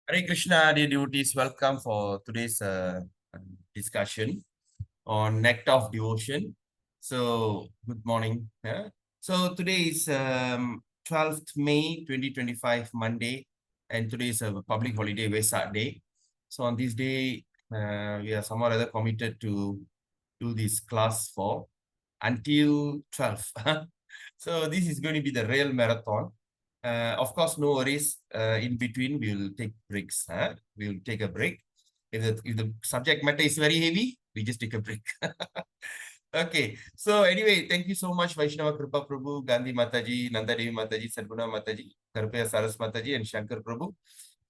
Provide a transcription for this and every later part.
Hare Krishna, dear devotees, welcome for today's discussion on Nectar of Devotion. So, good morning. So, today is 12th May 2025, Monday, and today is a public holiday, Vesak Day. So, on this day, we are somewhat other committed to do this class for until 12. So, this is going to be the real marathon. Of course, no worries. In between, we'll take breaks. We'll take a break. If the subject matter is very heavy, we just take a break. Okay. So anyway, thank you so much, Vaishnava Kripa Prabhu, Gandhi Mataji, Nanda Devi Mataji, Sarguna Mataji, Karpaya Saras Mataji, and Shankar Prabhu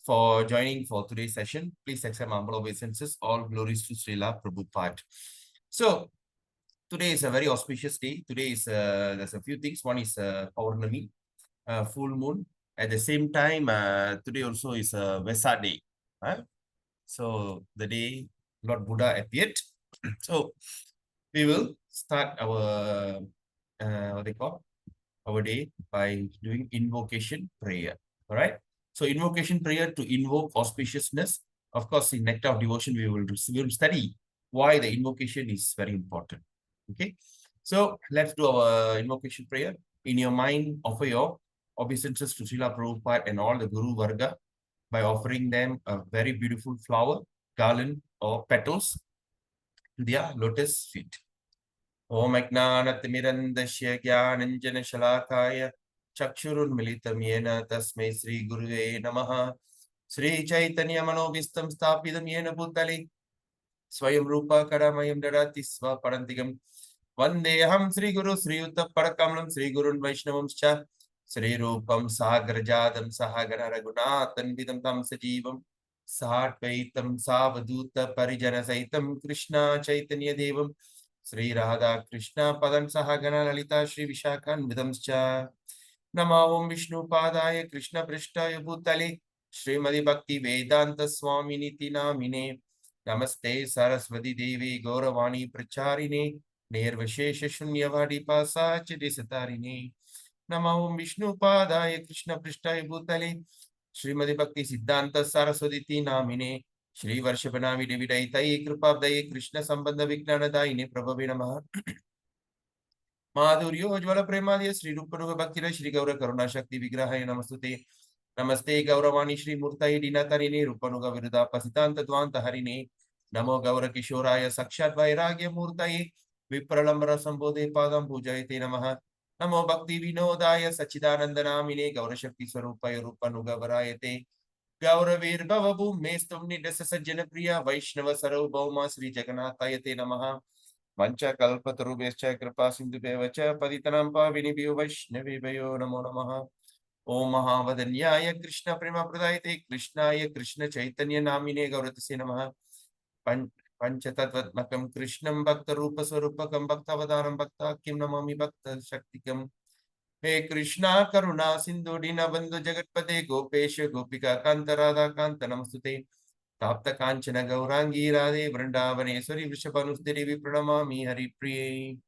for joining for today's session. Please accept my humble obeisances. All glories to Srila Prabhupada. So today is a very auspicious day. Today is there's a few things. One is Paurnami, full moon. At the same time, today also is a Vesak day. So the day Lord Buddha appeared. So we will start our what they call our day by doing invocation prayer. All right. So invocation prayer to invoke auspiciousness. Of course, in Nectar of Devotion, we will study why the invocation is very important. Okay. So let's do our invocation prayer. In your mind, offer your obeisances to Srila Prabhupada and all the Guru Varga by offering them a very beautiful flower, garland, or petals to their lotus feet. Om Ajnanatimirandasya Jnananjana Chakshurunmilitam Yena Tasmai Sri Guruve Namaha Sri Chaitanya Manobistam Stapidam Yena Bhutale Swayam Rupa Kadamayam Dadati Sva Parantigam Vandeham Sri Guru Sri Uttap Parakamalam Sri Gurun Vaishnavamscha Sri Rupam Sagrajadam Sahagana Raghunathan Vidam Tam Sajivam Sahatvaitam Savaduta Parijana Saitam Krishna Chaitanya Devam Sri Radha Krishna Padam Sahagana Lalita Sri Vishakan Vidamscha Nama Om Vishnu Padaya Krishna Prishtaya Bhutale Srimadi Bhakti Vedanta Swami Niti Namine Namaste Saraswati Devi Gauravani Pracharine Nirvashesha Shunyavadi Pasachiti Satarine Nama Om Vishnu Padaya Krishna Prishtaya Bhutale Srimadi Bhakti Siddhanta Saraswati Namine Shri Varshabhanavi Devidaitai Kripabdai Krishna Sambandha Vijnanadaine Prabhavi Namaha Madhuryo Ujvala Premadiya Sri Rupanuga Bhaktira Shri Gaura Karuna Shakti Vigrahaya Namastute Namaste Gauravani Shri Murtai Dinatarini Rupanuga Viruda Pasitanta Dvanta Harine Namo Gaura Kishoraya Sakshat Vairagya Murtai Vipralambra Sambodhe Padam Pujayate Namaha Namo Bhakti Vinodaya Sachidananda Namine Gaura Shakti Swarupaya Rupanuga Varayate Gauravir Bhavabhu Mestum Nidasa Sajjana Priya Vaishnava Sarvabhauma Sri Jagannatayate Namaha Vancha Kalpatarubhescha Kripa Sindhubheva Patitanam Pavinibhyo Vaishnavibhayo Namo Namaha Om Mahavadanyaya Krishna Prema Pradayate Krishnaya Krishna Chaitanya Namine Gauratase Namaha Panchatattvatmakam Krishnam Bhakta Rupa Swarupakam Bhaktavadaram Bhakta Kim Namami Bhakta Shaktikam He Krishna Karuna Sindhu Dinabandhu Jagatpate Gopesha Gopika Kanta Radha Kanta Namastute Tapta Kanchana Gaurangi Radhe Vrindavaneshwari Vrishabhanusdevi Pranamami Hari Priye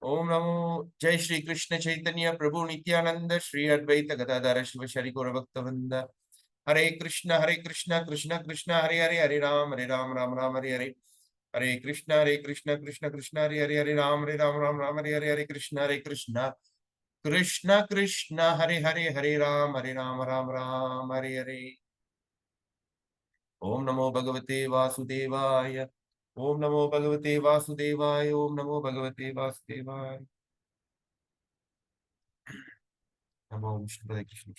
Om Namo Jai Shri Krishna Chaitanya Prabhu Nityananda Shri Advaita Gadadhara Shiva Shari Gaura Bhaktavinda Hare Krishna Krishna Krishna Hare Hare Hare Ram Ram Hare Hare Hare Krishna Krishna Krishna Hare Hare Hare Ram Hare Hare Hare Krishna Krishna Hare Hare Ram Hare Hare Om Namo Bhagavate Vasudevaya Om Namo Bhagavate Vasudevaya Om Namo Bhagavate Vasudevaya Namo Vishnu Padaya Krishna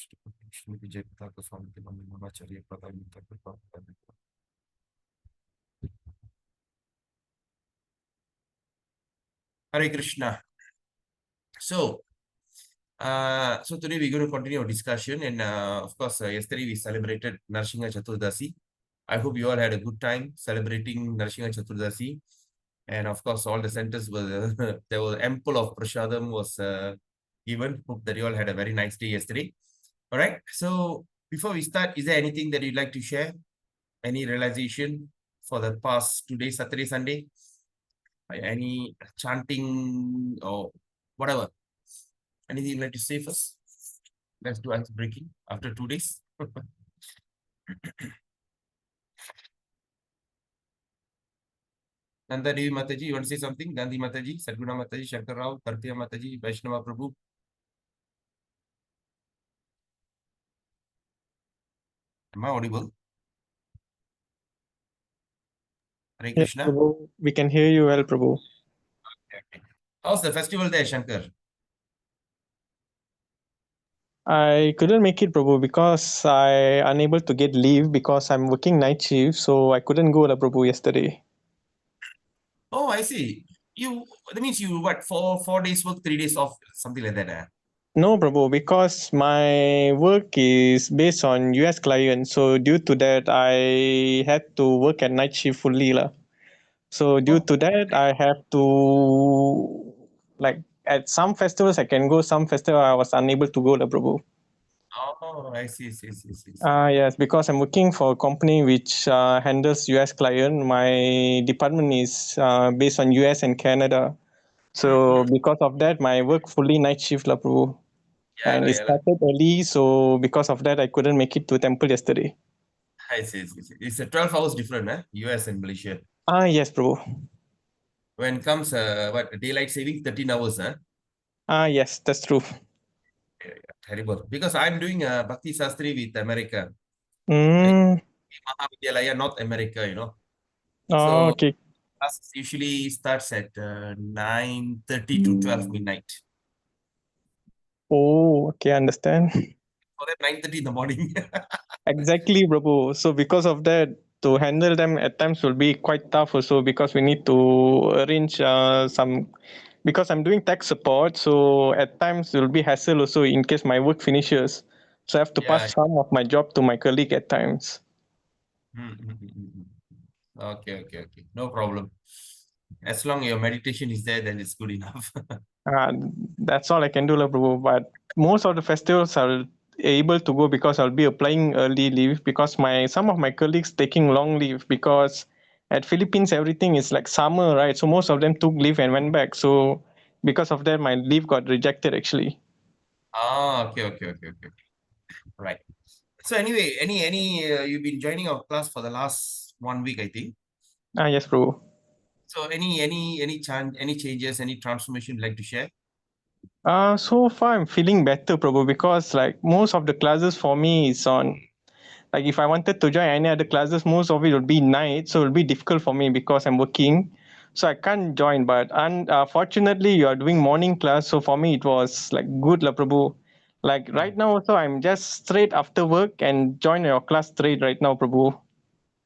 Vishnu Vijay Pataka Swami Namo Namacharya Pradaya Kripa Hare Krishna. So today we're going to continue our discussion, and of course, yesterday we celebrated Narsinga Chaturdasi. I hope you all had a good time celebrating Narsinga Chaturdasi, and of course, all the centers were there was ample of prasadam was given. Hope that you all had a very nice day yesterday. All right. So before we start, is there anything that you'd like to share? Any realization for the past 2 days, Saturday, Sunday? Any chanting or whatever? Anything you'd like to say first? Let's do ice breaking after 2 days. Nanda Devi Mataji, you want to say something? Gandhi Mataji, Sadguna Mataji, Shankar Rao, Kartiya Mataji, Vaishnava Prabhu. Am I audible? Hare Yes, Krishna. Prabhu. We can hear you well, Prabhu. Okay. How's the festival there, Shankar? I couldn't make it, Prabhu, because I unable to get leave because I'm working night shift, so I couldn't go, la, Prabhu, yesterday. Oh, I see. That means you, what, 4 days work, 3 days off, something like that. No, Prabhu, because my work is based on US client, so due to that, I had to work at night shift fully, la. So due Oh, to that, I have to like at some festivals I can go, some festival I was unable to go, la, Prabhu. oh, I see. Yes, because I'm working for a company which handles US client. My department is based on US and Canada. So Mhm. because of that, my work fully night shift, lah, bro. Yeah, And lah, it yeah, lah. started early, so because of that, I couldn't make it to temple yesterday. I see. It's a 12 hours different, US and Malaysia. Yes, bro. When comes, what, daylight saving, 13 hours, huh? Yes, that's true. Yeah, terrible. Because I'm doing Bhakti Sastri with America. Like, Mm. Mahavidyalaya, North America, you know. Oh, So, okay. class usually starts at 9:30 to 12 midnight. Oh, okay, understand. For them, 9:30 in the morning. Exactly, Prabhu. So because of that, to handle them at times will be quite tough also because we need to arrange some because I'm doing tech support, so at times it will be hassle also in case my work finishes. So I have to Yeah. pass some of my job to my colleague at times. Mm. Okay. No problem. As long your meditation is there, then it's good enough. Uh, that's all I can do, lah, bro. But most of the festivals are able to go because I'll be applying early leave because my some of my colleagues taking long leave because at Philippines everything is like summer, right? So most of them took leave and went back. So because of that, my leave got rejected actually. Okay. Right. So anyway, any you've been joining our class for the last 1 week, I think. Yes, bro. So any changes, any transformation you'd like to share? So far I'm feeling better, probably because like most of the classes for me is on like if I wanted to join any other classes, most of it would be night, so it'll be difficult for me because I'm working. So I can't join. But fortunately, you are doing morning class, so for me it was like good, lah, Prabhu. Like right Mm. now, also I'm just straight after work and join your class straight right now, Prabhu.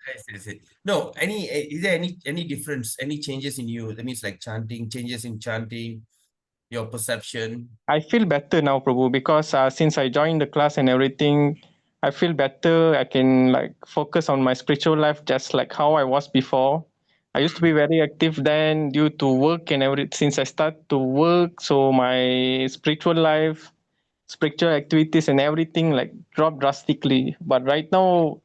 I see. No, is there any difference, any changes in you? That means like chanting, changes in chanting, your perception. I feel better now, Prabhu, because since I joined the class and everything, I feel better. I can like focus on my spiritual life just like how I was before. I used to be very active then due to work and everything. Since I start to work, so my spiritual life, spiritual activities and everything like dropped drastically. But right now,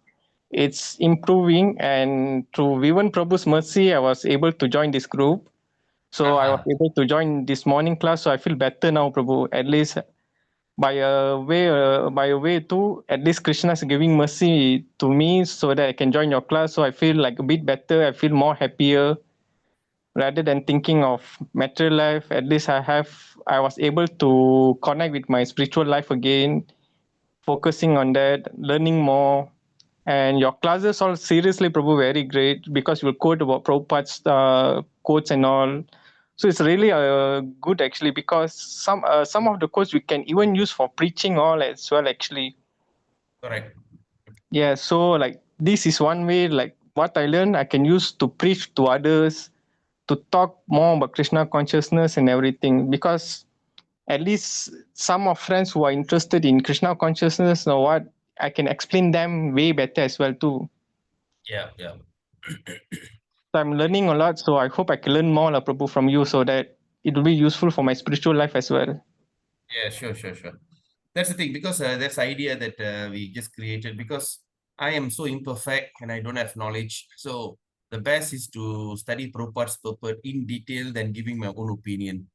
it's improving, and through Vivan Prabhu's mercy, I was able to join this group. So I was Uh-huh. able to join this morning class. So I feel better now, Prabhu. At least by a way too. At least Krishna is giving mercy to me so that I can join your class. So I feel like a bit better. I feel more happier rather than thinking of material life. At least I was able to connect with my spiritual life again, focusing on that, learning more. And your classes all seriously, Prabhu, very great because you'll quote about Prabhupada's quotes and all. So it's really good actually because some of the quotes we can even use for preaching all as well actually. Correct. Yeah, so like this is one way like what I learned I can use to preach to others, to talk more about Krishna consciousness and everything because at least some of friends who are interested in Krishna consciousness or what I can explain them way better as well too. Yeah. So I'm learning a lot, so I hope I can learn more, lah, Prabhu, from you so that it will be useful for my spiritual life as well. Yeah, sure. That's the thing, because that's the idea that we just created, because I am so imperfect and I don't have knowledge. So the best is to study Prabhupada's purport in detail than giving my own opinion,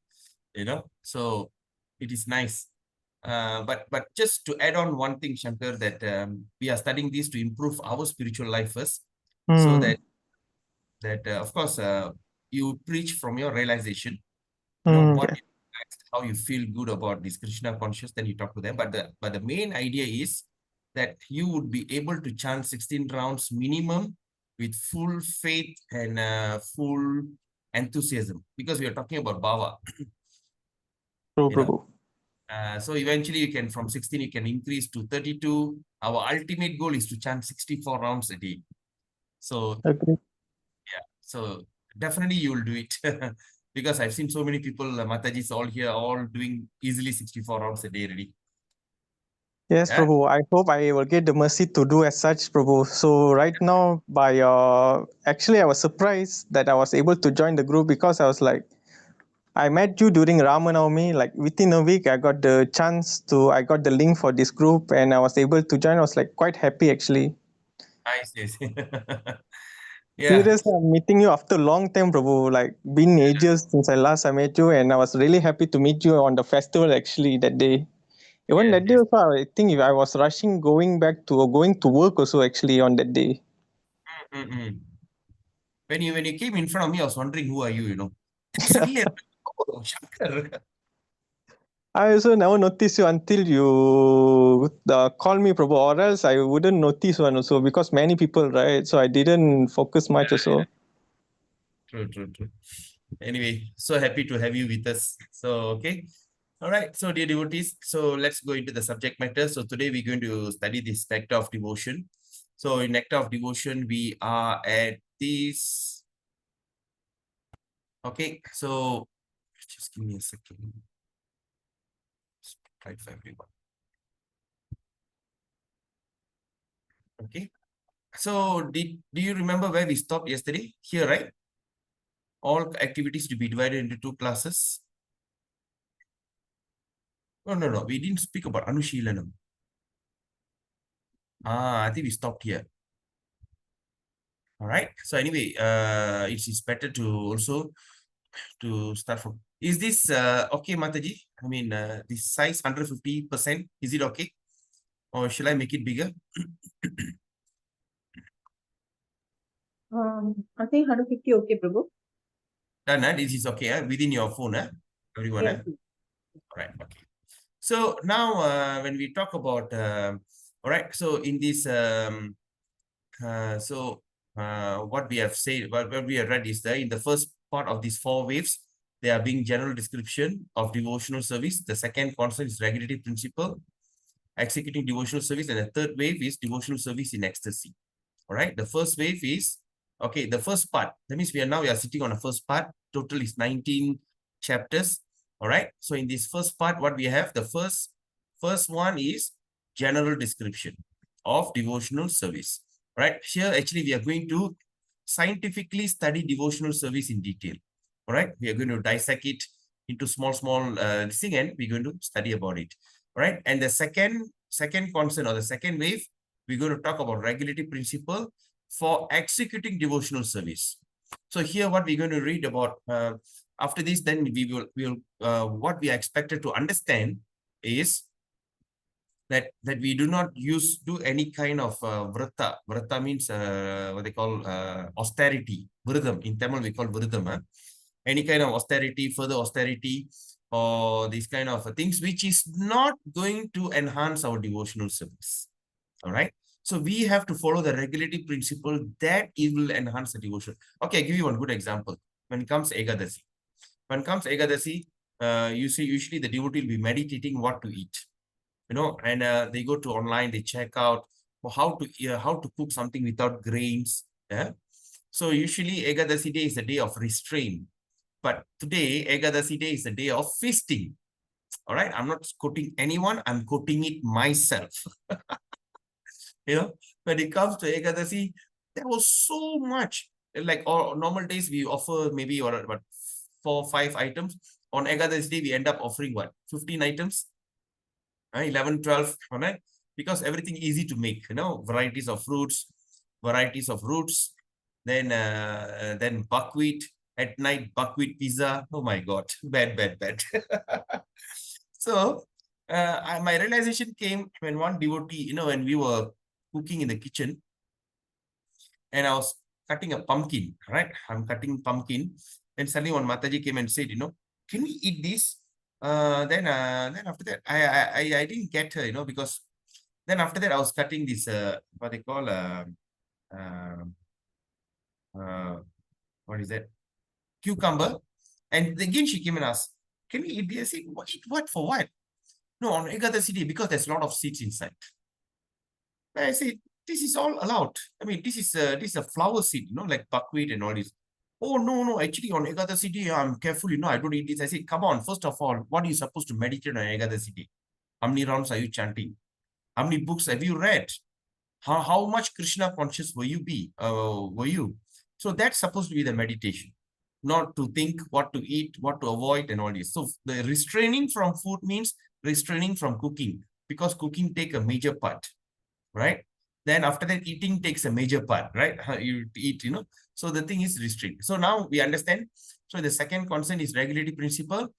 you know. So it is nice. But just to add on one thing, Shankar, that we are studying this to improve our spiritual life first, so Mm. that of course you preach from your realization, Yeah. what you, how you feel good about this Krishna conscious, then you talk to them. But the main idea is that you would be able to chant 16 rounds minimum with full faith and full enthusiasm, because we are talking about bhava, True, you know. Prabhu. So eventually you can, from 16, you can increase to 32. Our ultimate goal is to chant 64 rounds a day. So Agree. yeah, so definitely you will do it. Because I've seen so many people, Matajis all here, all doing easily 64 rounds a day already. Yes, Yeah, Prabhu. I hope I will get the mercy to do as such, Prabhu. So right now, actually, I was surprised that I was able to join the group because I was like, I met you during Ramanavami. Like within a week, I got the link for this group, and I was able to join. I was like quite happy actually. nice. Yes. Yeah, Seriously, I'm meeting you after a long time, Prabhu. Like been ages since I met you, and I was really happy to meet you on the festival actually that day. Even yes, that day yes. also, I think if I was rushing going to work also actually on that day. Mm-mm. When you came in front of me, I was wondering who are you. Suddenly, oh, Shankar. I also never noticed you until you call me, Prabhu, or else I wouldn't notice one also because many people, right? So I didn't focus much also. True, true, true. Anyway, so happy to have you with us. So, okay. All right. So, dear devotees, so let's go into the subject matter. So, today we're going to study this Nectar of Devotion. So, in Nectar of Devotion, we are at this. Okay. So, just give me a second. Right for everyone. Okay. So, do you remember where we stopped yesterday? Here, right? All activities to be divided into two classes. No, no, no. We didn't speak about Anushilanam. I think we stopped here. All right. So anyway, it's better to also to start from. Is this okay, Mataji? I mean, this size 150%. Is it okay, or shall I make it bigger? I think 150 okay, Prabhu. Done. This is okay. Within your phone, everyone. Yes. All right. Okay. So now, when we talk about, all right. So in this, what we have said, what we have read is that in the first part of these four waves, they are being general description of devotional service. The second concept is regularity principle, executing devotional service, and the third wave is devotional service in ecstasy. All right. The first wave is, okay, the first part. That means we are sitting on the first part. Total is 19 chapters. All right. So in this first part, what we have, the first one is general description of devotional service. All right. Here, actually, we are going to scientifically study devotional service in detail. All right. We are going to dissect it into small thing, and we're going to study about it. All right. And the second concept, or the second wave, we're going to talk about regulatory principle for executing devotional service. So here, what we're going to read about after this, then we will what we are expected to understand is that we do not do any kind of vrata. Vrata means what they call austerity. Virdam. In Tamil, we call virdam. Any kind of austerity, further austerity, or these kind of things, which is not going to enhance our devotional service. All right. So we have to follow the regulatory principle that it will enhance the devotion. Okay, I'll give you one good example. When it comes Ekadasi. When it comes Ekadasi, you see usually the devotee will be meditating what to eat. And they go to online, they check out how to cook something without grains. Yeah. So usually Ekadasi day is a day of restraint. But today, Ekadasi day is a day of feasting. All right. I'm not quoting anyone, I'm quoting it myself. When it comes to Ekadasi, there was so much. Like all normal days, we offer maybe what 4-5 items. On Ekadasi day, we end up offering what 15 items, 11, 12, right? Because everything easy to make. Varieties of fruits, varieties of roots, then buckwheat at night, buckwheat pizza. Oh my God, bad. So my realization came when one devotee, when we were cooking in the kitchen, and I was cutting a pumpkin, right? I'm cutting pumpkin, and suddenly one Mataji came and said, can we eat this? Then after that, I didn't get her, because then after that I was cutting this what they call uh, uh, what is that? Cucumber. And again she came and asked, can we eat this? I said, eat what for what? No, on Ekadasi because there's a lot of seeds inside. And I said, this is all allowed. I mean, this is a flower seed, like buckwheat and all this. Oh, no, actually on Ekadasi, I'm careful, I don't eat this. I said, come on, first of all, what are you supposed to meditate on Ekadasi? How many rounds are you chanting? How many books have you read? How much Krishna conscious were you? So that's supposed to be the meditation, not to think what to eat, what to avoid, and all this. So the restraining from food means restraining from cooking, because cooking take a major part, right? Then after that, eating takes a major part, right? You eat, So the thing is restraint. So now we understand. So the second concern is regulatory principle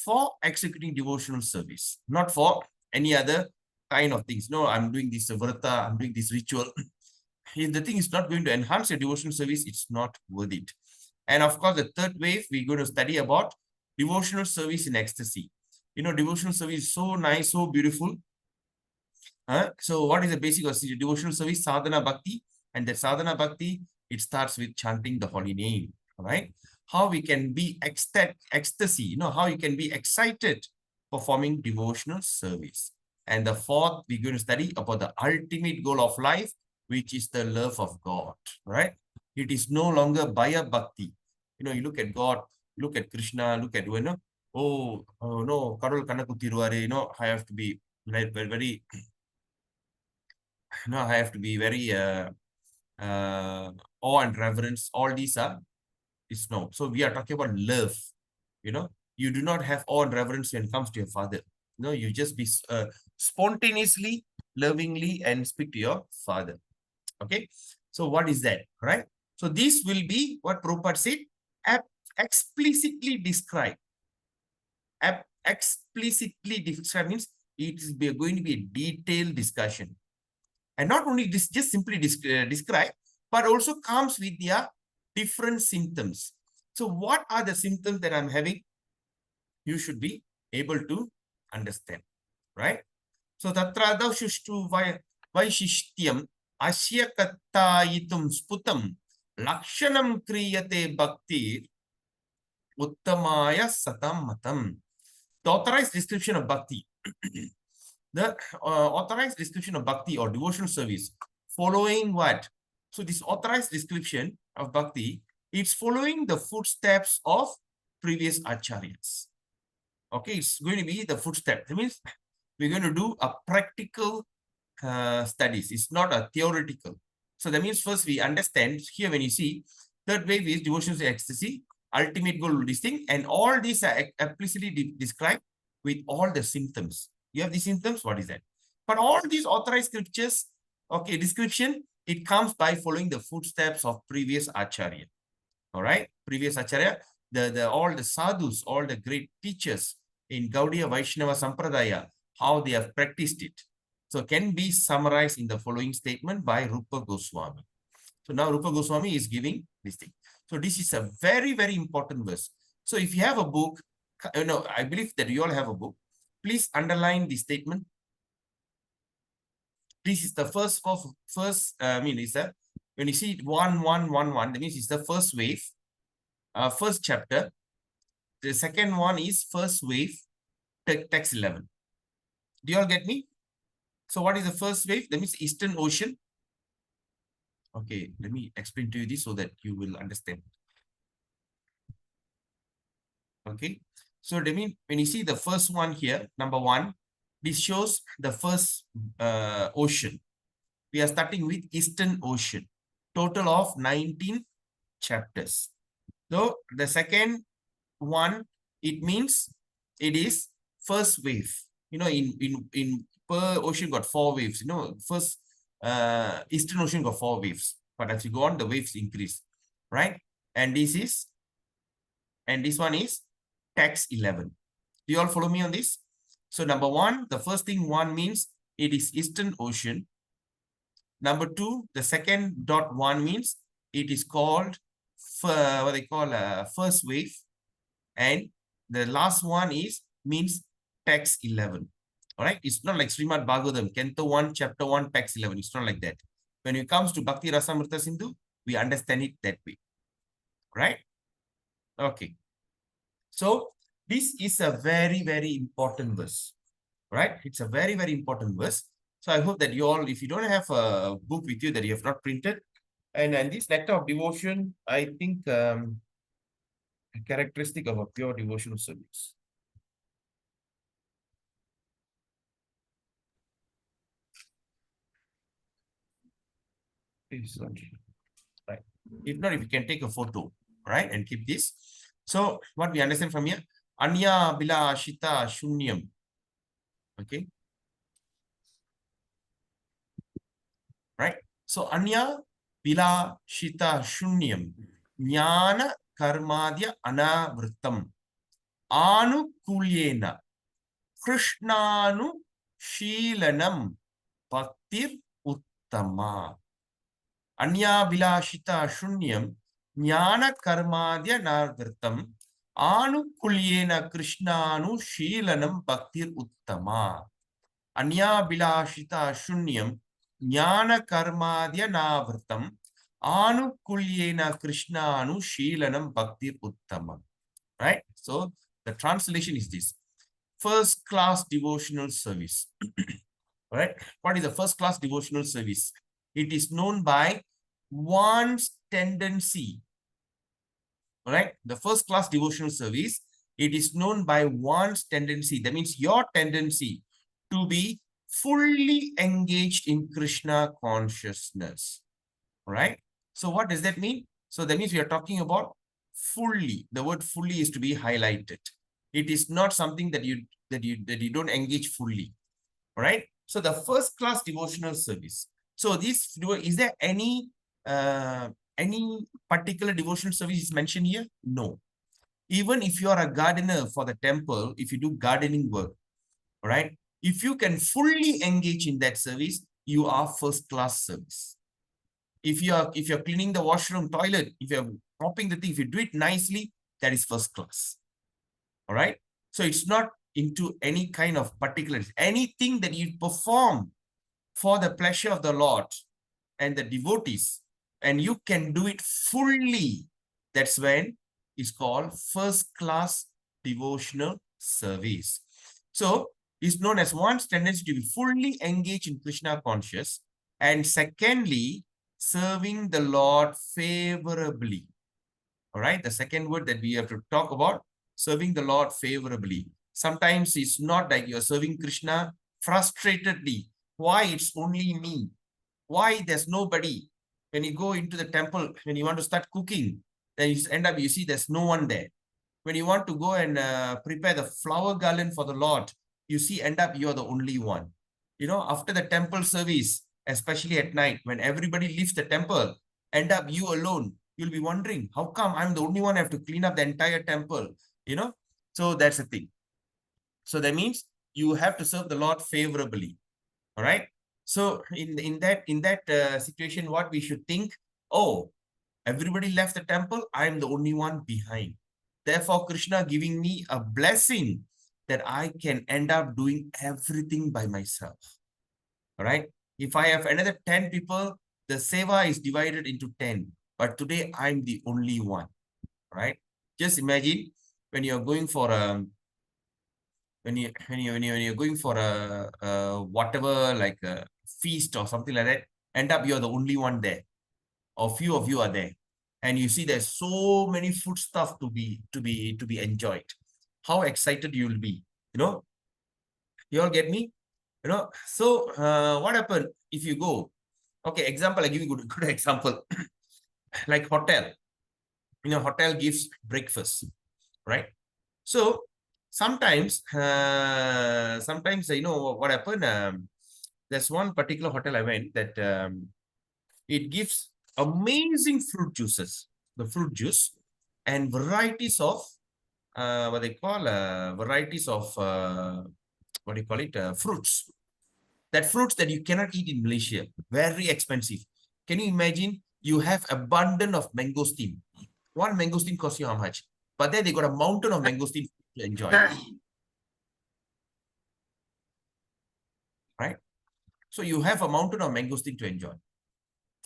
for executing devotional service, not for any other kind of things. No, I'm doing this vrata, I'm doing this ritual. If the thing is not going to enhance your devotional service, it's not worth it. And of course, the third wave, we're going to study about devotional service in ecstasy. Devotional service is so nice, so beautiful. So what is the basic of devotional service? Sadhana Bhakti. And the Sadhana Bhakti, it starts with chanting the holy name. All right. How we can be ecstasy, how you can be excited performing devotional service. And the fourth, we're going to study about the ultimate goal of life, which is the love of God. Right. It is no longer Bhaya Bhakti. You look at God, look at Krishna, look at, oh no, Kadol Kanakutiruare, I have to be very, very I have to be very awe and reverence. All these is no. So we are talking about love. You do not have awe and reverence when it comes to your father. You just be spontaneously, lovingly, and speak to your father. Okay. So what is that? Right. So this will be what Prabhupada said, explicitly described. Explicitly described means it is going to be a detailed discussion. And not only this, just simply describe, but also comes with their different symptoms. So what are the symptoms that I'm having? You should be able to understand, right? So tatra shushtu vaishishtyam asya kattayitum sputam lakshanam kriyate bhakti uttamaya satam matam. The authorized description of bhakti. The authorized description of bhakti or devotional service following what? So this authorized description of bhakti, it's following the footsteps of previous acharyas. Okay, it's going to be the footstep. That means we're going to do a practical studies. It's not a theoretical. So that means first we understand here when you see third wave is devotional ecstasy, ultimate goal of this thing, and all these are explicitly described with all the symptoms. You have the symptoms, what is that? But all these authorized scriptures, okay, description, it comes by following the footsteps of previous acharya. All right, previous acharya, all the sadhus, all the great teachers in Gaudiya Vaishnava Sampradaya, how they have practiced it. So can be summarized in the following statement by Rupa Goswami. So now Rupa Goswami is giving this thing. So this is a very, very important verse. So if you have a book, I believe that you all have a book. Please underline the statement. This is the first, when you see 1, that means it's the first wave, first chapter. The second one is first wave, text 11. Do you all get me? So what is the first wave? That means Eastern Ocean. Okay, let me explain to you this so that you will understand. Okay, so that means when you see the first one here, number 1, this shows the first ocean. We are starting with Eastern Ocean. Total of 19 chapters. So the second one, it means it is first wave. In per ocean got 4 waves. First Eastern Ocean got 4 waves. But as you go on, the waves increase, right? And this one is text 11. Do you all follow me on this? So number one, the first thing one means it is Eastern Ocean. Number two, the second dot one means it is called what they call first wave. And the last one is means text 11. All right. It's not like Srimad Bhagavatam, Canto 1, Chapter 1, text 11. It's not like that. When it comes to Bhakti Rasamrita Sindhu, we understand it that way. Right? Okay. So this is a very, very important verse. Right? It's a very, very important verse. So I hope that you all, if you don't have a book with you that you have not printed, and this Nectar of Devotion, I think a characteristic of a pure devotional service. Right. If not, if you can take a photo, right, and keep this. So what we understand from here, Anya Bila Shita Shunyam. Okay. Right. So Anya Bila Shita Shunyam. Jnana Karmadya Anavritam. Anu Kulyena. Krishnanu Sheelanam. Bhaktir Uttama. Anya Bilashita Shunyam. Jnana Karmadya Narvirtam. Anu Kulyena Krishnanu Sheelanam Bhaktir Uttama. Anya Bilashita Shunyam. Jnana Karmadya Navrtam. Anu Kulyena Krishnanu Sheelanam Bhaktir Uttama. Right? So the translation is this. First class devotional service. Right? What is a first class devotional service? It is known by one's tendency. Right? The first class devotional service, it is known by one's tendency. That means your tendency to be fully engaged in Krishna consciousness. Right? So what does that mean? So that means we are talking about fully. The word fully is to be highlighted. It is not something that you don't engage fully. Right? So the first class devotional service. So this, is there any particular devotional service is mentioned here? No. Even if you are a gardener for the temple, if you do gardening work, right? If you can fully engage in that service, you are first class service. If you're cleaning the washroom, toilet, if you're mopping the thing, if you do it nicely, that is first class. All right. So it's not into any kind of particulars. Anything that you perform for the pleasure of the Lord and the devotees, and you can do it fully, that's when it's called first class devotional service. So it's known as one's tendency to be fully engaged in Krishna conscious, and secondly, serving the Lord favorably. All right, the second word that we have to talk about, serving the Lord favorably. Sometimes it's not like you're serving Krishna frustratedly. Why it's only me? Why there's nobody? When you go into the temple, when you want to start cooking, then you end up, you see there's no one there. When you want to go and prepare the flower garland for the Lord, you see end up you're the only one. You know, after the temple service, especially at night, when everybody leaves the temple, end up you alone. You'll be wondering, how come I'm the only one who have to clean up the entire temple? You know, so that's the thing. So that means you have to serve the Lord favorably. All right. So in that situation, what we should think, oh, everybody left the temple, I'm the only one behind. Therefore, Krishna giving me a blessing that I can end up doing everything by myself. All right. If I have another 10 people, the seva is divided into 10. But today I'm the only one. Right. Just imagine when you're going for a when you're going for a whatever, like a feast or something like that, end up you're the only one there, or few of you are there, and you see there's so many food stuff to be enjoyed. How excited you will be, you know? You all get me? You know, so what happened if you go? Okay, example, I give you good example. Like hotel. You know, hotel gives breakfast, right? So sometimes you know what happened? There's one particular hotel I went that it gives amazing fruit juices, the fruit juice, and varieties of what they call varieties of what do you call it? Fruits. That fruits that you cannot eat in Malaysia, very expensive. Can you imagine? You have abundance of mangosteen. One mangosteen costs you how much? But then they got a mountain of mangosteen to enjoy. Right? So you have a mountain of mangosteen to enjoy.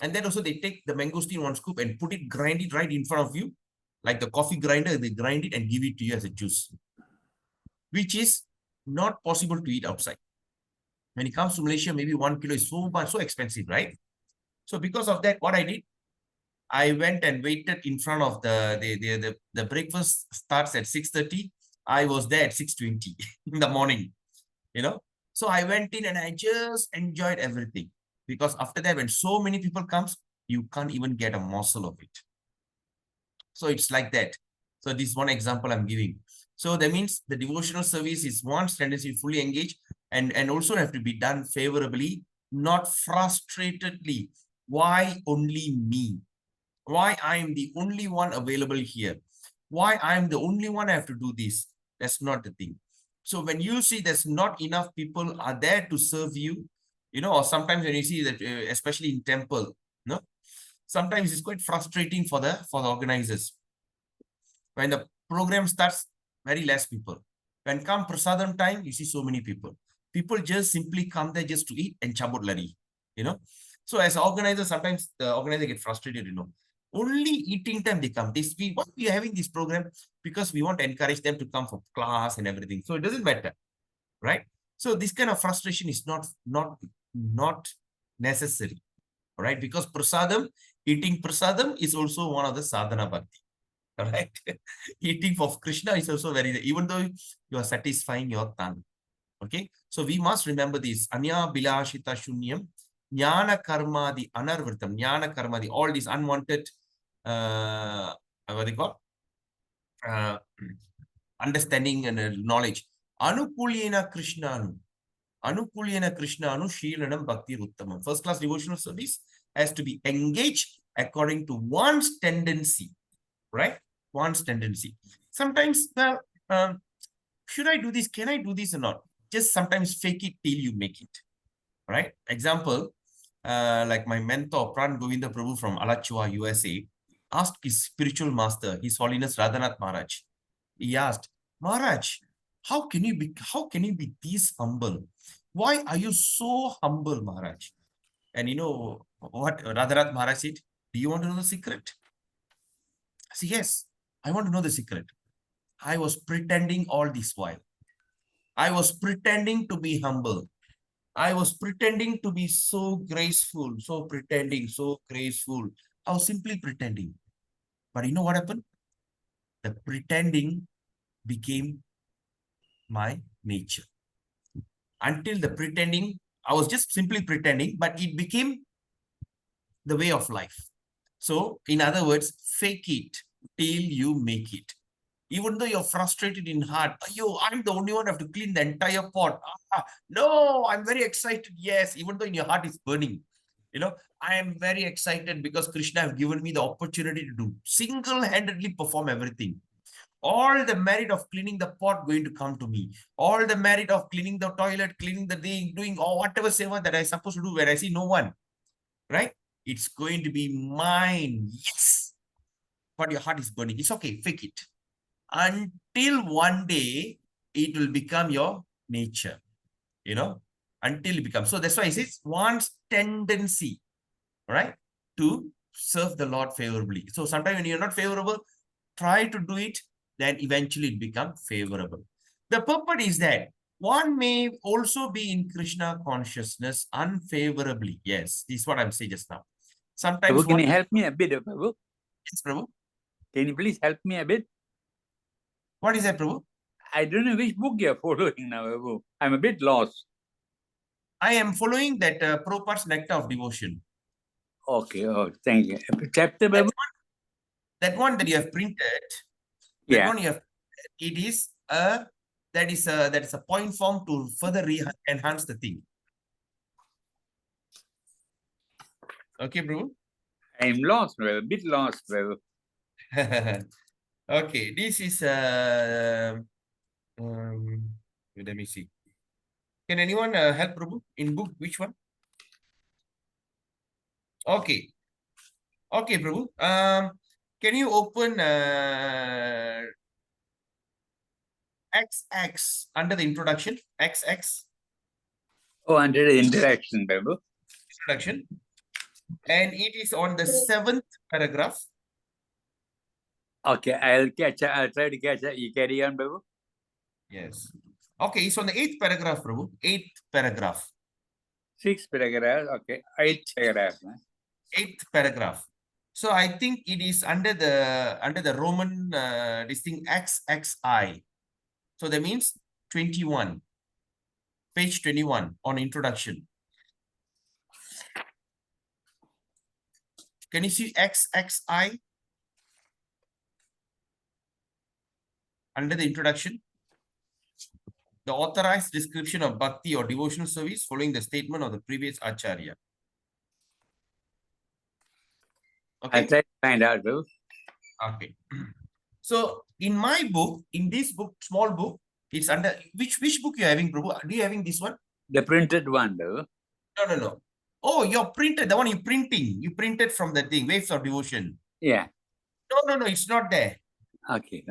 And then also they take the mangosteen one scoop and put it, grind it right in front of you. Like the coffee grinder, they grind it and give it to you as a juice. Which is not possible to eat outside. When it comes to Malaysia, maybe 1 kilo is so expensive, right? So because of that, what I did, I went and waited in front of the breakfast starts at 6:30. I was there at 6:20 in the morning, you know. So I went in and I just enjoyed everything. Because after that, when so many people comes, you can't even get a morsel of it. So it's like that. So this is one example I'm giving. So that means the devotional service is one tendency fully engaged and also have to be done favorably, not frustratedly. Why only me? Why I am the only one available here? Why I am the only one I have to do this? That's not the thing. So when you see there's not enough people are there to serve you, you know, or sometimes when you see that, especially in temple, no, sometimes it's quite frustrating for the organizers. When the program starts, very less people. When come prasadam time, you see so many people. People just simply come there just to eat and chabut lari, you know. So as an organizer, sometimes the organizer get frustrated, you know. Only eating time they come. Why we are having this program? Because we want to encourage them to come for class and everything. So it doesn't matter, right? So this kind of frustration is not necessary, right? Because eating prasadam is also one of the sadhana bhakti. Right? Eating for Krishna is also very, even though you are satisfying your tongue. Okay, so we must remember this. Anya bilashita shunyam, jnana karmadi anarvartam, jnana karmadi, all these unwanted, what they call, understanding and knowledge. Anukulyena Krishnanu, Anukulyena Krishnanu, Sheelanam Bhakti Uttamam. First class devotional service has to be engaged according to one's tendency, right? One's tendency. Sometimes, well, should I do this? Can I do this or not? Just sometimes fake it till you make it, right? Example, like my mentor, Pran Govinda Prabhu from Alachua, USA, asked his spiritual master, His Holiness Radhanath Maharaj. He asked, Maharaj, how can you be this humble? Why are you so humble, Maharaj? And you know what Radhanath Maharaj said? Do you want to know the secret? I said, yes, I want to know the secret. I was pretending all this while. I was pretending to be humble. I was pretending to be so graceful, so graceful. I was simply pretending. But you know what happened? The pretending became my nature. Until the pretending, I was just simply pretending, but it became the way of life. So, in other words, fake it till you make it. Even though you're frustrated in heart, I'm the only one who have to clean the entire pot. No, I'm very excited. Yes, even though in your heart is burning. You know, I am very excited because Krishna have given me the opportunity to do single-handedly perform everything. All the merit of cleaning the pot going to come to me. All the merit of cleaning the toilet, cleaning the thing, doing all whatever seva that I'm supposed to do where I see no one. Right? It's going to be mine. Yes. But your heart is burning. It's okay. Fake it. Until one day it will become your nature, you know, until it becomes. So that's why it says one's tendency, right, to serve the Lord favorably. So sometimes when you're not favorable, try to do it, then eventually it becomes favorable. The purpose is that one may also be in Krishna consciousness unfavorably. Yes, this is what I'm saying just now. Sometimes Prabhu, can you help me a bit, Prabhu? Yes, Prabhu. Can you please help me a bit? What is that, Prabhu? I don't know which book you're following now, Prabhu. I'm a bit lost. I am following that Prabhupada's Nectar of Devotion. Okay, thank you. Chapter, Prabhu? That one that you have printed, that one you have, it is that is a point form to further enhance the thing. Okay, bro. I'm lost, Prabhu. A bit lost, Prabhu. Okay, this is let me see. Can anyone help Prabhu in book? Which one? Okay. Okay, Prabhu. Can you open XX under the introduction? XX Oh, under the interaction, Prabhu. introduction. And it is on the 7th paragraph. Okay, I'll try to catch up. You carry on, Prabhu. Yes. Okay, it's on the 8th paragraph, Prabhu. 8th paragraph. 6th paragraph. Okay, 8th paragraph. 8th paragraph. So I think it is under the Roman this thing XXI. So that means 21. Page 21 on introduction. Can you see XXI under the introduction? The authorized description of bhakti or devotional service following the statement of the previous acharya. I'll Okay. try to find out, Prabhu. Okay. So in my book, in this book, small book, it's under which book you having, Prabhu? Do you having this one? The printed one, Prabhu. No. Oh, you're printed, the one you printing. You printed from the thing, Waves of Devotion. Yeah. No, it's not there. Okay.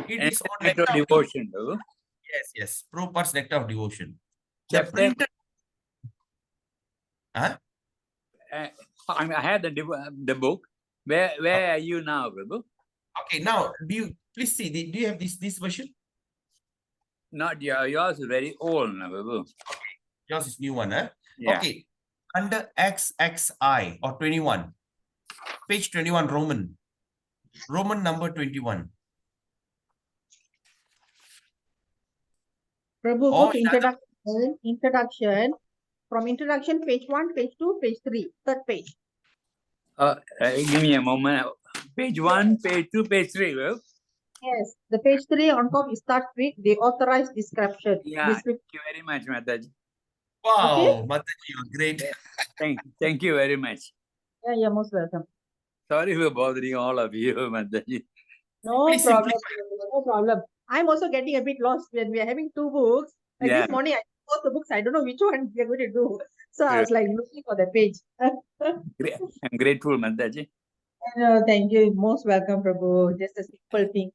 It And is on Nectar of Devotion, Prabhu. Yes. Prabhupada's Nectar of Devotion. The Chapter. printed. Huh? I had the book. Where are you now, Prabhu? Okay, now do you please see? Do you have this version? Not yours is very old, now, Prabhu. Yours is new one, huh? Yeah. Okay. Under XXI or 21, page 21, Roman number 21. Prabhu, Oh, go to introduction. From introduction, page 1, page 2, page 3, third page. Give me a moment. Page 1, page 2, page 3, Prabhu. Yes, the page 3 on top is start with the authorized description. Yeah. Thank you very much, Mataji. Wow, Mataji, you're great. Thank you very much. Yeah, you're most welcome. Sorry for bothering all of you, Mataji. No Please problem. No problem. I'm also getting a bit lost when we are having two books. Like Yeah. this morning, I saw the books. I don't know which one we are going to do. So I Yeah. was like looking for the page. I'm grateful, Mataji. Thank you. Most welcome, Prabhu. Just a simple thing.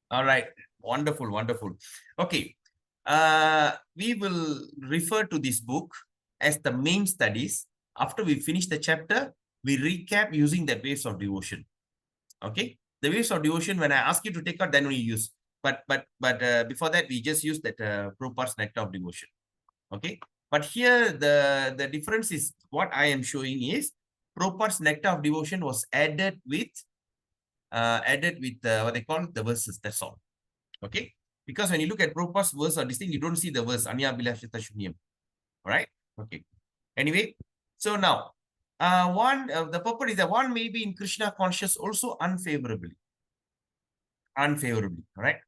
All right. Wonderful. Okay. We will refer to this book as the main studies. After we finish the chapter, we recap using the Waves of Devotion. Okay. The Waves of Devotion, when I ask you to take out, then we use. But before that, we just use that Prabhupada's Nectar of Devotion. Okay. But here, the difference is what I am showing is Prabhupada's Nectar of Devotion was added with what they call the verses. That's all. Okay. Because when you look at Prabhupada's verse or this thing, you don't see the verse Anya Bilashita Shunyam. All right. Okay. Anyway, so now the purpose is that one may be in Krishna conscious also unfavorably. All right.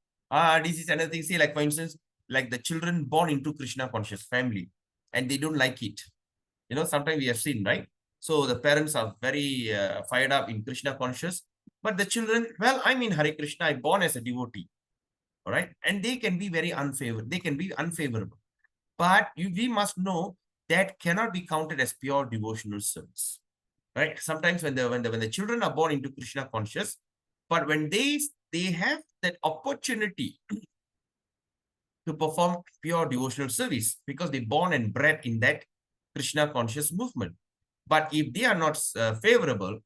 This is another thing. Say, like for instance, like the children born into Krishna conscious family and they don't like it. You know, sometimes we have seen, right? So the parents are very fired up in Krishna conscious, but the children, well, I'm in Hare Krishna, I'm born as a devotee. All right. And they can be very unfavorable. They can be unfavorable. But we must know that cannot be counted as pure devotional service. Right? Sometimes when the children are born into Krishna conscious, but when they have that opportunity to perform pure devotional service because they're born and bred in that Krishna conscious movement. But if they are not favorable,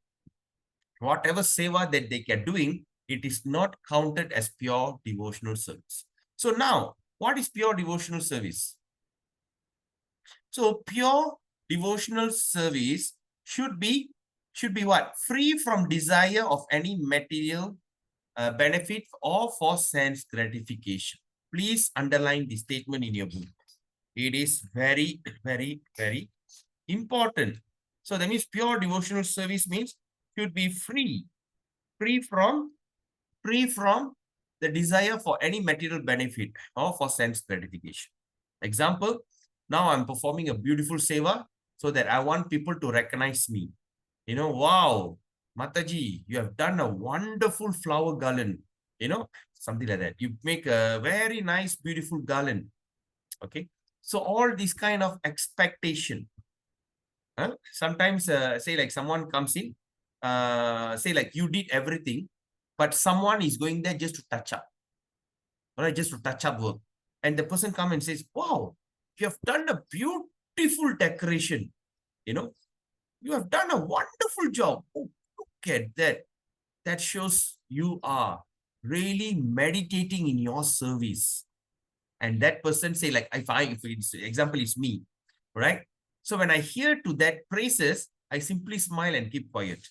whatever seva that they are doing, it is not counted as pure devotional service. So now, what is pure devotional service? So pure devotional service should be what? Free from desire of any material benefit or for sense gratification. Please underline the statement in your book. It is very, very, very important. So that means pure devotional service means should be free from the desire for any material benefit or for sense gratification. Example, now I'm performing a beautiful seva so that I want people to recognize me. You know, wow, Mataji, you have done a wonderful flower garland, you know, something like that. You make a very nice, beautiful garland. Okay. So all this kind of expectation. Sometimes say like someone comes in, say like you did everything, but someone is going there just to touch up. All right, just to touch up work. And the person comes and says, wow, you have done a beautiful decoration. You know, you have done a wonderful job. Oh, look at that. That shows you are really meditating in your service. And that person say like, if it's example is me, right? So when I hear to that praises, I simply smile and keep quiet,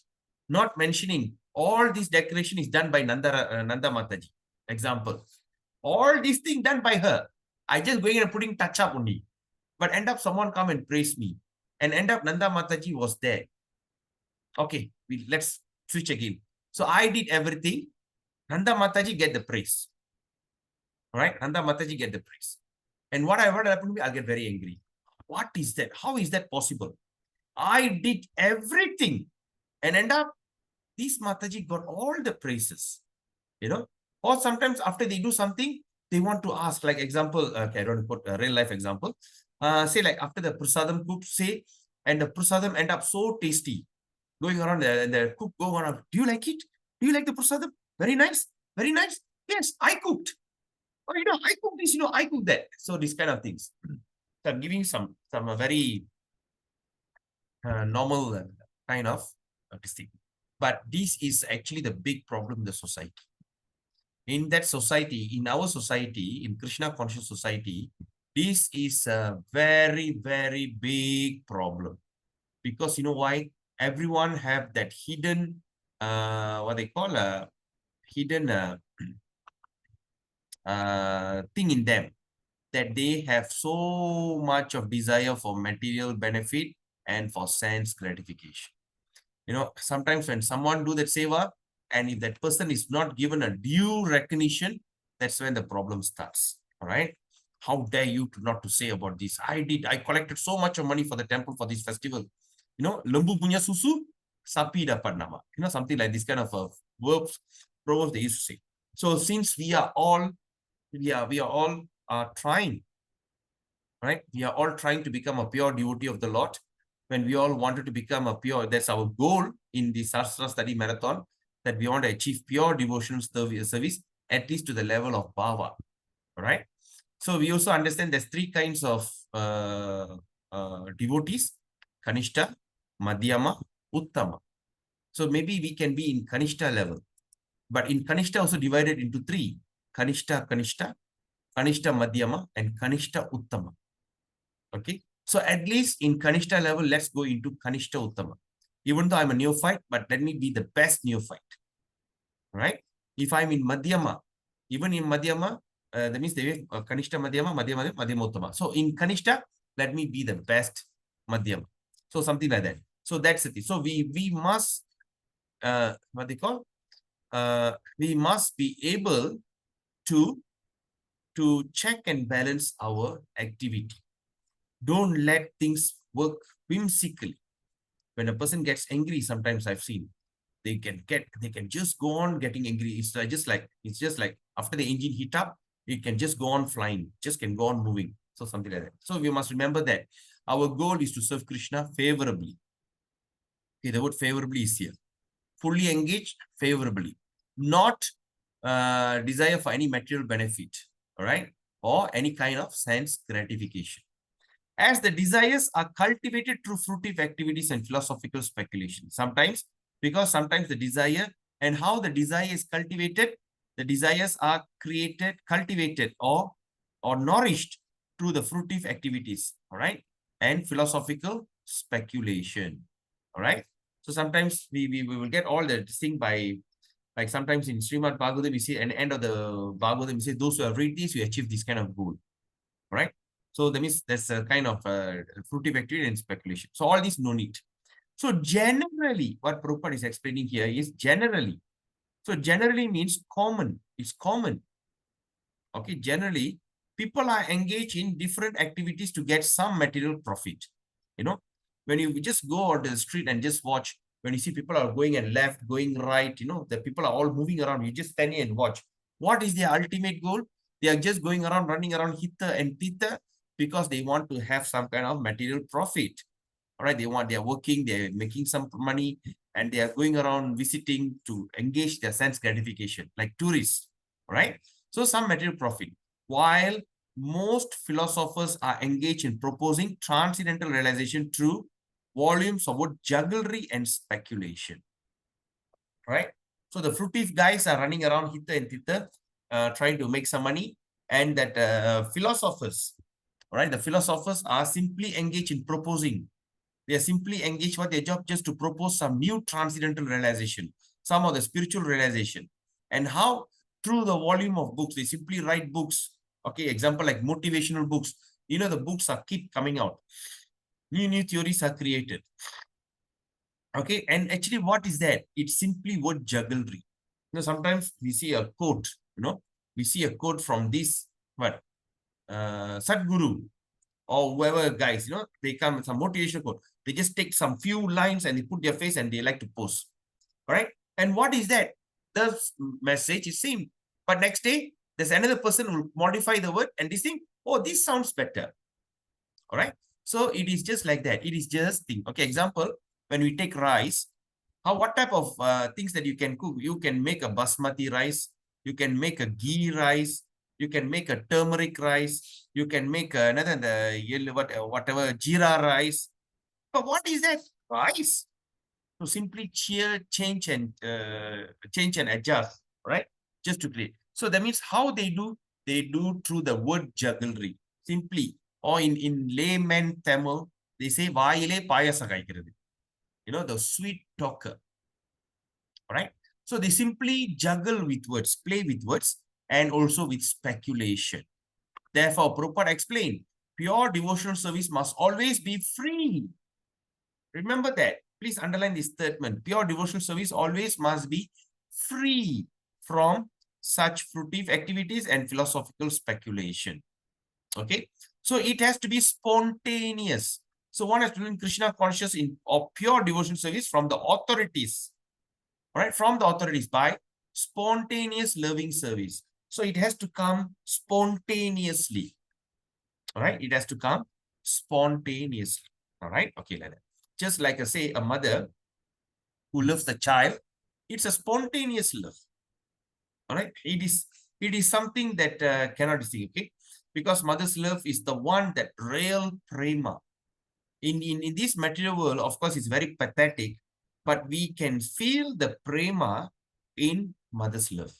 not mentioning all this decoration is done by Nanda Mataji. Example, all these things done by her. I just going and putting touch up only, but end up someone come and praise me, and end up Nanda Mataji was there. Okay, let's switch again. So I did everything. Nanda Mataji get the praise. All right, Nanda Mataji get the praise. And whatever happened to me, I'll get very angry. What is that? How is that possible? I did everything and end up this Mataji got all the praises, you know. Or sometimes after they do something, they want to ask, like example, okay, I don't put a real life example. Say like after the prasadam cook, say, and the prasadam end up so tasty, going around there, and the cook go around, do you like it? Do you like the prasadam? Very nice, very nice. Yes, I cooked. Or, you know, I cooked this, you know, I cooked that. So these kind of things. So I'm giving some very normal kind of this thing. But this is actually the big problem in the society. In that society, in our society, in Krishna conscious society, this is a very, very big problem. Because you know why? Everyone have that hidden, what they call a hidden thing in them, that they have so much of desire for material benefit and for sense gratification. You know, sometimes when someone do that seva, and if that person is not given a due recognition, that's when the problem starts. All right. How dare you not to say about this? I collected so much of money for the temple for this festival. You know, lembu punya susu, sapi dapat nama. You know, something like this kind of verbs, proverbs they used to say. So since we are all trying, right? We are all trying to become a pure devotee of the Lord. When we all wanted to become a pure, that's our goal in the Sastra study marathon, that we want to achieve pure devotional service, at least to the level of bhava. All right. So we also understand there's three kinds of devotees: Kanishta, Madhyama, Uttama. So maybe we can be in Kanishta level, but in Kanishta also divided into three: Kanishta, Kanishta, Kanishta Madhyama, and Kanishta Uttama. Okay. So at least in Kanishta level, let's go into Kanishta Uttama. Even though I'm a neophyte, but let me be the best neophyte. Right? If I'm in Madhyama, even in Madhyama, that means they have Kanishta Madhyama, Madhyama, Madhyama Uttama. So in Kanishta, let me be the best Madhyama. So something like that. So that's it. So we must, what they call, we must be able to check and balance our activity. Don't let things work whimsically. When a person gets angry, sometimes I've seen they can just go on getting angry. It's just like after the engine heat up, it can just go on flying, just can go on moving. So something like that. So we must remember that our goal is to serve Krishna favorably. Okay, the word favorably is here. Fully engaged favorably, not desire for any material benefit, all right, or any kind of sense gratification. As the desires are cultivated through fruitive activities and philosophical speculation. Sometimes the desire and how the desire is cultivated, the desires are cultivated or nourished through the fruitive activities, all right, and philosophical speculation, all right. So sometimes we will get all the thing by, like sometimes in Srimad Bhagavatam, we see at the end of the Bhagavatam, we say those who have read this, you achieve this kind of goal, all right. So that means there's a kind of fruitive activity and speculation. So all these no need. So generally, what Prabhupada is explaining here is generally. So generally means common. It's common. Okay, generally, people are engaged in different activities to get some material profit. You know, when you just go on the street and just watch, when you see people are going and left, going right, you know, the people are all moving around, you just stand here and watch. What is their ultimate goal? They are just going around, running around hitta and tita, because they want to have some kind of material profit. All right, they are working, they're making some money, and they are going around visiting to engage their sense gratification, like tourists. All right, so some material profit. While most philosophers are engaged in proposing transcendental realization through volumes of what jugglery and speculation. Right? So the fruitive guys are running around hither and thither, trying to make some money, and that philosophers, right? The philosophers are simply engaged in proposing. They are simply engaged for their job just to propose some new transcendental realization, some of the spiritual realization. And how? Through the volume of books, they simply write books. Okay, example like motivational books. You know, the books are keep coming out. New theories are created. Okay, and actually what is that? It's simply word jugglery. You know, sometimes we see a quote, we see a quote from this, Sadhguru or whoever guys, they come with some motivational quote. They just take some few lines and they put their face and they like to post. All right. And what is that? The message is same. But next day, there's another person who will modify the word and they think, oh, this sounds better. All right. So it is just like that. It is just thing. Okay. Example, when we take rice, what type of things that you can cook? You can make a basmati rice. You can make a ghee rice. You can make a turmeric rice. You can make another yellow whatever jeera rice. But what is that? Rice. So simply change and adjust, right? Just to create. So that means how they do? They do through the word jugglery. Simply, or in layman Tamil, they say vaayile payasa kaikirathu. The sweet talker. All right. So they simply juggle with words, play with words, and also with speculation. Therefore, Prabhupada explained, pure devotional service must always be free. Remember that. Please underline this statement. Pure devotional service always must be free from such fruitive activities and philosophical speculation. Okay. So it has to be spontaneous. So one has to learn Krishna conscious of pure devotional service from the authorities. All right, from the authorities by spontaneous loving service. So it has to come spontaneously. All right, it has to come spontaneously. All right, okay, like that. Just like I say, a mother who loves the child, it's a spontaneous love. All right, it is something that cannot be seen, okay? Because mother's love is the one that real prema. In this material world, of course, it's very pathetic, but we can feel the prema in mother's love.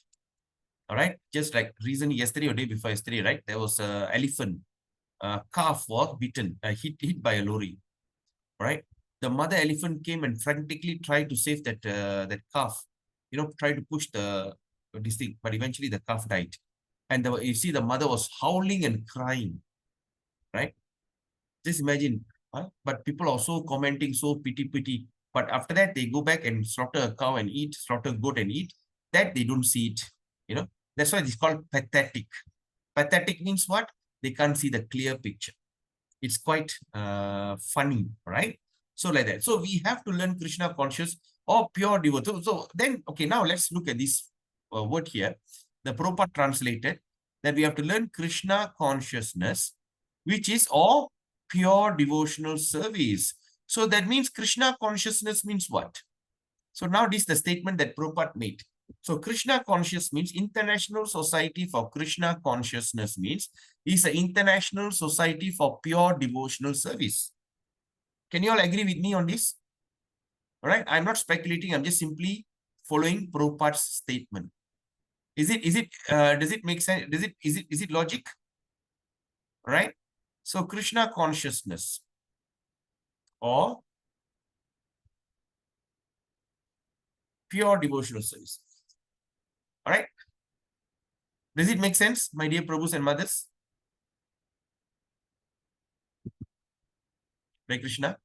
All right. Just like recently, yesterday or day before yesterday, right? There was an elephant, calf was bitten, hit by a lorry. All right. The mother elephant came and frantically tried to save that calf. Tried to push this thing, but eventually the calf died. And you see, the mother was howling and crying. Right. Just imagine. But people are so commenting, so pity. But after that, they go back and slaughter a cow and eat, slaughter a goat and eat. That they don't see it. That's why it's called pathetic. Pathetic means what? They can't see the clear picture. It's quite funny, right? So like that. So we have to learn Krishna conscious or pure devotee. So then, okay, now let's look at this word here. The Prabhupada translated that we have to learn Krishna consciousness, which is all pure devotional service. So that means Krishna consciousness means what? So now this is the statement that Prabhupada made. So Krishna conscious means International Society for Krishna Consciousness means is an international society for pure devotional service. Can you all agree with me on this? All right. I'm not speculating. I'm just simply following Prabhupada's statement. Does it make sense? Is it logic? All right. So Krishna consciousness or pure devotional service. All right. Does it make sense, my dear Prabhus and mothers? Hare Krishna.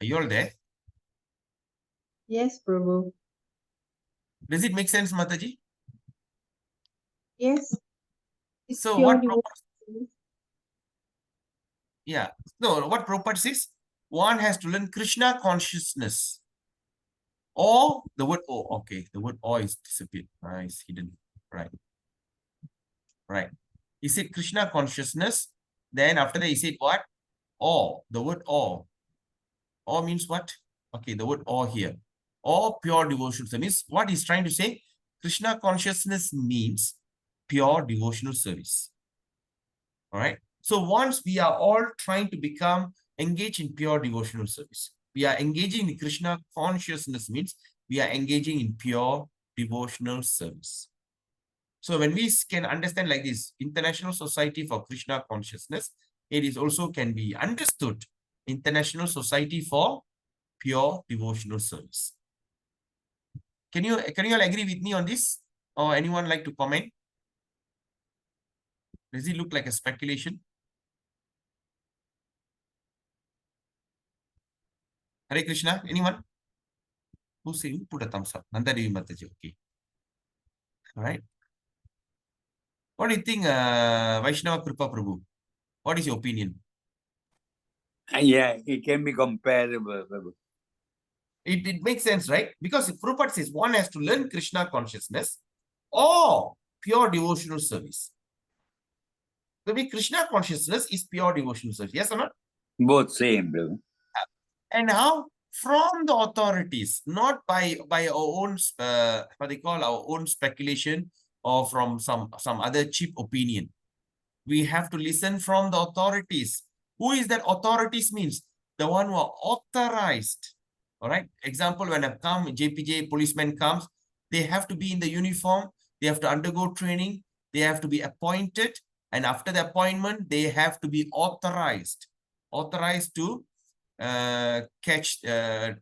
Are you all there? Yes, Prabhu. Does it make sense, Mataji? Yes. It's So pure what devotion. what Prabhupada says, one has to learn Krishna consciousness. Or the word O. Okay, the word O is disappeared. Nice, hidden. Right. He said Krishna consciousness. Then after that, he said what? Awe. The word awe. Awe means what? Okay, the word awe here. Awe, pure devotional service. Means what he's trying to say? Krishna consciousness means pure devotional service. All right. So once we are all trying to become engaged in pure devotional service, we are engaging in Krishna consciousness means we are engaging in pure devotional service. So when we can understand like this, International Society for Krishna Consciousness, it is also can be understood International Society for Pure Devotional Service. Can you all agree with me on this? Or anyone like to comment? Does it look like a speculation? Hare Krishna, anyone? Who say, who put a thumbs up? Nanda Devi Mataji, okay. All right. What do you think, Vaishnava Kripa Prabhu? What is your opinion? Yeah, it can be comparable, Prabhu. It makes sense, right? Because if Prabhupada says one has to learn Krishna consciousness or pure devotional service. So Krishna consciousness is pure devotional service, yes or not? Both same, Prabhu. And how? From the authorities, not by our own, what they call our own speculation or from some other cheap opinion. We have to listen from the authorities. Who is that authorities means? The one who are authorized. All right. Example, when I come, JPJ policeman comes, they have to be in the uniform. They have to undergo training. They have to be appointed. And after the appointment, they have to be authorized. Authorized to catch,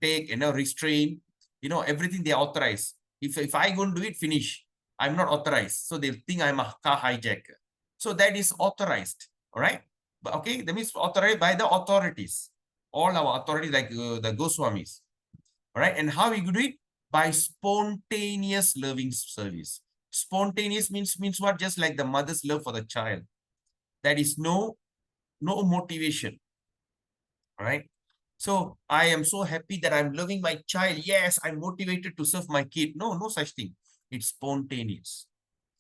take, restrain, everything they authorize. If I go and do it, finish. I'm not authorized. So they think I'm a car hijacker. So that is authorized. All right. But okay, that means authorized by the authorities. All our authorities like the Goswamis. All right. And how we do it? By spontaneous loving service. Spontaneous means what? Just like the mother's love for the child. That is no motivation. All right. So I am so happy that I'm loving my child. Yes, I'm motivated to serve my kid. No such thing. It's spontaneous.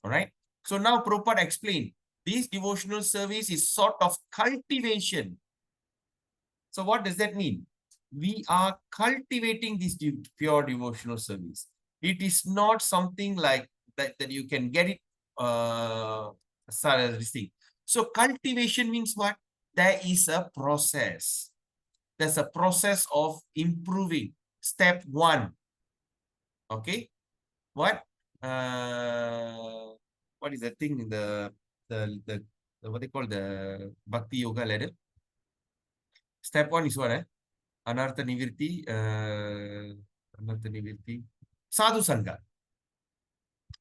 All right. So now Prabhupada explained, this devotional service is sort of cultivation. So what does that mean? We are cultivating this pure devotional service. It is not something like that you can get it. So cultivation means what? There is a process. There's a process of improving. Step 1. Okay. What is the thing? The what they call the Bhakti Yoga ladder? Step 1 is what? Anartha Nivirti. Sadhu Sangha.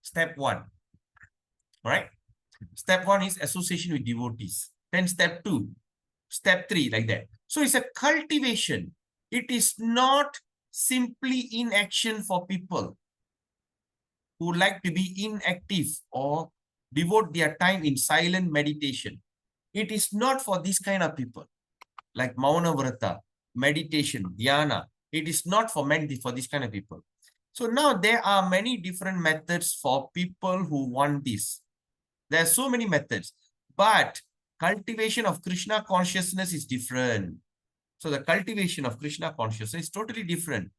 Step 1. All right. Step 1 is association with devotees. Then step 2. Step 3, like that. So it's a cultivation. It is not simply inaction for people who like to be inactive or devote their time in silent meditation. It is not for this kind of people, like Mauna Vrata, meditation, dhyana. It is not for this kind of people. So now there are many different methods for people who want this. There are so many methods, but cultivation of Krishna consciousness is different. So the cultivation of Krishna consciousness is totally different.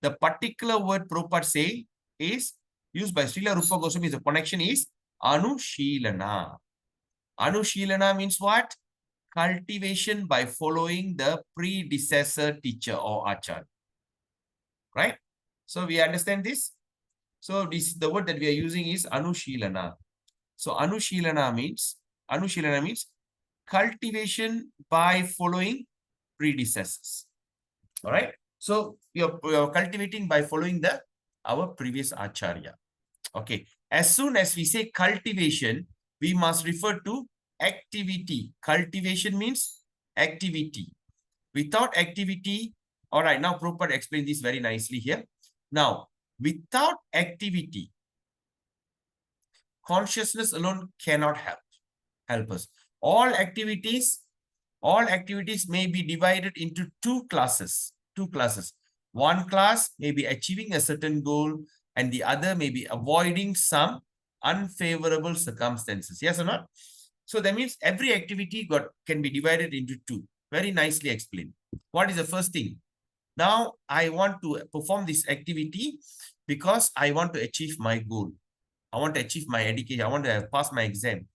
The particular word Prabhupada say is used by Srila Rupa Goswami. The connection is Anushilana. Anushilana means what? Cultivation by following the predecessor teacher or acharya. Right? So we understand this. So this the word that we are using is Anushilana. So Anushilana means cultivation by following predecessors. All right. So we are cultivating by following our previous acharya. Okay. As soon as we say cultivation, we must refer to activity. Cultivation means activity. Without activity, all right. Now Prabhupada explained this very nicely here. Now, without activity, consciousness alone cannot help us. All activities may be divided into two classes. One class may be achieving a certain goal and the other may be avoiding some unfavorable circumstances. Yes or not? So that means every activity can be divided into two. Very nicely explained. What is the first thing? Now I want to perform this activity because I want to achieve my goal. I want to achieve my education. I want to pass my exam.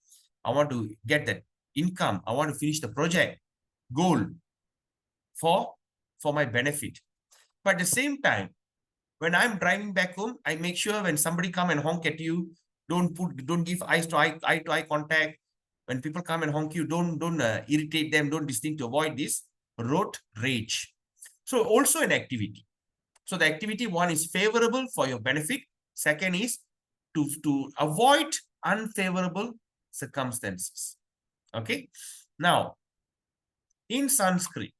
I want to get that income. I want to finish the project goal for my benefit. But at the same time, when I'm driving back home, I make sure when somebody come and honk at you, don't give eye to eye contact. When people come and honk you, don't irritate them. Don't this thing to avoid this road rage. So also an activity. So the activity one is favorable for your benefit. Second is to avoid unfavorable circumstances. Okay. Now, in Sanskrit,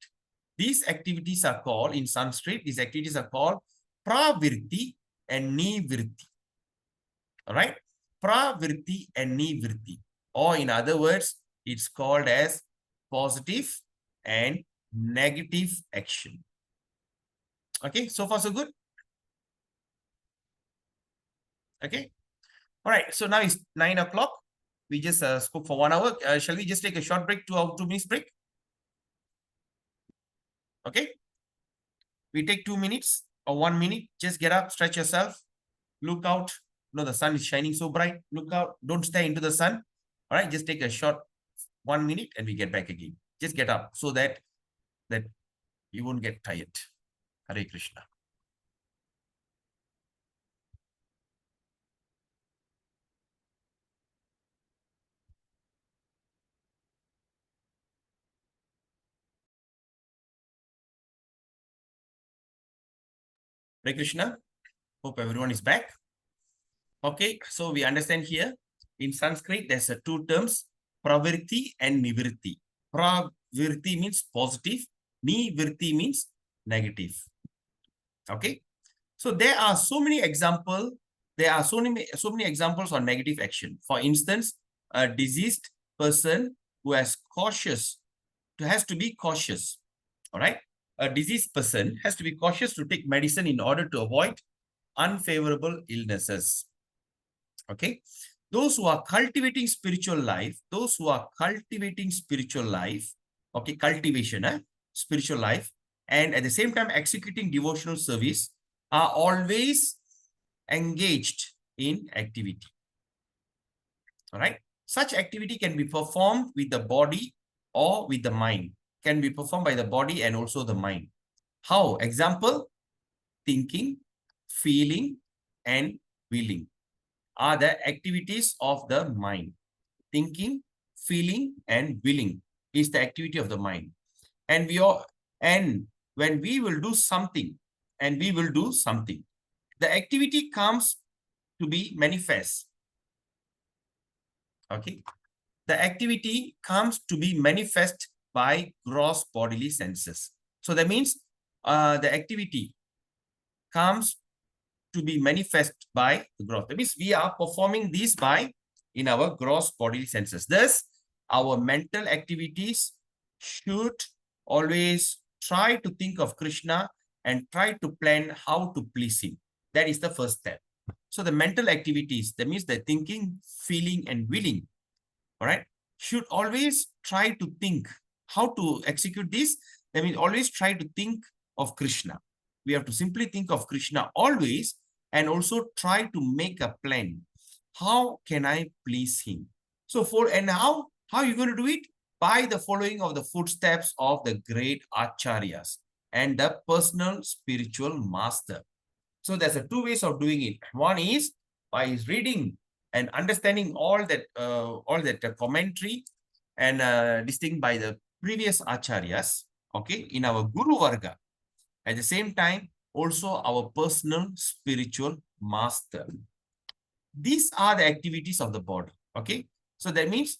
these activities are called, in Sanskrit, these activities are called pravirti and nivirti. All right. Pravirti and nivirti. Or in other words, it's called as positive and negative action. Okay. So far, so good. Okay. All right. So now it's 9 o'clock. We just spoke for 1 hour. Shall we just take a short break, 2 minutes break? Okay. We take 2 minutes or 1 minute. Just get up, stretch yourself, look out. No, the sun is shining so bright. Look out. Don't stare into the sun. All right. Just take a short 1 minute and we get back again. Just get up so that you won't get tired. Hare Krishna. Hare Krishna. Hope everyone is back. Okay, so we understand here in Sanskrit there's two terms, pravirti and nivirti. Pravirti means positive, nivirti means negative. Okay, so there are so many examples. There are so many examples on negative action. For instance, a diseased person who has to be cautious. All right, a diseased person has to be cautious to take medicine in order to avoid unfavorable illnesses. Okay, those who are cultivating spiritual life, okay, cultivation, spiritual life, and at the same time executing devotional service are always engaged in activity. All right, such activity can be performed with the body or with the mind. Can be performed by the body and also the mind. How? Example, thinking, feeling, and willing are the activities of the mind. Thinking, feeling, and willing is the activity of the mind. And when we will do something, the activity comes to be manifest. Okay, the activity comes to be manifest by gross bodily senses. So that means the activity comes to be manifest by the gross. That means we are performing this in our gross bodily senses. Thus, our mental activities should always try to think of Krishna and try to plan how to please him. That is the first step. So the mental activities, that means the thinking, feeling, and willing, all right, should always try to think how to execute this. That means always try to think of Krishna. We have to simply think of Krishna always and also try to make a plan. How can I please him? So how are you going to do it? By the following of the footsteps of the great acharyas and the personal spiritual master. So there's two ways of doing it. One is by reading and understanding all that commentary and this thing by the previous acharyas, okay, in our Guru Varga. At the same time, also our personal spiritual master. These are the activities of the body. Okay, so that means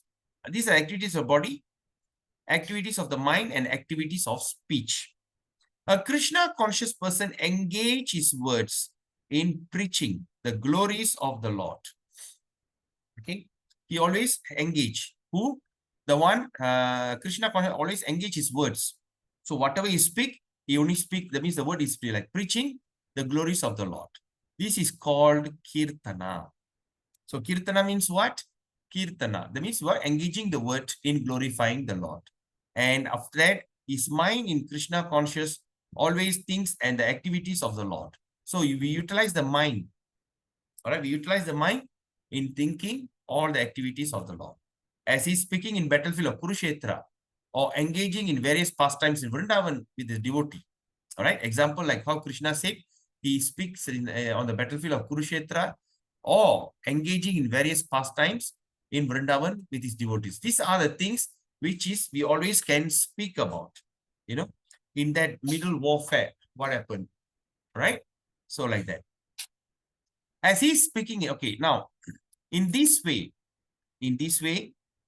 these are activities of body, activities of the mind, and activities of speech. A Krishna conscious person engage his words in preaching the glories of the Lord. Okay, he always engage. Who? The one Krishna conscious always engage his words. So whatever he speak, he only speak. That means the word is like preaching the glories of the Lord. This is called kirtana. So kirtana means what? kirtana. That means you are engaging the word in glorifying the Lord. And after that, his mind in Krishna conscious always thinks and the activities of the Lord. So we utilize the mind. All right, we utilize the mind in thinking all the activities of the Lord. As he's speaking in battlefield of Kurukshetra or engaging in various pastimes in Vrindavan with his devotee. All right, example like how Krishna said, he speaks on the battlefield of Kurukshetra or engaging in various pastimes in Vrindavan with his devotees. These are the things which is we always can speak about, you know, in that middle warfare, what happened, right? So like that. As he's speaking, okay, now, in this way,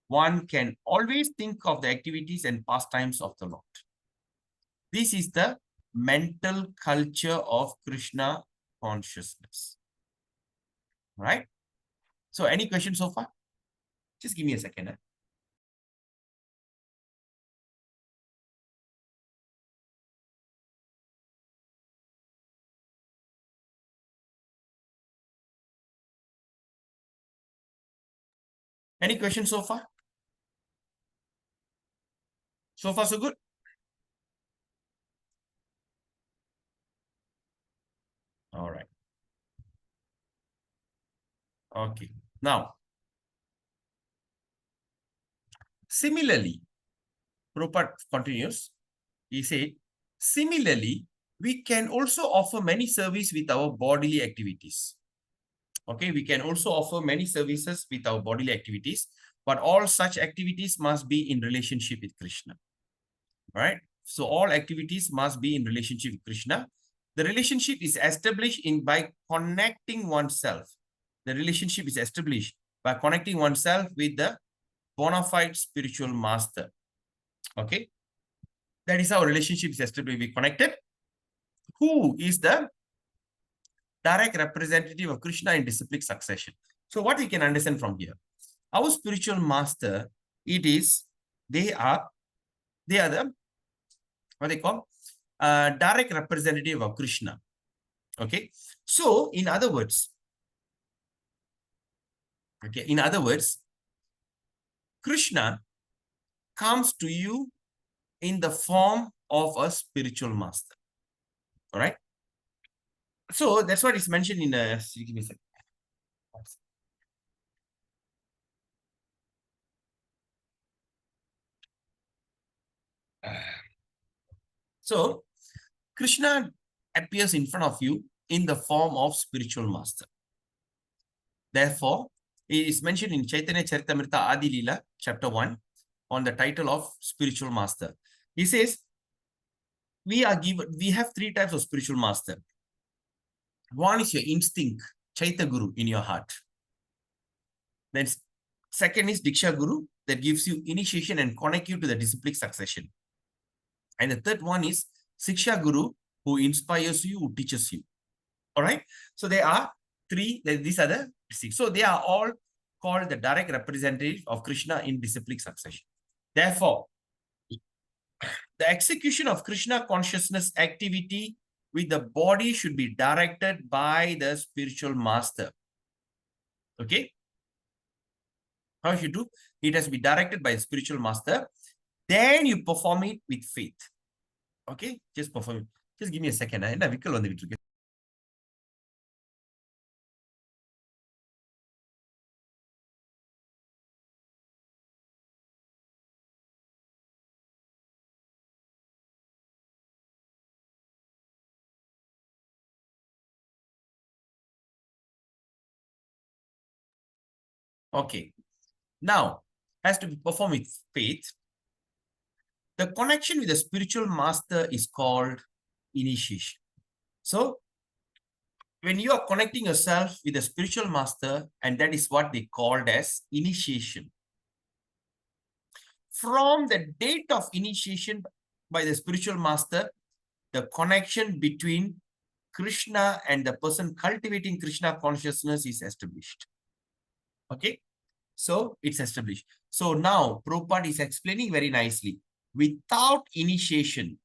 one can always think of the activities and pastimes of the Lord. This is the mental culture of Krishna consciousness. Right? So, any questions so far? Just give me a second. Any questions so far? So far, so good? All right. Okay. Now, similarly, Prabhupada continues. He said, similarly, we can also offer many services with our bodily activities. Okay, we can also offer many services with our bodily activities, but all such activities must be in relationship with Krishna. All right. So all activities must be in relationship with Krishna. The relationship is established by connecting oneself. The relationship is established by connecting oneself with the bona fide spiritual master. Okay. That is how relationship is established. We connected. Who is the direct representative of Krishna in disciplic succession? So what we can understand from here, our spiritual master, they are the, what they call, direct representative of Krishna. Okay. So in other words, Krishna comes to you in the form of a spiritual master. All right. So that's what is mentioned in the, give me a second. So Krishna appears in front of you in the form of spiritual master. Therefore, it is mentioned in Chaitanya Charitamrita Adi Leela, chapter 1, on the title of spiritual master. He says, we have three types of spiritual master. One is your instinct, Chaita Guru in your heart. Then second is Diksha Guru that gives you initiation and connect you to the disciplic succession. And the third one is Siksha Guru who inspires you, who teaches you. All right. So there are three, these are the six. So they are all called the direct representative of Krishna in disciplic succession. Therefore, the execution of Krishna consciousness activity with the body should be directed by the spiritual master. Okay. How should you do? It has to be directed by the spiritual master. Then you perform it with faith. Okay. Just perform it. Just give me a second. Okay. Now, has to be performed with faith. The connection with the spiritual master is called initiation. So, when you are connecting yourself with the spiritual master, and that is what they called as initiation. From the date of initiation by the spiritual master, the connection between Krishna and the person cultivating Krishna consciousness is established. Okay. So it's established. So now Prabhupada is explaining very nicely. Without initiation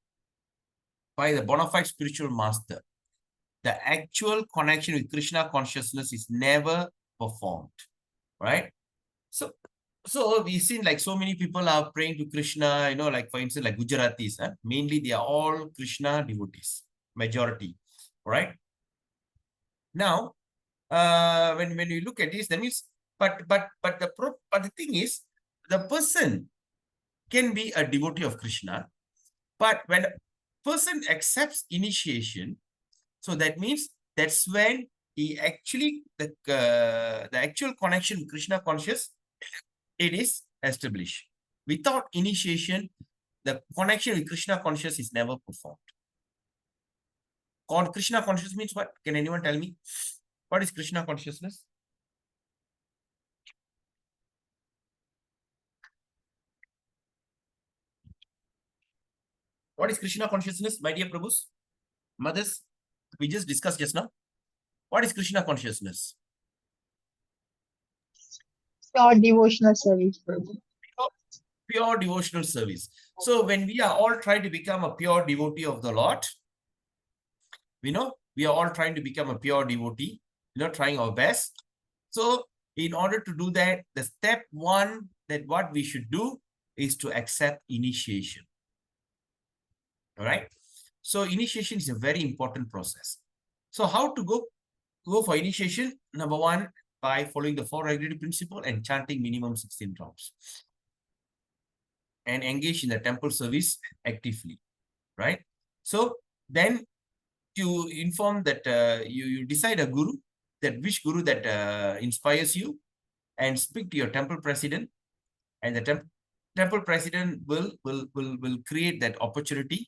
by the bona fide spiritual master, the actual connection with Krishna consciousness is never performed. Right? So, so we've seen like so many people are praying to Krishna, like for instance, like Gujaratis, mainly they are all Krishna devotees, majority, right? Now, when you look at this, that means, but the thing is, the person can be a devotee of Krishna, but when a person accepts initiation, so that means that's when he actually the actual connection with Krishna conscious, it is established. Without initiation, the connection with Krishna conscious is never performed. Krishna conscious means what? Can anyone tell me? What is Krishna consciousness? What is Krishna consciousness, my dear Prabhus? Mothers, we just discussed just now. What is Krishna consciousness? Pure devotional service, Prabhu. Pure devotional service. So when we are all trying to become a pure devotee of the Lord, we are all trying to become a pure devotee, trying our best. So in order to do that, the step one that what we should do is to accept initiation. All right. So initiation is a very important process. So how to go for initiation? Number one, by following the 4 regulatory principle and chanting minimum 16 rounds. And engage in the temple service actively, right? So then you inform that you decide a guru, that which guru that inspires you, and speak to your temple president, and the temple president will create that opportunity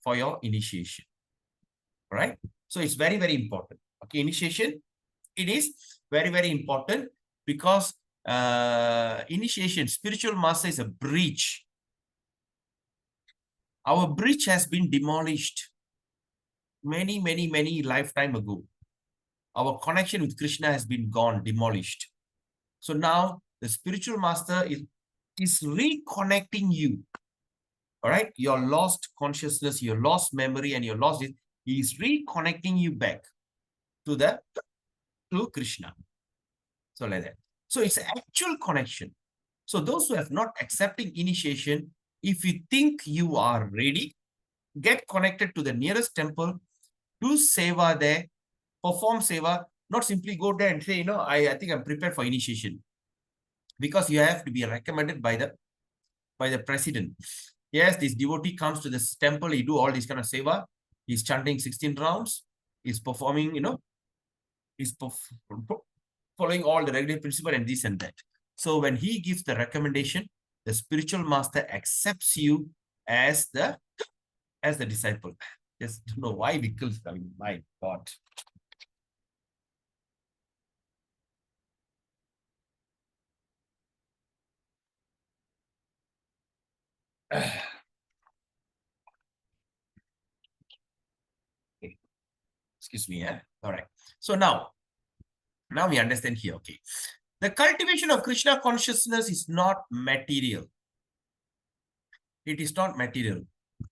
for your initiation, right? So it's very, very important. Okay, initiation, it is very, very important because initiation, spiritual master is a bridge. Our bridge has been demolished many lifetime ago. Our connection with Krishna has been gone, demolished. So now the spiritual master is reconnecting you. All right, your lost consciousness, your lost memory, and your lost it. He is reconnecting you back to Krishna. So like that. So it's an actual connection. So those who have not accepting initiation, if you think you are ready, get connected to the nearest temple, do seva there, perform seva, not simply go there and say, I think I'm prepared for initiation. Because you have to be recommended by the president. Yes, this devotee comes to this temple, he do all this kind of seva, he's chanting 16 rounds, he's performing, he's following all the regular principle and this and that. So when he gives the recommendation, the spiritual master accepts you as the disciple. Just don't know why vehicles coming. My God. Okay. Excuse me. All right. So now we understand here. Okay. The cultivation of Krishna consciousness is not material. It is not material.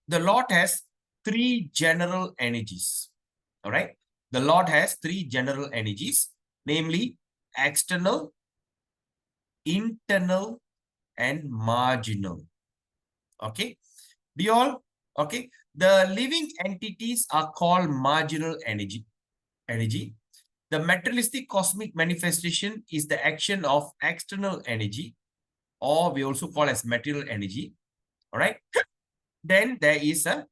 The Lord has 3 general energies. All right. The Lord has 3 general energies, namely external, internal, and marginal. Okay. Do you all? Okay. The living entities are called marginal energy. The materialistic cosmic manifestation is the action of external energy, or we also call as material energy. All right. Then there is a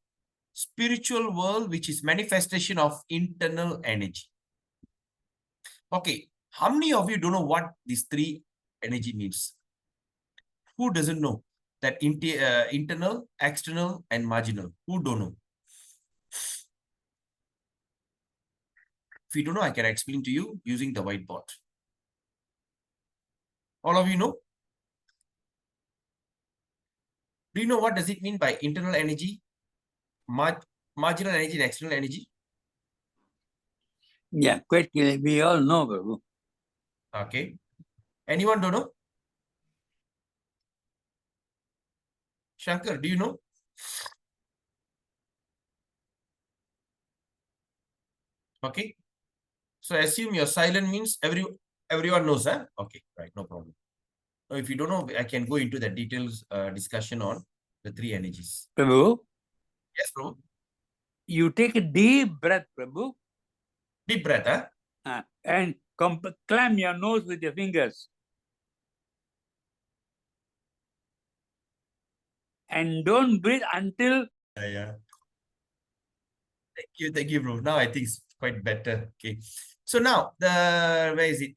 spiritual world, which is manifestation of internal energy. Okay. How many of you don't know what these 3 energy means? Who doesn't know that internal, external, and marginal? Who don't know? If you don't know, I can explain to you using the whiteboard. All of you know? Do you know what does it mean by internal energy, marginal energy, and external energy? Yeah, quite clear. We all know, Prabhu. Okay. Anyone don't know? Shankar, do you know? Okay. So assume your silent means everyone knows, huh? Okay, right, no problem. Or if you don't know, I can go into the details discussion on the three energies. Prabhu, Yes, bro. you take a deep breath, Prabhu, Deep breath, huh? and clamp your nose with your fingers. And don't breathe until... Yeah. Thank you, bro. Now I think it's quite better. Okay. So now where is it?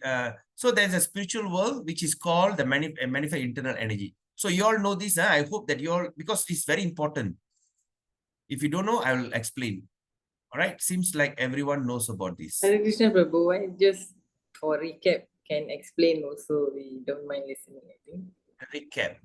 So there's a spiritual world which is called the manifest internal energy. So you all know this. I hope that you all, because it's very important. If you don't know, I will explain. All right. Seems like everyone knows about this. Hare Krishna Prabhu, I just for recap can explain also. We don't mind listening, I think. Recap.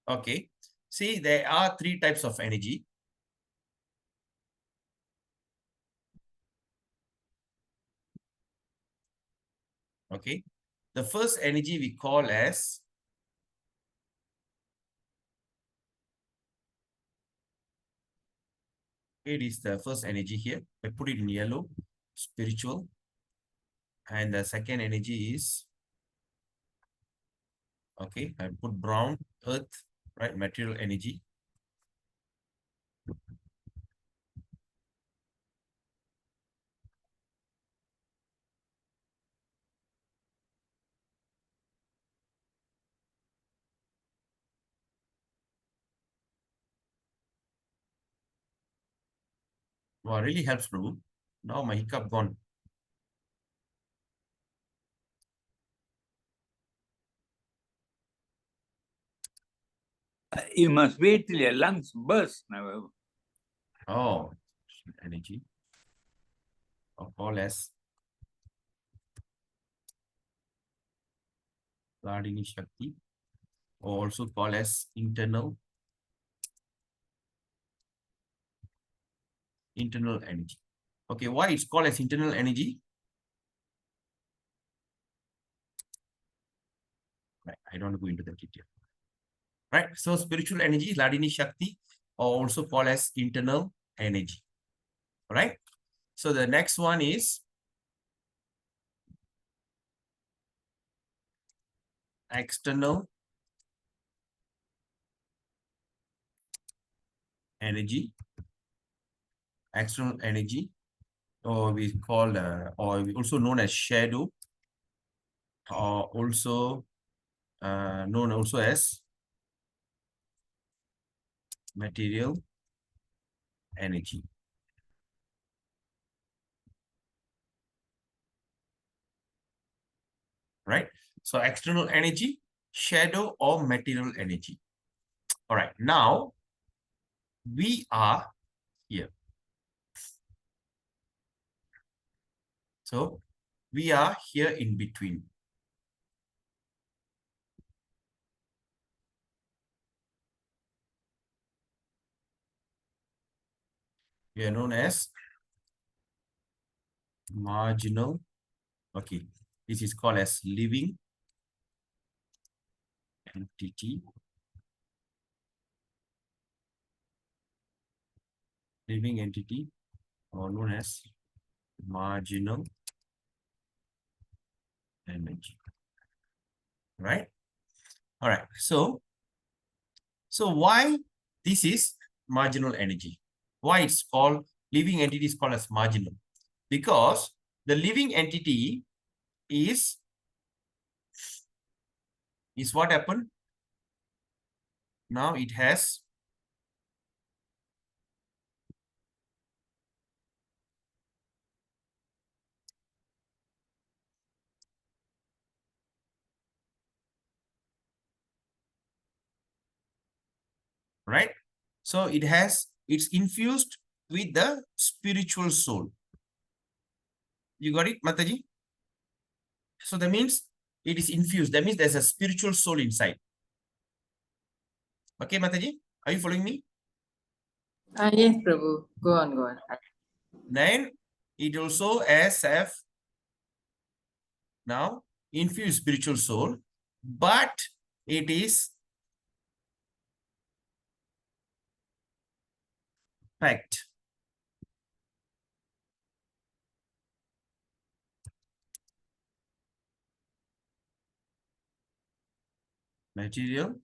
Okay. See, there are three types of energy. Okay. The first energy we call as it is the first energy here. I put it in yellow, spiritual. And the second energy is, okay, I put brown, earth, right, material energy. Wow, really helps, Prabhu. Now my hiccup gone. You must wait till your lungs burst now. Oh, energy. Or call as Ladini Shakti, or also called as internal energy. Okay, why it's called as internal energy? Right, I don't go into the detail. Right, so spiritual energy, Ladini Shakti, or also called as internal energy. All right, so the next one is external energy. External energy, or we call, or we also known as shadow, or also known also as material energy. Right? So external energy, shadow, or material energy. All right. Now we are here. So we are here in between. We are known as marginal. Okay. This is called as living entity. Living entity, or known as marginal energy. Right? All right. So why this is marginal energy? Why it's called living entity is called as marginal? Because the living entity is what happened? Now it has right. So it's infused with the spiritual soul. You got it, Mataji? So that means it is infused. That means there's a spiritual soul inside. Okay, Mataji? Are you following me? Yes, Prabhu. Go on, go on. Then it also has now infused spiritual soul, but It is packed. Material.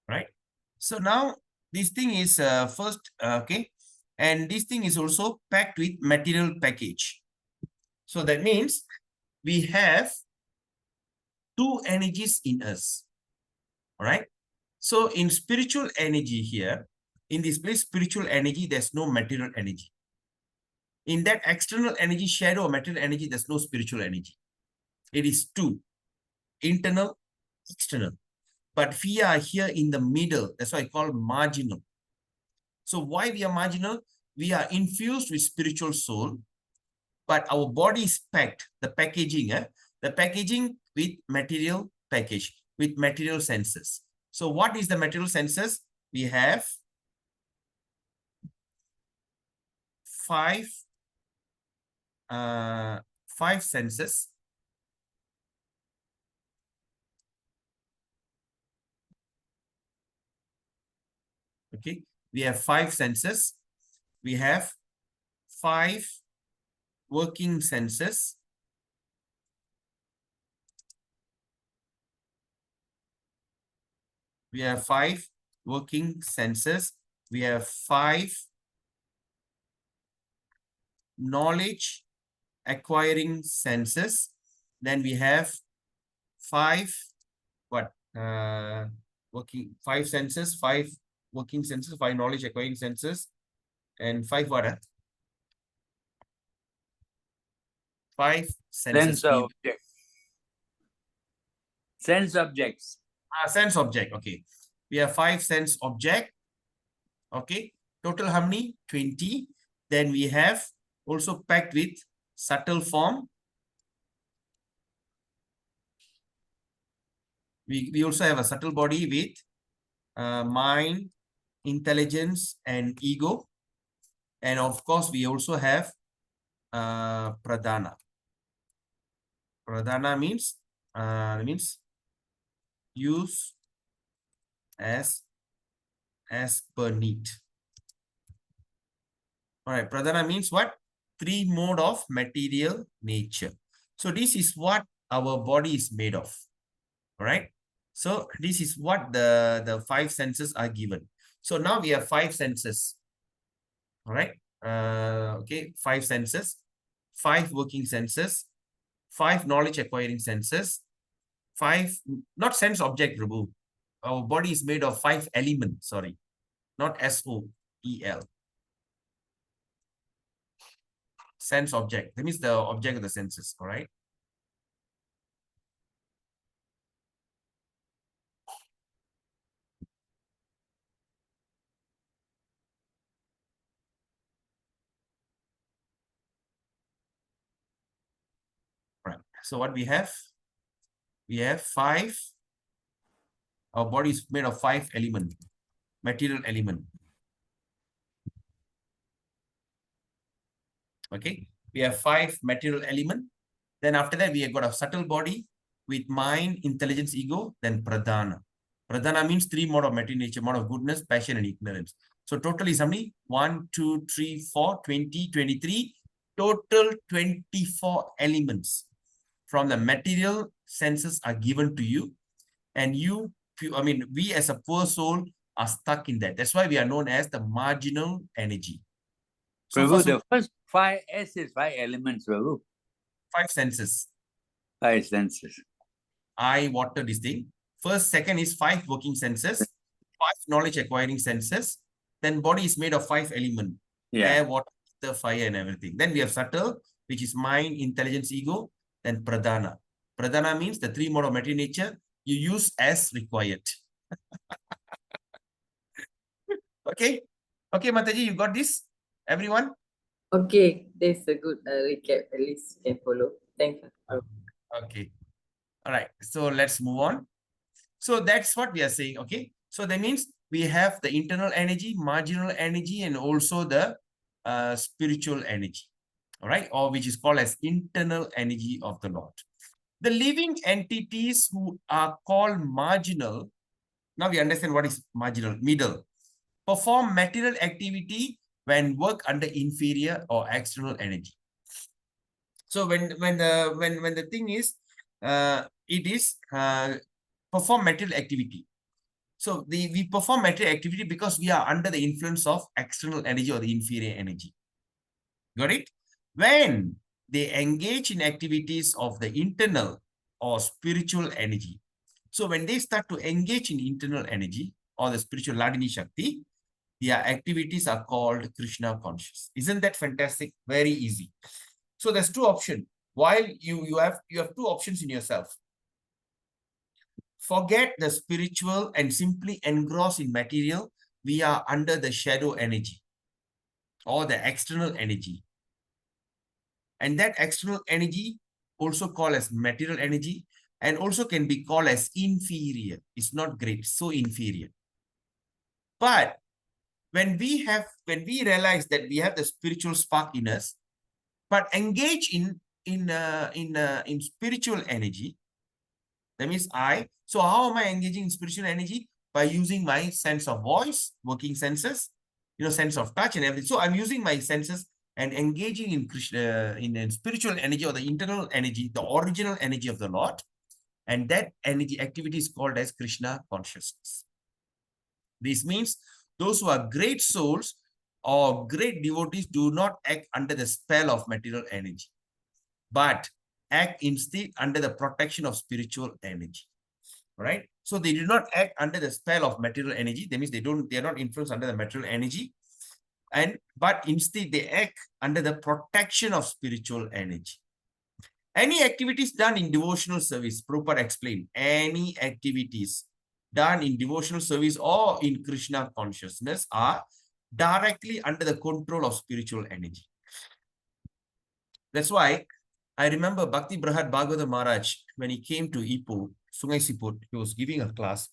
Right. So now this thing is first, okay. And this thing is also packed with material package. So that means we have two energies in us. All right. So in spiritual energy here, in this place, spiritual energy, there's no material energy. In that external energy, shadow or material energy, there's no spiritual energy. It is two, internal, external. But we are here in the middle. That's why I call marginal. So why we are marginal? We are infused with spiritual soul, but our body is packed, the packaging with material package, with material senses. So what is the material senses? We have five senses. Okay, we have five senses. We have five working senses. We have five working senses. We have five knowledge acquiring senses. Then we have five five senses, five working senses, five knowledge acquiring senses, and five what? Five senses. Sense object. Sense objects. Sense object. Okay. We have five sense object. Okay. Total how many? 20. Then we have also packed with subtle form. We also have a subtle body with mind, intelligence, and ego. And of course, we also have pradhana. Pradhana means use as per need. All right, pradhana means what? Three mode of material nature. So this is what our body is made of. All right. So this is what the five senses are given. So now we have five senses. All right. Okay, five senses, five working senses, five knowledge acquiring senses, five, not sense object, Prabhu. Our body is made of five elements, sorry, not SOEL. Sense object. That means the object of the senses, all right? Right. So what we have? We have five. Our body is made of five elements, material element. Okay. We have five material element. Then after that, we have got a subtle body with mind, intelligence, ego, then pradhana. Pradhana means three mode of material nature, mode of goodness, passion, and ignorance. So total is how many? 1, 2, 3, 4, 20, 23. Total 24 elements from the material senses are given to you. And you, I mean, we as a poor soul are stuck in that. That's why we are known as the marginal energy. So Prabhu, the first five S is five elements, Prabhu. Five senses. Five senses. Eye, water, this thing. First, second is five working senses, five knowledge acquiring senses. Then body is made of five elements. Yeah. Air, water, the fire, and everything. Then we have subtle, which is mind, intelligence, ego. Then pradhana. Pradhana means the three mode of material nature you use as required. Okay. Okay, Mataji, you got this? Everyone? Okay, that's a good recap. At least you can follow. Thanks. Okay. All right. So let's move on. So that's what we are saying. Okay. So that means we have the internal energy, marginal energy, and also the spiritual energy. All right. Or which is called as internal energy of the Lord. The living entities who are called marginal. Now we understand what is marginal, middle. Perform material activity when work under inferior or external energy. So when the thing is, it is perform material activity. So we perform material activity because we are under the influence of external energy or the inferior energy. Got it? When they engage in activities of the internal or spiritual energy. So when they start to engage in internal energy or the spiritual Ladini Shakti, their activities are called Krishna conscious. Isn't that fantastic? Very easy. So there's two options. While you have two options in yourself. Forget the spiritual and simply engross in material. We are under the shadow energy or the external energy. And that external energy also called as material energy and also can be called as inferior. It's not great, so inferior. But when we realize that we have the spiritual spark in us, but engage in spiritual energy, that means so how am I engaging in spiritual energy? By using my sense of voice, working senses, sense of touch and everything. So I'm using my senses and engaging in Krishna, in spiritual energy or the internal energy, the original energy of the Lord. And that energy activity is called as Krishna consciousness. This means those who are great souls or great devotees do not act under the spell of material energy, but act instead under the protection of spiritual energy. Right? So they do not act under the spell of material energy. That means they are not influenced under the material energy. But instead they act under the protection of spiritual energy. Any activities done in devotional service, Prabhupada explained, any activities done in devotional service or in Krishna consciousness are directly under the control of spiritual energy. That's why I remember Bhakti Brahad Bhagavata Maharaj, when he came to Ipoh, Sungai Siput, he was giving a class.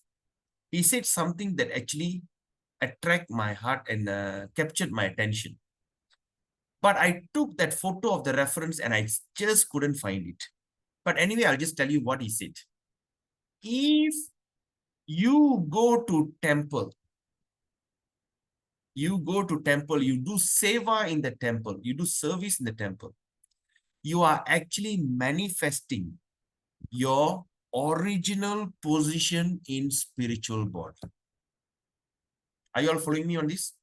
He said something that actually attracted my heart and captured my attention. But I took that photo of the reference and I just couldn't find it. But anyway, I'll just tell you what he said. If you go to temple, you do seva in the temple, you do service in the temple, you are actually manifesting your original position in spiritual body. Are you all following me on this?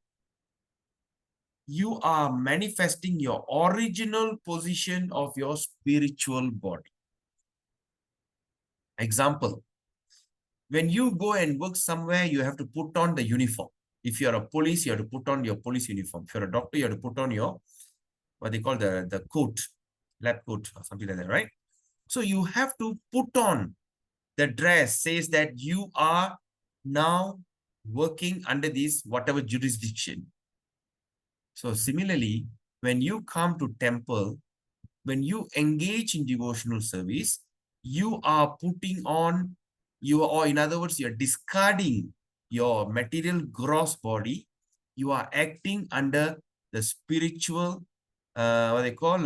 You are manifesting your original position of your spiritual body. Example, when you go and work somewhere, you have to put on the uniform. If you're a police, you have to put on your police uniform. If you're a doctor, you have to put on your, what they call the coat, lab coat or something like that, right? So you have to put on the dress, says that you are now working under this whatever jurisdiction. So similarly, when you come to temple, when you engage in devotional service, you are putting on or in other words, you're discarding your material gross body. You are acting under the spiritual, what they call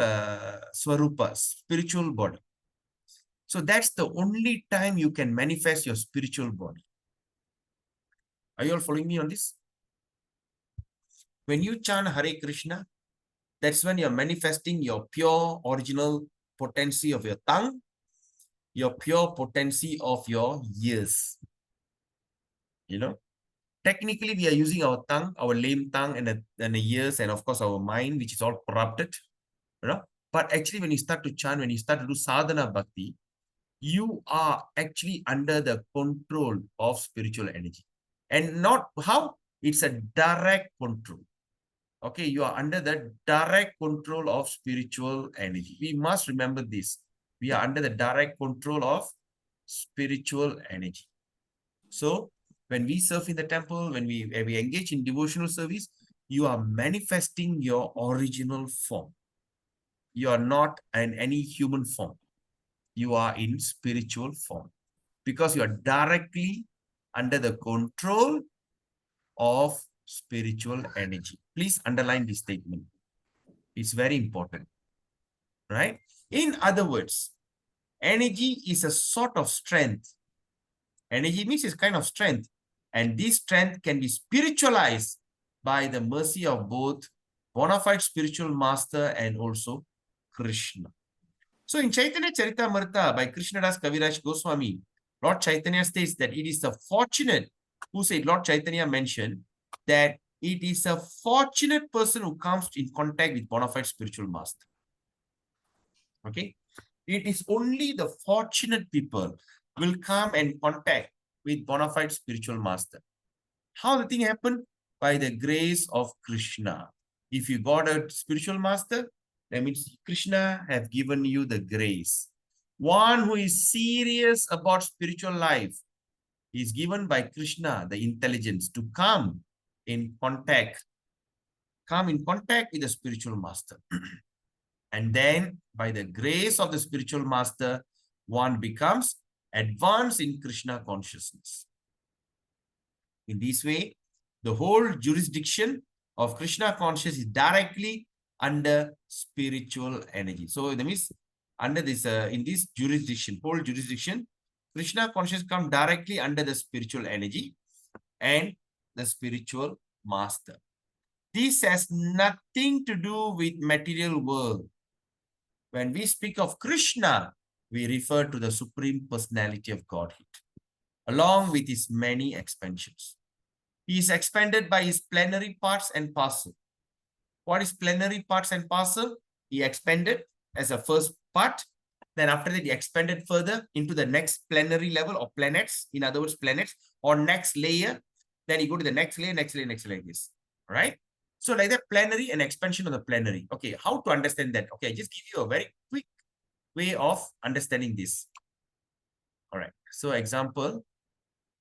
swarupa, spiritual body. So that's the only time you can manifest your spiritual body. Are you all following me on this? When you chant Hare Krishna, that's when you're manifesting your pure original potency of your tongue, your pure potency of your ears. Technically, we are using our tongue, our lame tongue and the ears, and of course our mind, which is all corrupted. But actually, when you start to chant, when you start to do sadhana bhakti, you are actually under the control of spiritual energy. And not how? It's a direct control. Okay, you are under the direct control of spiritual energy. We must remember this. We are under the direct control of spiritual energy. So, when we serve in the temple, when we engage in devotional service, you are manifesting your original form. You are not in any human form. You are in spiritual form because you are directly under the control of spiritual energy. Please underline this statement. It's very important, right? In other words, energy is a sort of strength. Energy means it's kind of strength. And this strength can be spiritualized by the mercy of both bona fide spiritual master and also Krishna. So in Chaitanya Charitamrita by Krishnadas Kaviraj Goswami, Lord Chaitanya states that it is the fortunate, who said Lord Chaitanya mentioned that it is a fortunate person who comes in contact with bona fide spiritual master. Okay. It is only the fortunate people will come and contact with bona fide spiritual master. How the thing happened? By the grace of Krishna. If you got a spiritual master, that means Krishna have given you the grace. One who is serious about spiritual life is given by Krishna the intelligence to come in contact with the spiritual master. And then by the grace of the spiritual master, one becomes advanced in Krishna consciousness. In this way, the whole jurisdiction of Krishna consciousness is directly under spiritual energy. So that means under this, in this jurisdiction, whole jurisdiction, Krishna consciousness comes directly under the spiritual energy and the spiritual master. This has nothing to do with material world. When we speak of Krishna, we refer to the Supreme Personality of Godhead, along with his many expansions. He is expanded by his plenary parts and parcel. What is plenary parts and parcel? He expanded as a first part. Then after that, he expanded further into the next plenary level of planets. In other words, planets or next layer. Then you go to the next layer, next layer, next layer, like this. All right? So like that, plenary and expansion of the plenary. Okay, how to understand that? Okay, I just give you a very quick way of understanding this. All right. So example,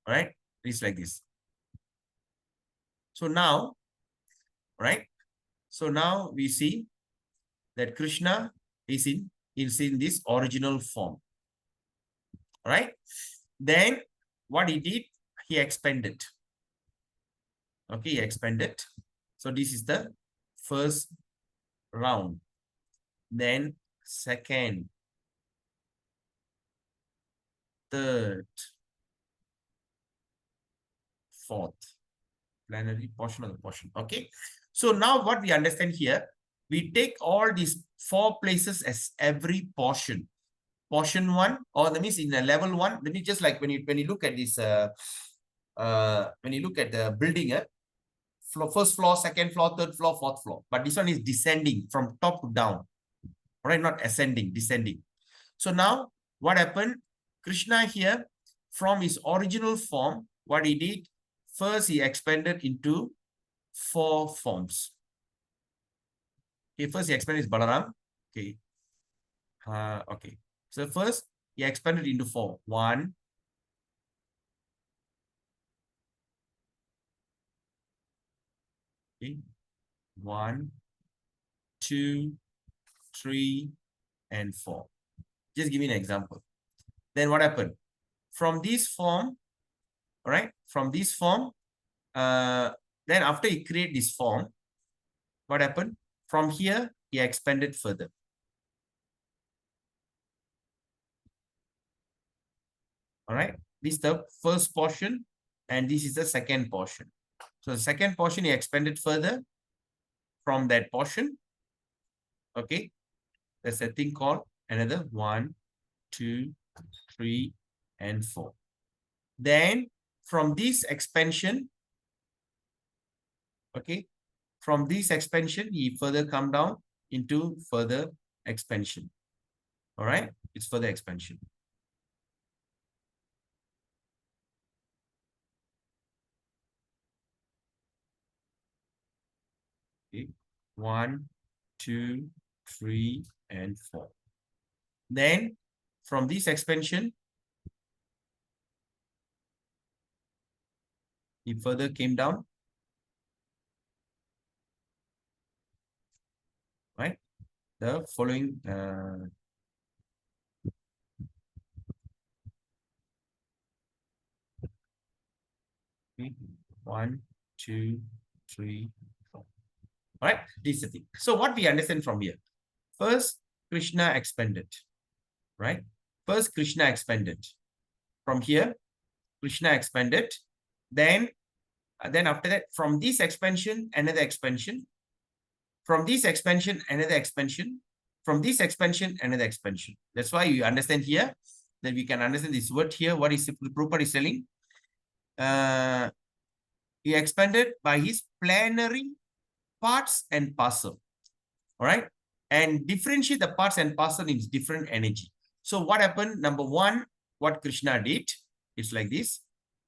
all right, is like this. So now, right? So now we see that Krishna is in this original form. All right. Then what he did, he expanded. Okay, he expanded. So this is the first round. Then second, third, fourth. Plenary portion of the portion. Okay. So now what we understand here, we take all these 4 places as every portion. Portion 1, or that means in the level 1, that means just like when you look at this, when you look at the building, first floor, second floor, third floor, fourth floor. But this one is descending from top to down. All right, not ascending, descending. So now what happened? Krishna here, from his original form, what he did, first he expanded into 4 forms. Okay, first he expanded his Balaram. Okay. Okay. So first he expanded into 4. 1, 1, 2, 3, and 4. Just give me an example. Then what happened? From this form, all right, from this form, then after he created this form, what happened? From here, he expanded further. All right, this is the first portion, and this is the second portion. So the second portion, he expanded further from that portion. Okay, there's a thing called another 1, 2, 3, and 4. Then from this expansion, okay, from this expansion, he further come down into further expansion. All right, it's further expansion. Okay, 1, 2, 3, and 4. Then from this expansion, he further came down the following one, two, three, four. All right, this is the thing. So what we understand from here? First, Krishna expanded, right? First, Krishna expanded. From here, Krishna expanded. Then after that, from this expansion, another expansion. From this expansion, another expansion. From this expansion, another expansion. That's why you understand here that we can understand this word here. What is Prabhupada is telling? He expanded by his plenary parts and parcel. All right. And differentiate the parts and parcel in different energy. So what happened? Number one, what Krishna did, it's like this.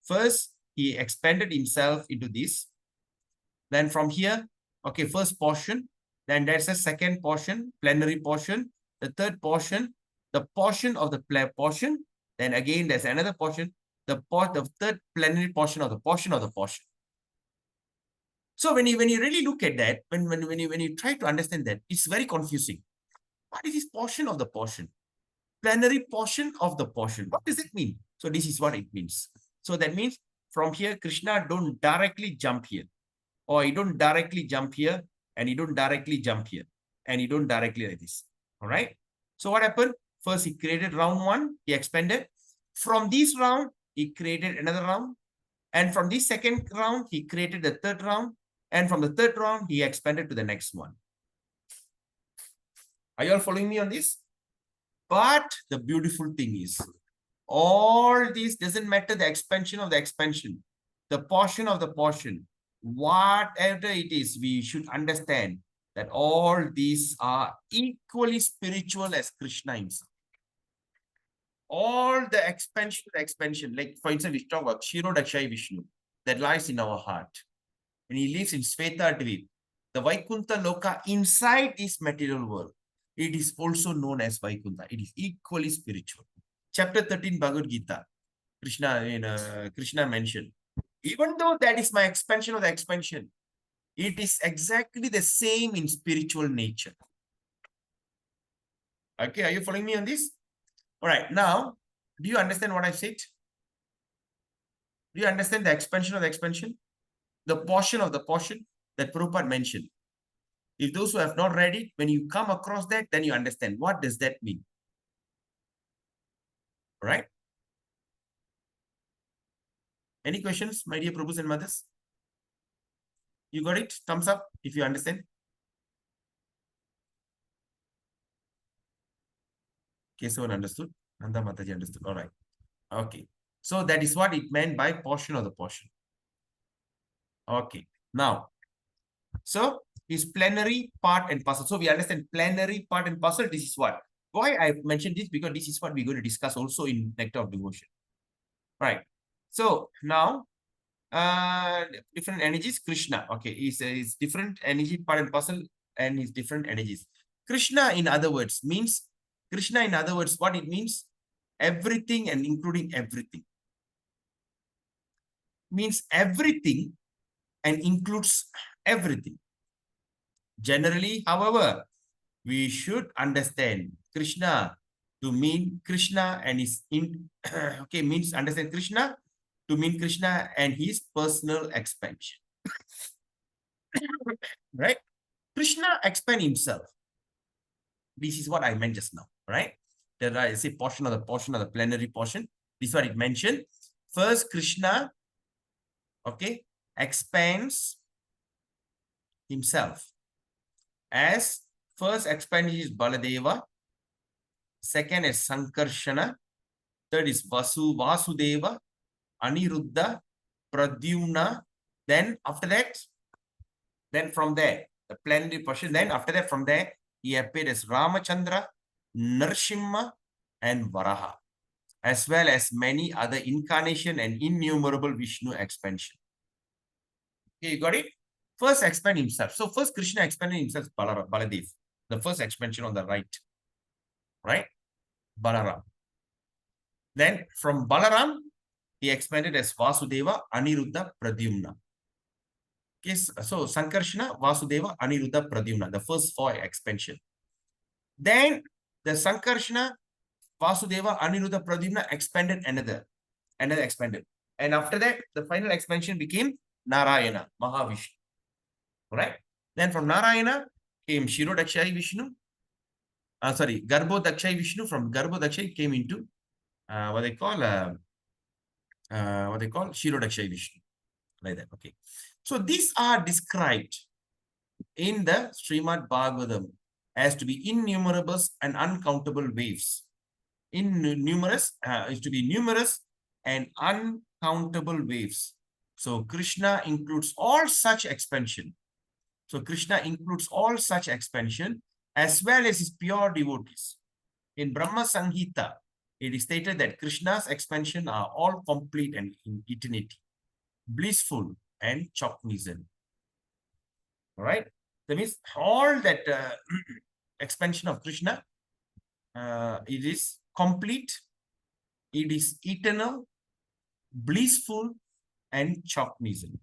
First, he expanded himself into this. Then from here, okay, first portion, then there's a second portion, plenary portion, the third portion, the portion of the portion, then again there's another portion, the third plenary portion of the portion of the portion. So when you really look at that, when you try to understand that, it's very confusing. What is this portion of the portion? Plenary portion of the portion. What does it mean? So this is what it means. So that means from here, Krishna don't directly jump here. Or you don't directly jump here, and you don't directly jump here, and you don't directly like this. All right. So what happened? First, he created round one, he expanded. From this round, he created another round. And from this second round, he created the third round. And from the third round, he expanded to the next one. Are you all following me on this? But the beautiful thing is, all this doesn't matter the expansion of the expansion, the portion of the portion, whatever it is, we should understand that all these are equally spiritual as Krishna himself. All the expansion, like for instance, we talk about Kshirodakshai Vishnu, that lies in our heart. When he lives in Svetadvip, the Vaikuntha Loka inside this material world, it is also known as Vaikuntha. It is equally spiritual. Chapter 13 Bhagavad Gita, Krishna mentioned, even though that is my expansion of the expansion, it is exactly the same in spiritual nature. Okay, are you following me on this? All right, now, do you understand what I said? Do you understand the expansion of the expansion? The portion of the portion that Prabhupada mentioned. If those who have not read it, when you come across that, then you understand. What does that mean? All right? Any questions, my dear Prabhus and mothers? You got it? Thumbs up if you understand. Kesavan understood. Nanda Mataji understood. All right. Okay. So that is what it meant by portion of the portion. Okay. Now, so is plenary part and parcel. So we understand plenary part and parcel. This is what. Why I mentioned this? Because this is what we're going to discuss also in Nectar of Devotion. Right. So now, different energies. Krishna. Okay, is different energy part and parcel and his different energies. Krishna, in other words, means Krishna. In other words, what it means? Everything and including everything. Means everything and includes everything. Generally, however, we should understand Krishna to mean Krishna and his okay, means understand Krishna to mean Krishna and his personal expansion. Right? Krishna expand himself. This is what I meant just now, right? There are, say, portion of the plenary portion. This is what it mentioned. First, Krishna, okay, expands himself. As first expansion is Baladeva, second is Sankarshana, third is Vasudeva, Aniruddha, Pradyumna. Then after that, then from there, the plenary portion. Then after that, from there, he appeared as Ramachandra, Nrsimha, and Varaha, as well as many other incarnation and innumerable Vishnu expansion. Okay, you got it? First expand himself. So first Krishna expanded himself, Baladev, the first expansion on the right? Balaram. Then from Balaram, he expanded as Vasudeva, Aniruddha, Pradyumna. Okay, so Sankarshana, Vasudeva, Aniruddha, Pradyumna, the first 4 expansion. Then the Sankarshana, Vasudeva, Aniruddha, Pradyumna expanded another expanded. And after that, the final expansion became Narayana, Mahavishnu. Right? Then from Narayana came Shirodakshai Vishnu. Garbho Dakshai Vishnu. From Garbho Dakshai came into what they call Shirodakshai Vishnu. Like that. Okay. So these are described in the Srimad Bhagavatam as to be innumerable and uncountable waves. Numerous is to be numerous and uncountable waves. So Krishna includes all such expansion. So Krishna includes all such expansion as well as his pure devotees. In Brahma Samhita, it is stated that Krishna's expansion are all complete and in eternity, blissful and cognizant. All right. That means all that expansion of Krishna, it is complete, it is eternal, blissful, and cognizant.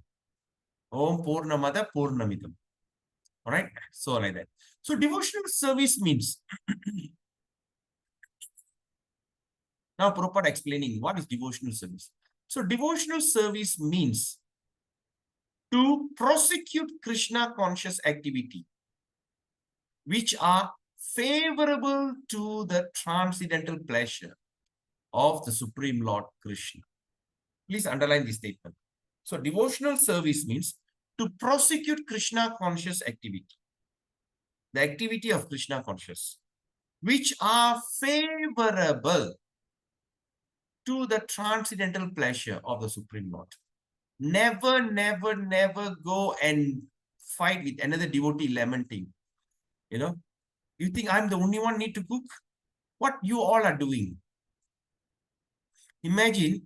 Om Purnamada Purnamidam. All right. So like that. So devotional service means. Now Prabhupada explaining what is devotional service. So devotional service means to prosecute Krishna conscious activity, which are favorable to the transcendental pleasure of the Supreme Lord Krishna. Please underline this statement. So devotional service means to prosecute Krishna conscious activity, the activity of Krishna conscious, which are favorable to the transcendental pleasure of the Supreme Lord. Never, never, never go and fight with another devotee lamenting. You know, you think I'm the only one need to cook? What you all are doing? Imagine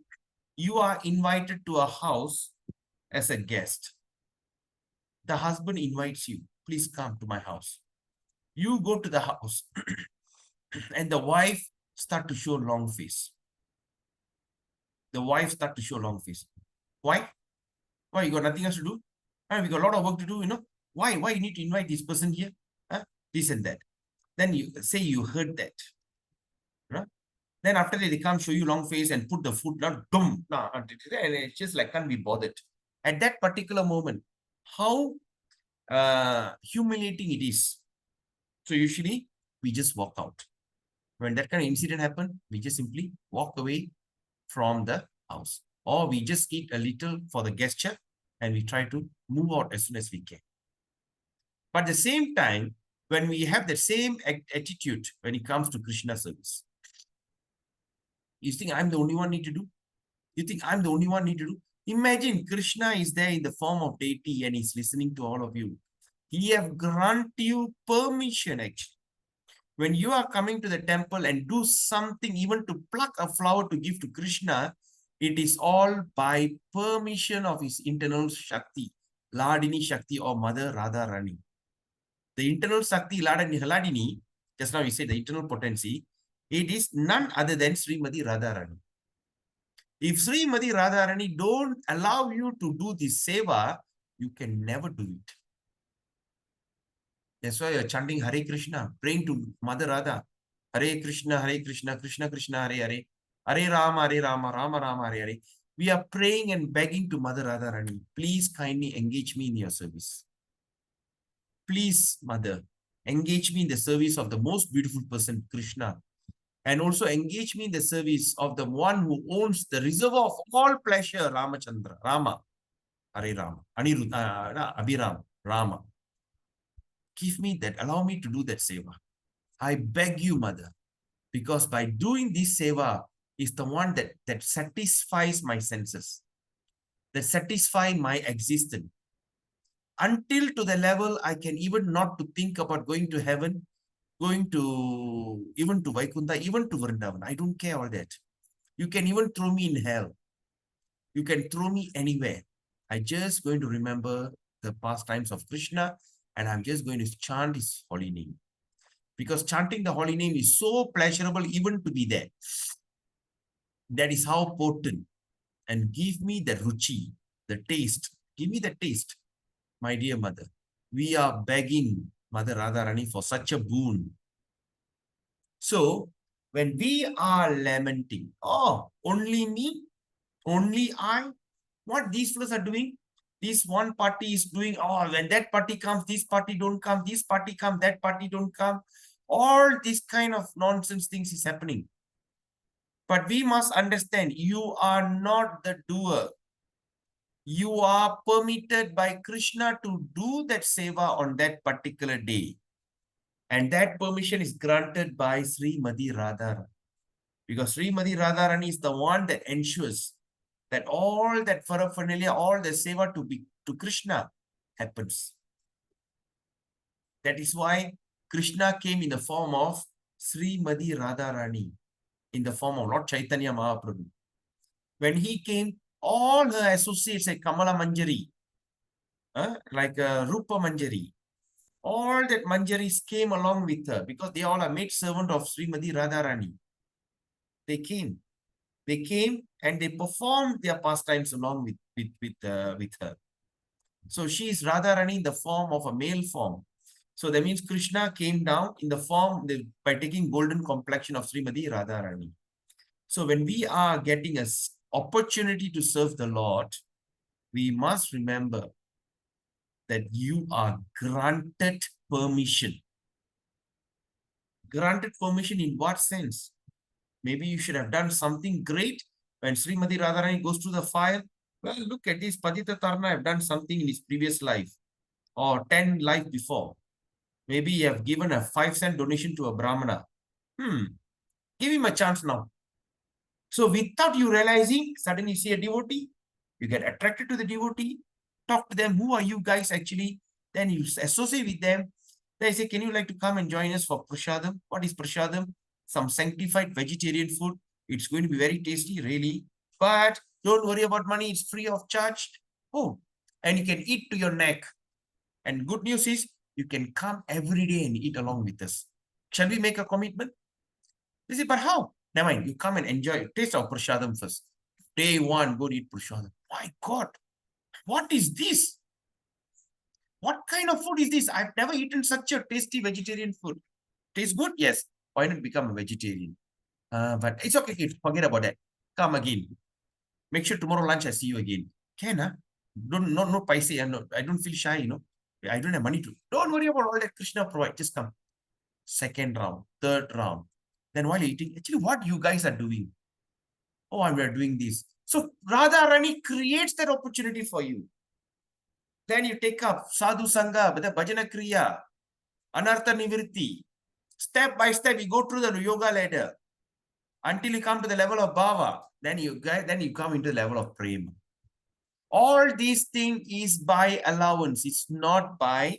you are invited to a house as a guest. The husband invites you, please come to my house. You go to the house and the wife start to show long face. The wife start to show long face. Why? Why? You got nothing else to do? We got a lot of work to do, you know. Why you need to invite this person here? This and that. Then you say you heard that. Right? Then after that, they come show you long face and put the food, not boom. And it's just like can't be bothered. At that particular moment, how humiliating it is. So usually we just walk out. When that kind of incident happens, we just simply walk away from the house. Or we just eat a little for the gesture and we try to move out as soon as we can. But at the same time, when we have the same attitude when it comes to Krishna service, you think I'm the only one need to do? You think I'm the only one need to do? Imagine Krishna is there in the form of deity and he's listening to all of you. He have granted you permission actually. When you are coming to the temple and do something, even to pluck a flower to give to Krishna, it is all by permission of his internal Shakti, Ladini Shakti or Mother Radharani. The internal Shakti, Ladini, just now we said the internal potency, it is none other than Srimati Radharani. If Srimati Radharani don't allow you to do this seva, you can never do it. That's why you're chanting Hare Krishna, praying to Mother Radha. Hare Krishna, Krishna Krishna, Hare Hare. Hare Rama, Rama Rama, Hare Hare. We are praying and begging to Mother Radharani. Please kindly engage me in your service. Please, Mother, engage me in the service of the most beautiful person, Krishna. And also engage me in the service of the one who owns the reservoir of all pleasure, Ramachandra, Rama. Hare Rama, Aniruddha, Abhiram, Rama. Give me that, allow me to do that seva. I beg you, Mother, because by doing this seva is the one that satisfies my senses, that satisfies my existence. Until to the level I can even not to think about going to heaven, going to, even to Vaikuntha, even to Vrindavan. I don't care all that. You can even throw me in hell. You can throw me anywhere. I just going to remember the pastimes of Krishna and I'm just going to chant his holy name. Because chanting the holy name is so pleasurable even to be there. That is how potent. And give me the ruchi, the taste. Give me the taste, my dear Mother. We are begging Mother Radharani for such a boon. So when we are lamenting, oh, only me, only I, what these fellows are doing, this one party is doing, oh, when that party comes, this party don't come, this party come, that party don't come. All this kind of nonsense things is happening. But we must understand, you are not the doer. You are permitted by Krishna to do that seva on that particular day. And that permission is granted by Srimati Radharani. Because Srimati Radharani is the one that ensures that all that paraphernalia, all the seva to Krishna happens. That is why Krishna came in the form of Srimati Radharani, in the form of Lord Chaitanya Mahaprabhu. When he came, all her associates like Kamala Manjari, like Rupa Manjari, all that Manjaris came along with her because they all are made servant of Srimati Radharani. They came and they performed their pastimes along with her. So she is Radharani in the form of a male form. So that means Krishna came down in the form by taking golden complexion of Srimati Radharani. So when we are getting an opportunity to serve the Lord, we must remember that you are granted permission. Granted permission in what sense? Maybe you should have done something great when Srimati Radharani goes through the fire. Well, look at this, Padita Tarna have done something in his previous life or 10 life before. Maybe you have given a 5-cent donation to a Brahmana. Give him a chance now. So without you realizing, suddenly you see a devotee, you get attracted to the devotee, talk to them, who are you guys actually? Then you associate with them. They say, can you like to come and join us for prasadam? What is prasadam? Some sanctified vegetarian food. It's going to be very tasty, really. But don't worry about money. It's free of charge. Oh, and you can eat to your neck. And good news is, you can come every day and eat along with us. Shall we make a commitment? They say, but how? Never mind, you come and enjoy. Taste our prasadam first. Day one, go eat prasadam. My God, what is this? What kind of food is this? I've never eaten such a tasty vegetarian food. Tastes good? Yes. Why not become a vegetarian? But it's okay, kid. Forget about that. Come again. Make sure tomorrow lunch I see you again. Can, huh? No paise. I don't feel shy, I don't have money to. Don't worry about all that Krishna provide. Just come. Second round, third round. Then while eating, actually what you guys are doing? Oh, we are doing this. So Radharani creates that opportunity for you. Then you take up sadhu sangha, bhajana kriya, anartha nivritti. Step by step, you go through the yoga ladder until you come to the level of bhava. Then you come into the level of prema. All these things is by allowance. It's not by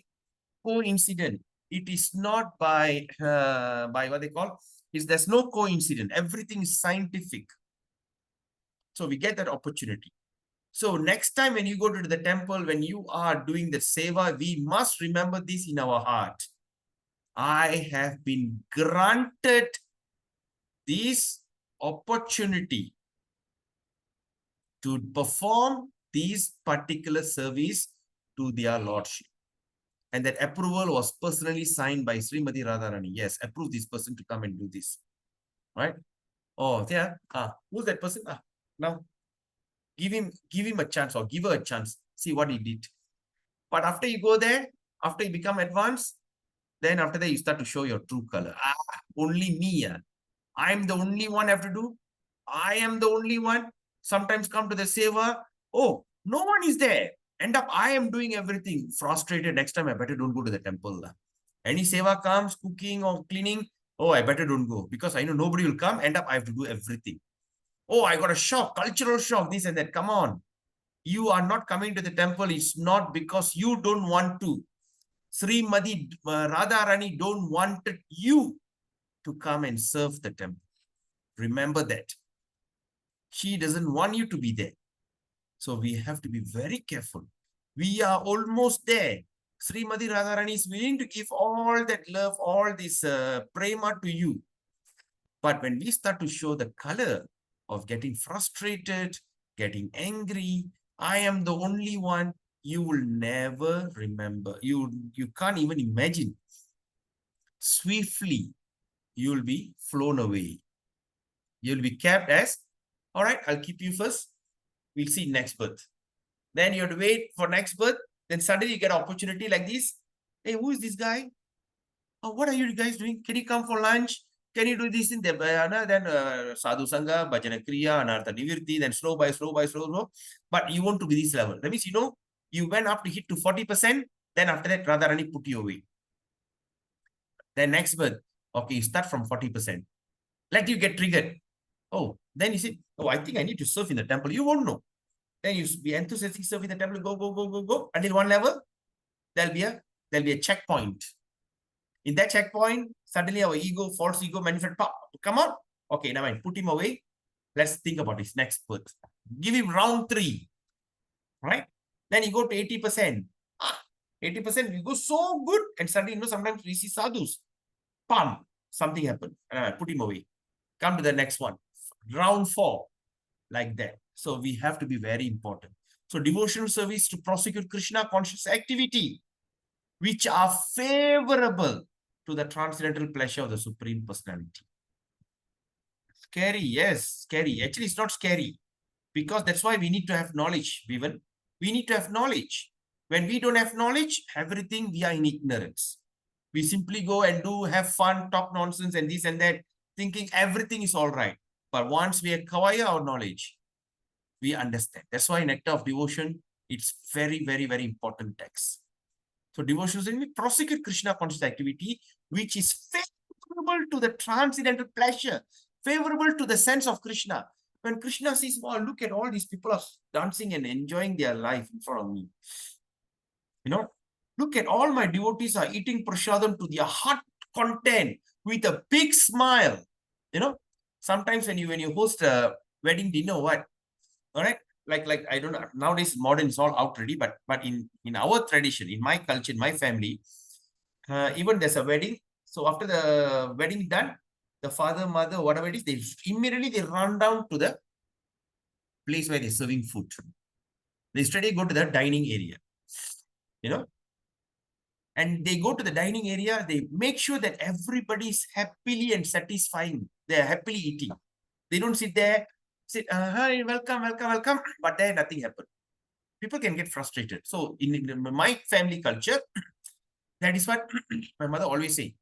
coincidence. It is not by what they call. There's no coincidence. Everything is scientific. So we get that opportunity. So next time when you go to the temple, when you are doing the seva, we must remember this in our heart. I have been granted this opportunity to perform this particular service to their lordship. And that approval was personally signed by Srimati Radharani. Yes, approve this person to come and do this. Right? Oh, yeah. Who's that person? Now, give him a chance or give her a chance. See what he did. But after you go there, after you become advanced, then after that you start to show your true color. Only me. I'm the only one I have to do. I am the only one. Sometimes come to the seva. Oh, no one is there. End up, I am doing everything. Frustrated. Next time, I better don't go to the temple. Any seva comes, cooking or cleaning. Oh, I better don't go. Because I know nobody will come. End up, I have to do everything. Oh, I got a shock, cultural shock, this and that. Come on. You are not coming to the temple. It's not because you don't want to. Srimati Radharani don't want you to come and serve the temple. Remember that. She doesn't want you to be there. So we have to be very careful. We are almost there. Srimati Radharani is willing to give all that love, all this prema to you. But when we start to show the color of getting frustrated, getting angry, I am the only one, you will never remember. You can't even imagine. Swiftly, you will be flown away. You'll be kept as, all right, I'll keep you first. We'll see next birth. Then you have to wait for next birth. Then suddenly you get an opportunity like this. Hey, who is this guy? Oh, what are you guys doing? Can you come for lunch? Can you do this in the then sadhu sangha, bhajana kriya, anartha nivirti, then slow by slow. But you want to be this level. That means, you went up to hit to 40%. Then after that, Radharani put you away. Then next birth, okay, you start from 40%. Let you get triggered. Oh, then you say, oh, I think I need to serve in the temple. You won't know. Then you be enthusiastic, serve in the temple, go. Until one level, there'll be a checkpoint. In that checkpoint, suddenly our false ego manifest. Come on. Okay, never mind. Put him away. Let's think about his next birth. Give him round 3. Right? Then you go to 80%. 80%, we go so good. And suddenly, sometimes we see sadhus. Pam, something happened. Put him away. Come to the next one. Round 4. Like that. So we have to be very important. So devotional service to prosecute Krishna conscious activity, which are favorable to the transcendental pleasure of the Supreme Personality. Scary, yes, scary. Actually, it's not scary. Because that's why we need to have knowledge, Vivan. We need to have knowledge. When we don't have knowledge, everything we are in ignorance. We simply go and have fun, talk nonsense and this and that, thinking everything is all right. But once we acquire our knowledge, we understand. That's why Nectar of Devotion, it's very, very, very important text. So devotion is we prosecute Krishna conscious activity, which is favorable to the transcendental pleasure, favorable to the sense of Krishna. When Krishna says, wow, look at all these people are dancing and enjoying their life in front of me. Look at all my devotees are eating prasadam to their heart content with a big smile. Sometimes when you host a wedding dinner, what? All right. Like I don't know, nowadays modern is all out already, but in our tradition, in my culture, in my family, even there's a wedding. So after the wedding done, the father, mother, whatever it is, they immediately run down to the place where they're serving food. They straight go to the dining area. And they go to the dining area, they make sure that everybody is happily and satisfying. They're happily eating. They don't sit there, hi, welcome, but then nothing happened. People can get frustrated. So in my family culture, that is what my mother always say.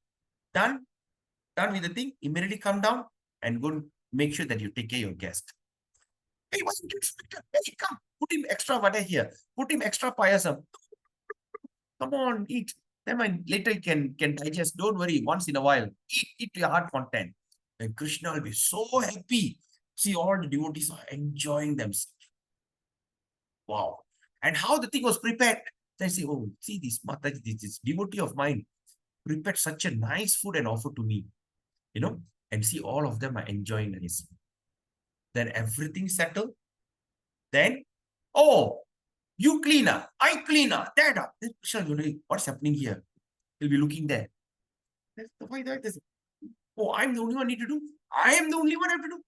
Done with the thing, immediately come down and go make sure that you take care of your guest. Hey, what's the inspector? Hey, come, put him extra water here. Put him extra payasam. Come on, eat. Then later you can digest. Don't worry, once in a while. Eat to your heart content. And Krishna will be so happy. See, all the devotees are enjoying themselves. Wow. And how the thing was prepared. They say, oh, see this Mataji, this devotee of mine prepared such a nice food and offered to me. And see all of them are enjoying this. Then everything settled. Then, oh, you cleaner, I cleaner, that up. Then Krishna, what's happening here? He'll be looking there. Why that? Oh, I'm the only one need to do. I am the only one have to do.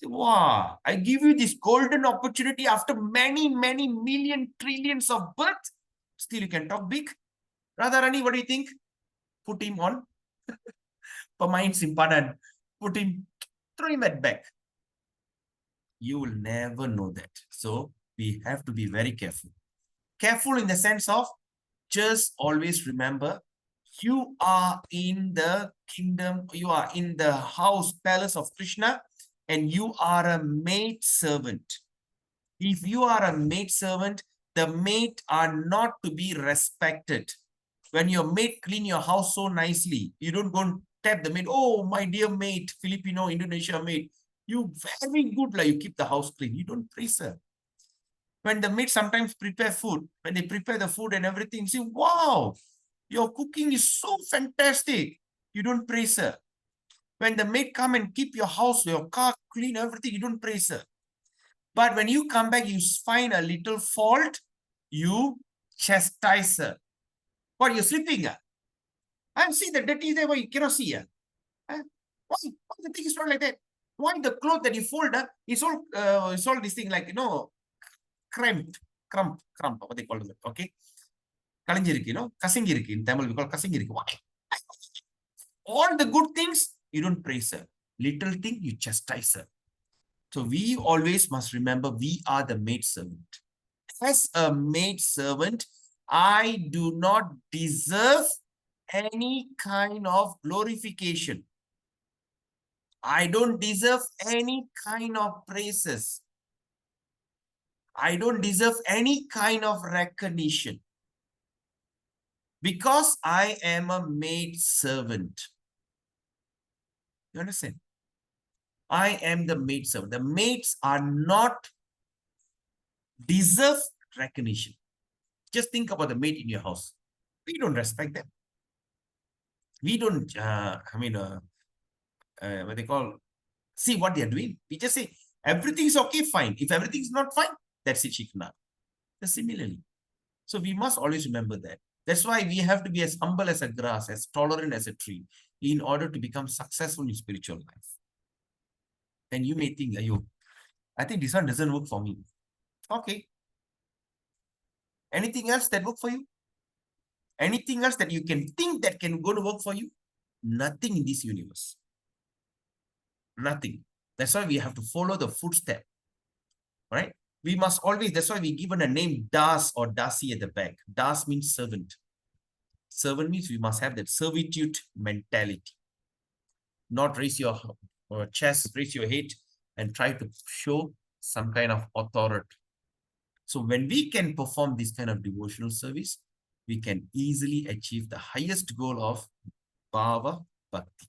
Wow, I give you this golden opportunity after many, many million trillions of births. Still you can talk big. Radharani, what do you think? Put him on. Pemain simpanan. Put him, throw him at back. You will never know that. So we have to be very careful. Careful in the sense of just always remember, you are in the kingdom, you are in the house, palace of Krishna, and you are a maid servant. If you are a maid servant, the maid are not to be respected. When your maid clean your house so nicely, you don't go and tap the maid, oh, my dear maid, Filipino, Indonesia maid, you very good, like you keep the house clean. You don't praise her. When the maid sometimes prepare food, when they prepare the food and everything, you say, wow, your cooking is so fantastic. You don't praise her. When the maid come and keep your house, your car clean, everything, you don't praise her. But when you come back, you find a little fault, you chastise her. What, you're sleeping? I see the dirty there, why you cannot see her. Why the thing is not like that? Why the cloth that you fold, it's all this thing like, crump, what they call it, okay? Kalinjiriki, kasingiriki, in Tamil we call kasingiriki. Why? All the good things, you don't praise her. Little thing, you chastise her. So we always must remember we are the maidservant. As a maidservant, I do not deserve any kind of glorification. I don't deserve any kind of praises. I don't deserve any kind of recognition. Because I am a maidservant. You understand? I am the maidservant. The maids are not deserve recognition. Just think about the maid in your house. We don't respect them. We don't, what they call, see what they are doing. We just say, everything's okay, fine. If everything's not fine, that's it, Shikna. Similarly. So we must always remember that. That's why we have to be as humble as a grass, as tolerant as a tree, in order to become successful in spiritual life. And you may think, I think this one doesn't work for me. Okay. Anything else that work for you? Anything else that you can think that can go to work for you? Nothing in this universe. Nothing. That's why we have to follow the footstep. Right? We must always, that's why we given a name Das or Dasi at the back. Das means servant. Servant means we must have that servitude mentality. Not raise your chest, raise your head and try to show some kind of authority. So when we can perform this kind of devotional service, we can easily achieve the highest goal of Bhava Bhakti.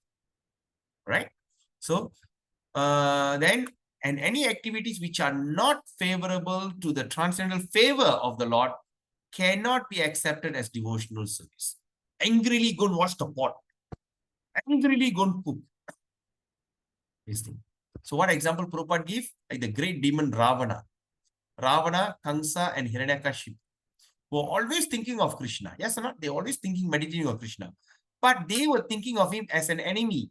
Right? So then, and any activities which are not favorable to the transcendental favor of the Lord cannot be accepted as devotional service. Angrily go and wash the pot. Angrily go and cook. This thing. So what example Prabhupada give? Like the great demon Ravana. Ravana, Kamsa and Hiranyakashipu were always thinking of Krishna. Yes or not? They were always thinking, meditating of Krishna. But they were thinking of him as an enemy.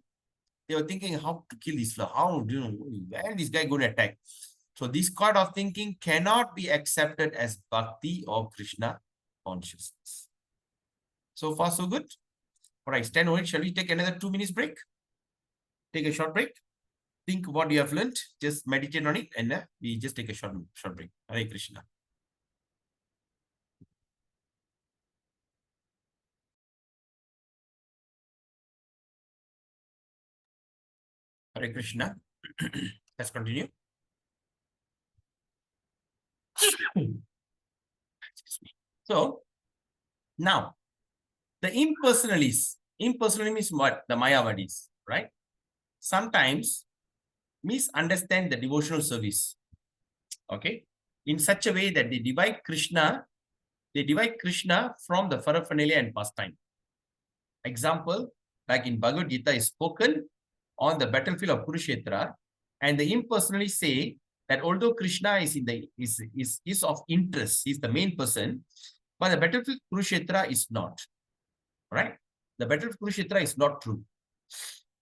They were thinking how to kill this fellow. How do you know where this guy going to attack? So this kind of thinking cannot be accepted as bhakti or Krishna consciousness. So far, so good. All right, stand on it. Shall we take another 2 minutes break? Take a short break. Think what you have learned. Just meditate on it, and we just take a short break. Hare Krishna. Hare Krishna. Let's continue. So now the impersonalists. Impersonal means what? The Mayavadis, right? Sometimes misunderstand the devotional service. Okay, in such a way that they divide Krishna from the paraphernalia and pastime. Example, like in Bhagavad Gita is spoken on the battlefield of Kurukshetra, and the impersonalists say that although Krishna is in the is of interest, he's the main person, but the battlefield of Kurukshetra is not. Right? The battle of Kurukshetra is not true.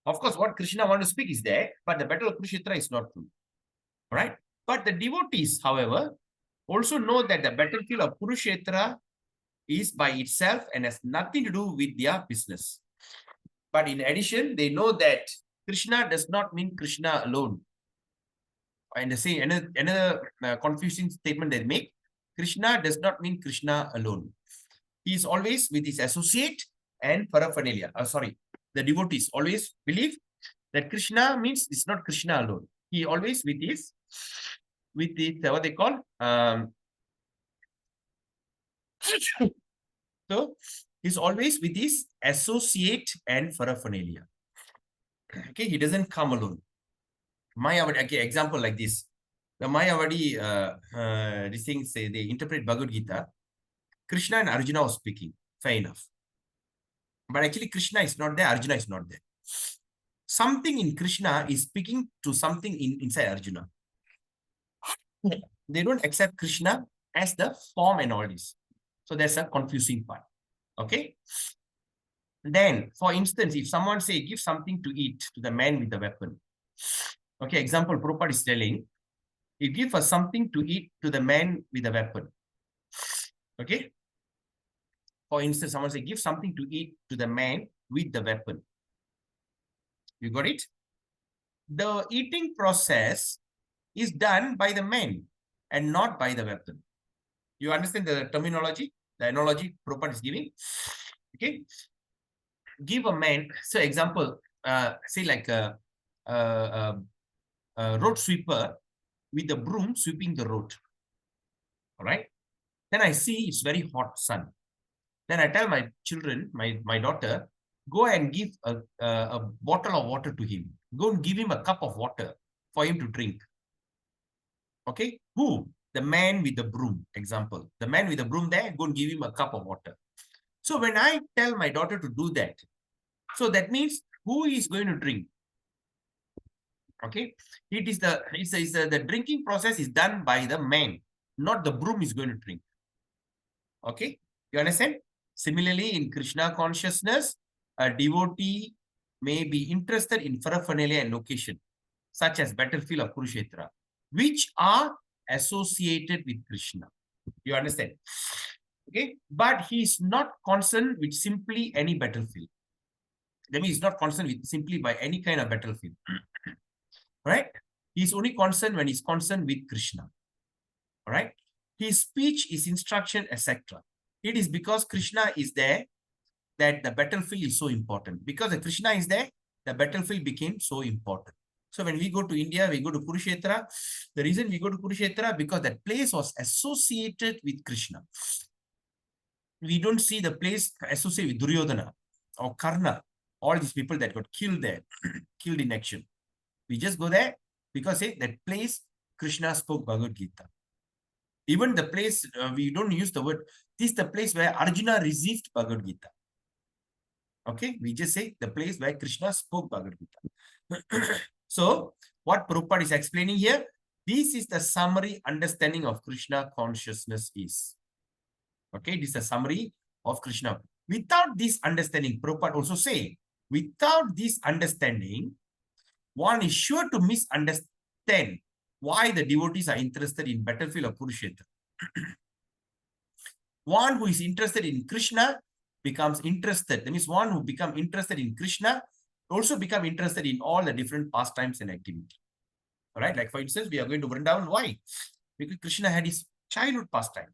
Of course, what Krishna wants to speak is there, but the battle of Kurukshetra is not true. Right? But the devotees, however, also know that the battlefield of Kurukshetra is by itself and has nothing to do with their business. But in addition, they know that Krishna does not mean Krishna alone. And they say another confusing statement they make, Krishna does not mean Krishna alone. He is always with his associate and paraphernalia. The devotees always believe that Krishna means it's not Krishna alone. He always with his what they call so he's always with his associate and paraphernalia. Okay, he doesn't come alone. Mayavadi, okay, example like this. The Mayavadi, these things say they interpret Bhagavad Gita. Krishna and Arjuna was speaking. Fair enough. But actually, Krishna is not there, Arjuna is not there. Something in Krishna is speaking to something inside Arjuna. They don't accept Krishna as the form and all this. So that's a confusing part. Okay. Then, for instance, if someone say, give something to eat to the man with the weapon. Okay, example, Prabhupada is telling, you give something to eat to the man with the weapon. Okay. For instance, someone say, give something to eat to the man with the weapon. You got it? The eating process is done by the men and not by the weapon. You understand the terminology, the analogy Prabhupada is giving? Okay. Give a man, so example, say like a road sweeper with a broom sweeping the road. All right. Then I see it's very hot sun. Then I tell my children, my daughter, go and give a bottle of water to him. Go and give him a cup of water for him to drink. Okay. Who? The man with the broom, example. The man with the broom there, go and give him a cup of water. So when I tell my daughter to do that, so that means who is going to drink? Okay. It is the drinking process is done by the man, not the broom is going to drink. Okay. You understand? Similarly, in Krishna consciousness, a devotee may be interested in paraphernalia and location, such as battlefield of Kurukshetra, which are associated with Krishna. You understand? Okay. But he is not concerned with simply any battlefield. That means he's not concerned with simply by any kind of battlefield. Right? He's only concerned when he's concerned with Krishna. All right? His speech, his instruction, etc. It is because Krishna is there that the battlefield is so important. Because the Krishna is there, the battlefield became so important. So when we go to India, we go to Kurukshetra. The reason we go to Kurukshetra, because that place was associated with Krishna. We don't see the place associated with Duryodhana or Karna, all these people that got killed there, killed in action. We just go there because that place Krishna spoke Bhagavad Gita. Even the place, we don't use the word, this is the place where Arjuna received Bhagavad Gita. Okay, we just say the place where Krishna spoke Bhagavad Gita. So, what Prabhupada is explaining here, this is the summary understanding of Krishna consciousness is. Okay, this is a summary of Krishna. Without this understanding, Prabhupada also say, without this understanding, one is sure to misunderstand why the devotees are interested in battlefield of Kurukshetra. One who is interested in Krishna becomes interested. That means one who becomes interested in Krishna also become interested in all the different pastimes and activities. All right, like for instance, we are going to Vrindavan. Why? Because Krishna had his childhood pastime.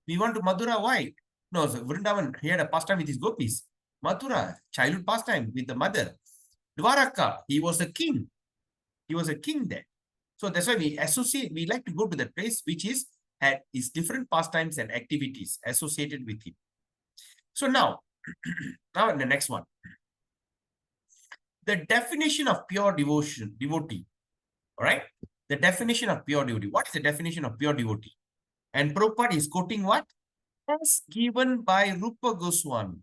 We want to Mathura. Why? No, so Vrindavan, he had a pastime with his gopis. Mathura, childhood pastime with the mother. Dwaraka, he was a king. He was a king there. So that's why we associate, we like to go to that place which is had his different pastimes and activities associated with him. So now, now in the next one. The definition of pure devotion, devotee. All right? The definition of pure devotee. What is the definition of pure devotee? And Prabhupada is quoting what? As given by Rupa Goswami.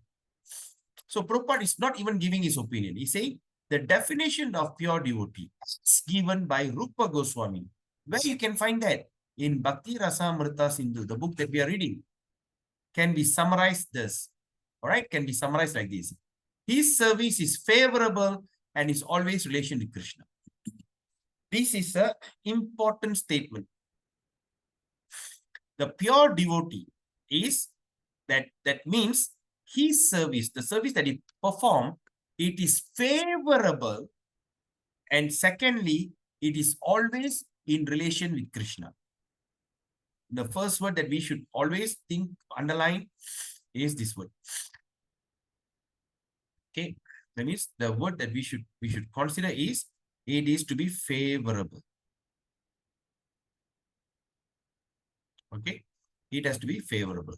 So Prabhupada is not even giving his opinion. He's saying the definition of pure devotee is given by Rupa Goswami. Where you can find that? In Bhakti Rasamrita Sindhu, the book that we are reading, can be summarized this. All right? Can be summarized like this. His service is favorable and is always relation to Krishna. This is an important statement. The pure devotee is that means his service, the service that he performed, it is favorable, and secondly, it is always in relation with Krishna. The first word that we should always think, underline, is this word. Okay, that means the word that we should consider is it is to be favorable. Okay, it has to be favorable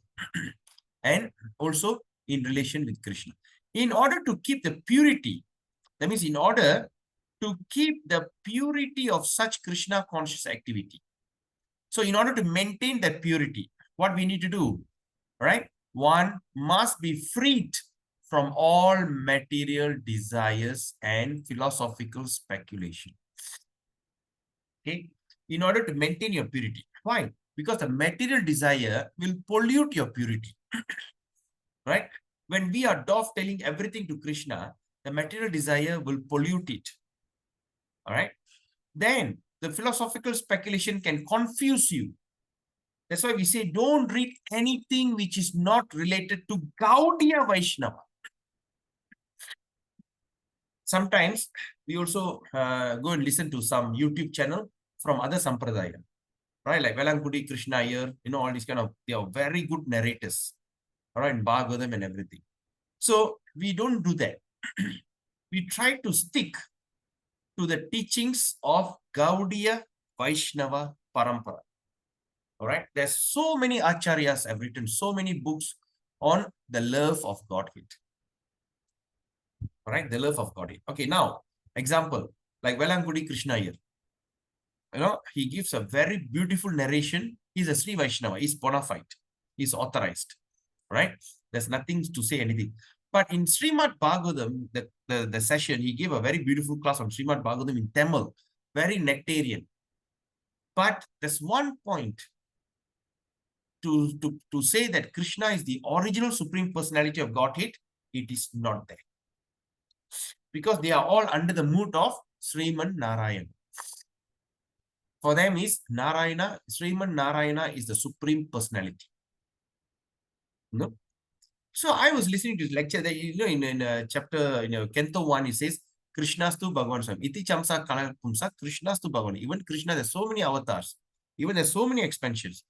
and also in relation with Krishna. In order to keep the purity, that means in order to keep the purity of such Krishna conscious activity. So in order to maintain that purity, what we need to do, right? One must be freed from all material desires and philosophical speculation. Okay, in order to maintain your purity. Why? Because the material desire will pollute your purity. Right? When we are dovetailing everything to Krishna, the material desire will pollute it. All right? Then the philosophical speculation can confuse you. That's why we say don't read anything which is not related to Gaudiya Vaishnava. sometimes we also go and listen to some YouTube channel from other Sampradaya, right? Like Velankudi, Krishna Iyer, all these kind of, they are very good narrators, all right, in Bhagavatam and everything. So we don't do that. We try to stick to the teachings of Gaudiya Vaishnava Parampara. All right. There's so many acharyas have written so many books on the love of Godhead. All right. The love of Godhead. Okay. Now, example, like Velankudi Krishna Iyer. He gives a very beautiful narration. He's a Sri Vaishnava. He's bona fide. He's authorized. Right? There's nothing to say anything. But in Srimad Bhagavatam, the session, he gave a very beautiful class on Srimad Bhagavatam in Tamil. Very nectarian. But there's one point to say that Krishna is the original Supreme Personality of Godhead. It is not there. Because they are all under the mood of Sriman Narayana. For them is Narayana, Sriman Narayana is the Supreme Personality. No? So I was listening to his lecture that, in chapter, Canto 1, it says, Krishnastu Bhagavan Swami. Iti Chamsa Kalapumsa, Krishnastu Bhagavan. Even Krishna, there's so many avatars. Even there's so many expansions.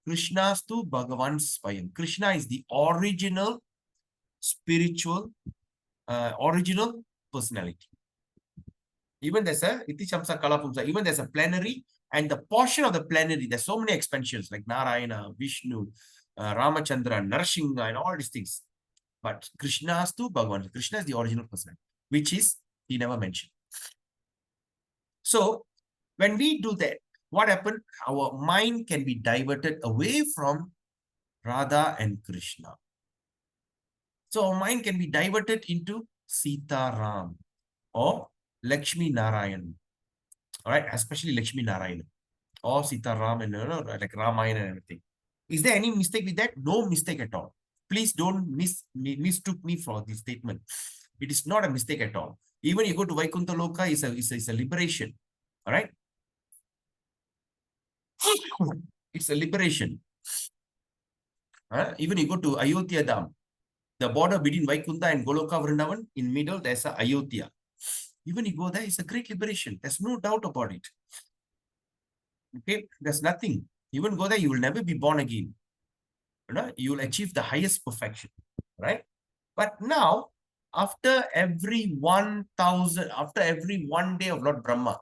Krishnastu Bhagavan Swayam. Krishna is the original spiritual, original personality. Even there's a Iti Chamsa Kalapumsa. Even there's a plenary, and the portion of the plenary, there's so many expansions like Narayana, Vishnu, Ramachandra, Narasingha, and all these things. But Krishnastu Bhagavan. Krishna is the original personality, which is he never mentioned. So when we do that, what happened? Our mind can be diverted away from Radha and Krishna. So our mind can be diverted into Sita Ram or Lakshmi Narayan. All right, especially Lakshmi Narayan or Sita Ram and like Ramayana and everything. Is there any mistake with that? No mistake at all. Please don't mistook me for this statement. It is not a mistake at all. Even you go to Vaikuntha Loka, it's a liberation. All right? It's a liberation. Even you go to Ayodhya Dham, the border between Vaikuntha and Goloka Vrindavan, in middle, there's a Ayodhya. Even you go there, it's a great liberation. There's no doubt about it. Okay? There's nothing. Even go there, you will never be born again. You will achieve the highest perfection. Right? But now, after every 1,000, after every 1 day of Lord Brahma,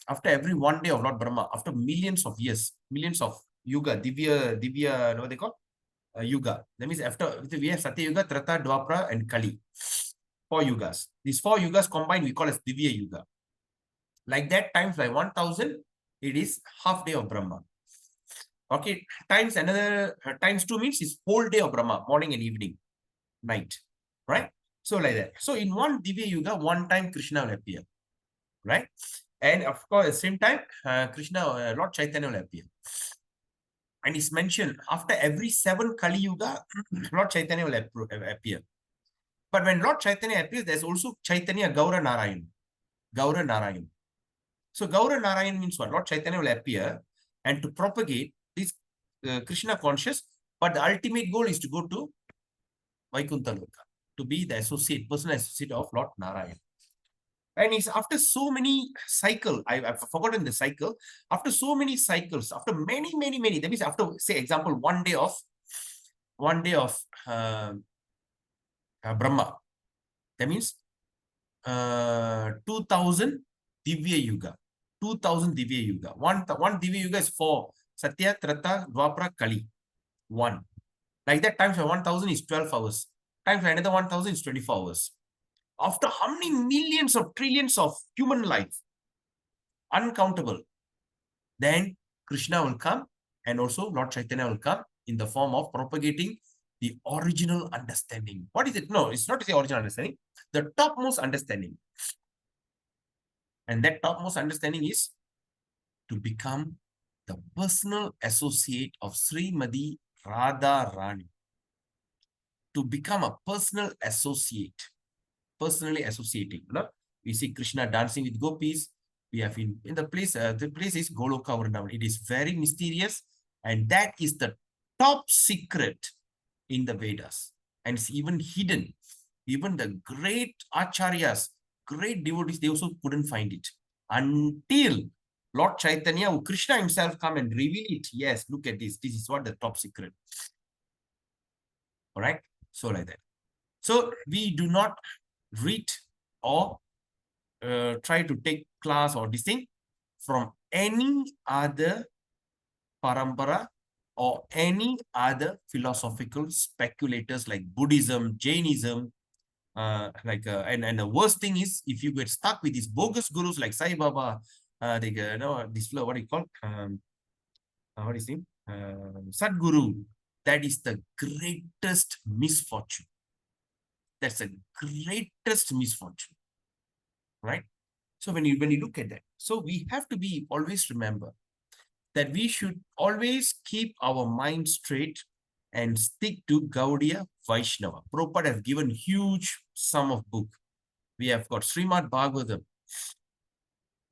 after millions of years, millions of yuga, divya, what they call? Yuga. That means after we have Satya Yuga, Treta, Dwapara, and Kali. 4 yugas. These 4 yugas combined, we call as Divya Yuga. Like that, times by 1,000, it is half day of Brahma. Okay, times another, times 2 means it's whole day of Brahma, morning and evening, night, right? So like that. So in one Divya Yuga, one time Krishna will appear, right? And of course, at the same time, Krishna, Lord Chaitanya will appear. And it's mentioned, after every 7 Kali Yuga, Lord Chaitanya will appear. But when Lord Chaitanya appears, there's also Chaitanya Gaura Narayan. Gaura Narayan. So Gaura Narayan means what? Lord Chaitanya will appear and to propagate this Krishna conscious, but the ultimate goal is to go to Vaikuntha Loka, to be the associate, personal associate of Lord Narayan. And it's after so many cycles, I've forgotten the cycle, after so many cycles, after many, that means after, say, example, 1 day of Brahma, that means 2000 Divya Yuga. 2000 Divya Yuga. One Divya Yuga is 4. Satya, Treta, Dwapara, Kali. 1. Like that, times by 1000 is 12 hours. Times by another 1000 is 24 hours. After how many millions of trillions of human life? Uncountable. Then Krishna will come and also Lord Chaitanya will come in the form of propagating the original understanding. What is it? No, it's not the original understanding. The topmost understanding. And that topmost understanding is to become the personal associate of Srimati Radha Rani. To become a personal associate. Personally associating. We see Krishna dancing with gopis. We have in the place is Goloka Vrindavan. It is very mysterious. And that is the top secret in the Vedas. And it's even hidden Even the great acharyas, great devotees, they also couldn't find it until Lord Chaitanya, Krishna himself come and reveal it. Yes, look at this. This is what the top secret. All right. So like that. So we do not read or try to take class or this thing from any other parampara or any other philosophical speculators like Buddhism, Jainism, and the worst thing is if you get stuck with these bogus gurus like Sai Baba, this flow, what do you call? What is it? Sadguru. That is the greatest misfortune. That's the greatest misfortune, right? So when you look at that, so we have to be always remember that we should always keep our mind straight and stick to Gaudiya Vaishnava. Prabhupada has given huge sum of book. We have got Srimad Bhagavatam.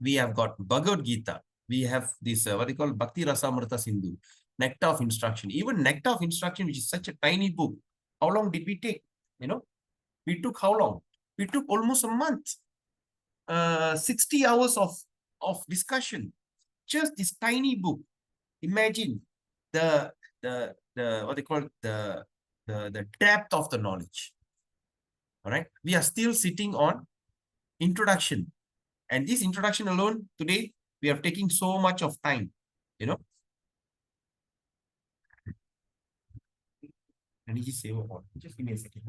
We have got Bhagavad Gita. We have this, what they call Bhakti Rasamrita Sindhu, Nectar of Instruction. Even Nectar of Instruction, which is such a tiny book. How long did we take? You know, we took how long? We took almost a month. 60 hours of discussion. Just this tiny book. Imagine the what they call the depth of the knowledge. All right. We are still sitting on introduction. And this introduction alone, today, we are taking so much of time, you know. And he just say, oh, just give me a second.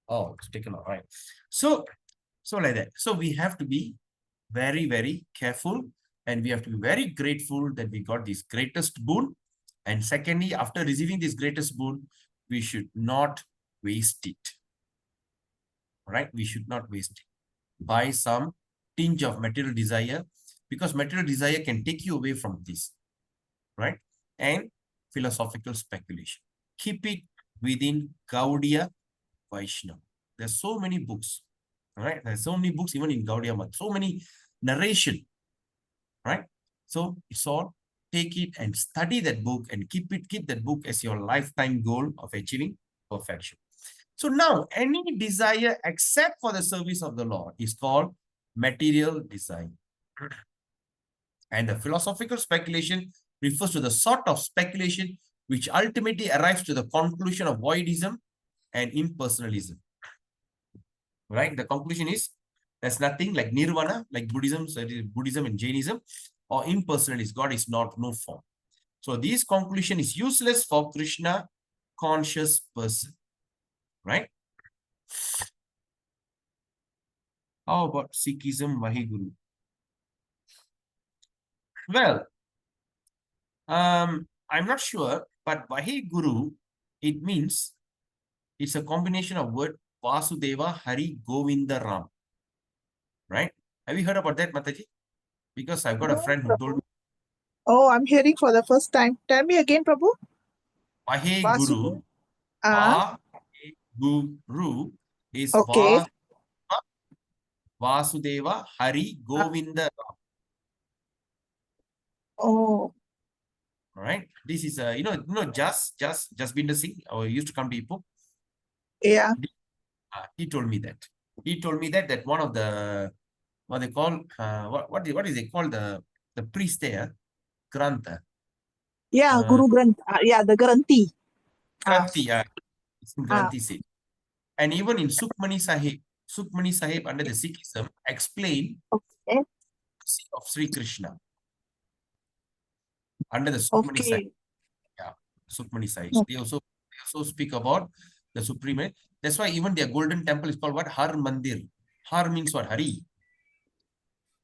Oh, it's taken all right. So like that. So we have to be very, very careful, and we have to be very grateful that we got this greatest boon. And secondly, after receiving this greatest boon, we should not waste it. All right? We should not waste it by some tinge of material desire, because material desire can take you away from this, right? And philosophical speculation. Keep it within Gaudiya Vaishnava. There's so many books, right? There's so many books even in Gaudiya Math, so many narration, right? So it's all, take it and study that book and keep that book as your lifetime goal of achieving perfection. So now any desire except for the service of the Lord is called material desire. And the philosophical speculation refers to the sort of speculation which ultimately arrives to the conclusion of voidism and impersonalism. Right? The conclusion is there's nothing like nirvana, like Buddhism, so Buddhism and Jainism, or impersonalist. God is not no form. So this conclusion is useless for Krishna conscious person. Right? How about Sikhism, Vaheguru? Well, I'm not sure, but Vaheguru, it means it's a combination of word Vasudeva, Hari, Govinda, Ram. Right? Have you heard about that, Mataji? Because I've got a friend who told me. Oh, I'm hearing for the first time. Tell me again, Prabhu. Vaheguru, Vaheguru is Okay. Vasudeva, Hari, Govinda, Ram. Oh, All right. This is just been the Singh, or used to come to Ipoh. yeah. He told me that. He told me that one of the what they call what is it called, the priest there, Grantha. Yeah, Guru Granth. Yeah, the Granthi. Granthi, it's in Granthi said. And even in Sukhmani Sahib under the Sikhism explain Okay. of Sri Krishna under the Sukhmani Sahib. Yeah, Sukhmani Sahib. Okay. They also speak about the Supreme. That's why even their golden temple is called what? Har Mandir. Har means what? Hari.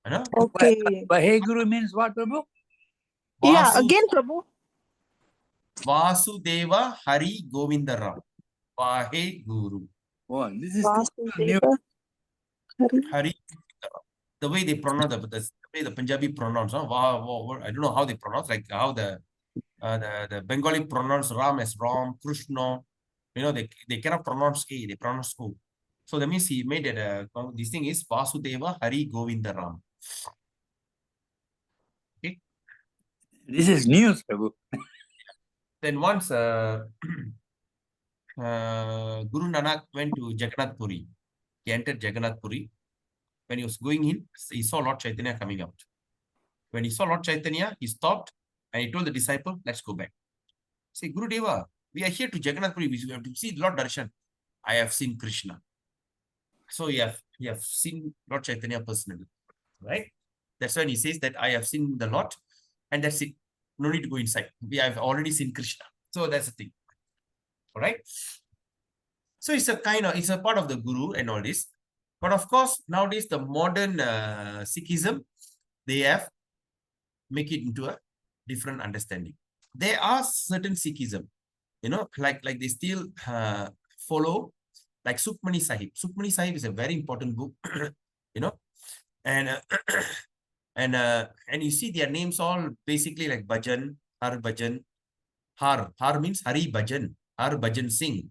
You know? Okay. Vaheguru means what, Prabhu? Yeah, again, Prabhu. Vasudeva, Hari, Govinda, Ram. Vaheguru. Oh, this is Vasudeva. Hari. Hari. The way they pronounce the way the Punjabi pronounce, huh? I don't know how they pronounce, like how the Bengali pronounce Ram as Ram, Krishna. You know, they cannot pronounce A, they pronounce O. So that means he made it, this thing is Vasudeva, Hari, Govinda, Ram. Okay. This is news, Prabhu. Then once Guru Nanak went to Jagannath Puri. He entered Jagannath Puri. When he was going in, he saw Lord Chaitanya coming out. When he saw Lord Chaitanya, he stopped and he told the disciple, let's go back. Say, Guru Deva, we are here to Jagannath Puri. We have to see Lord Darshan. I have seen Krishna. So he have seen Lord Chaitanya personally. Right? That's when he says that I have seen the Lord and that's it. No need to go inside. We have already seen Krishna. So that's the thing. All right. So it's a part of the Guru and all this. But of course, nowadays the modern Sikhism, they have make it into a different understanding. There are certain Sikhism, like they still follow like Sukhmani Sahib. Sukhmani Sahib is a very important book, and and you see their names all basically like Bhajan, Har Bhajan, Har means Hari Bhajan, Har Bhajan Singh,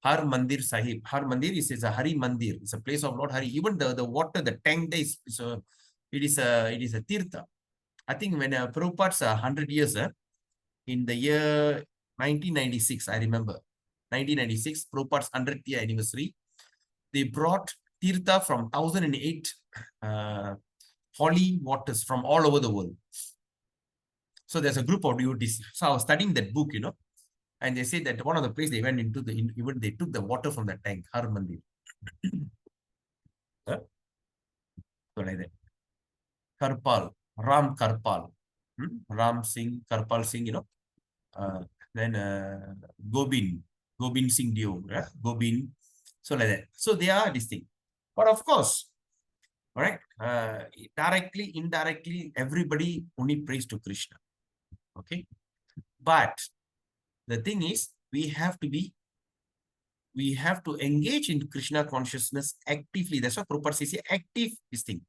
Har Mandir Sahib. Har Mandir is a Hari Mandir. It's a place of Lord Hari. Even the water, the tank there it is a tirtha. I think when Prabhupada's 100 years, in the year 1996, I remember, 1996, Prabhupada's 100th year anniversary, they brought tirtha from 1008 holy waters from all over the world. So there's a group of devotees. So I was studying that book, and they say that one of the places they went into, even they took the water from the tank, Har Mandir. So like that. Karpal, Ram Karpal, Ram Singh, Karpal Singh, then Gobind Singh Dio, Gobind, so like that. So they are this thing. But of course, all right, directly, indirectly, everybody only prays to Krishna. Okay. But the thing is, we have to engage in Krishna consciousness actively. That's what Prabhupada says here, active this thing.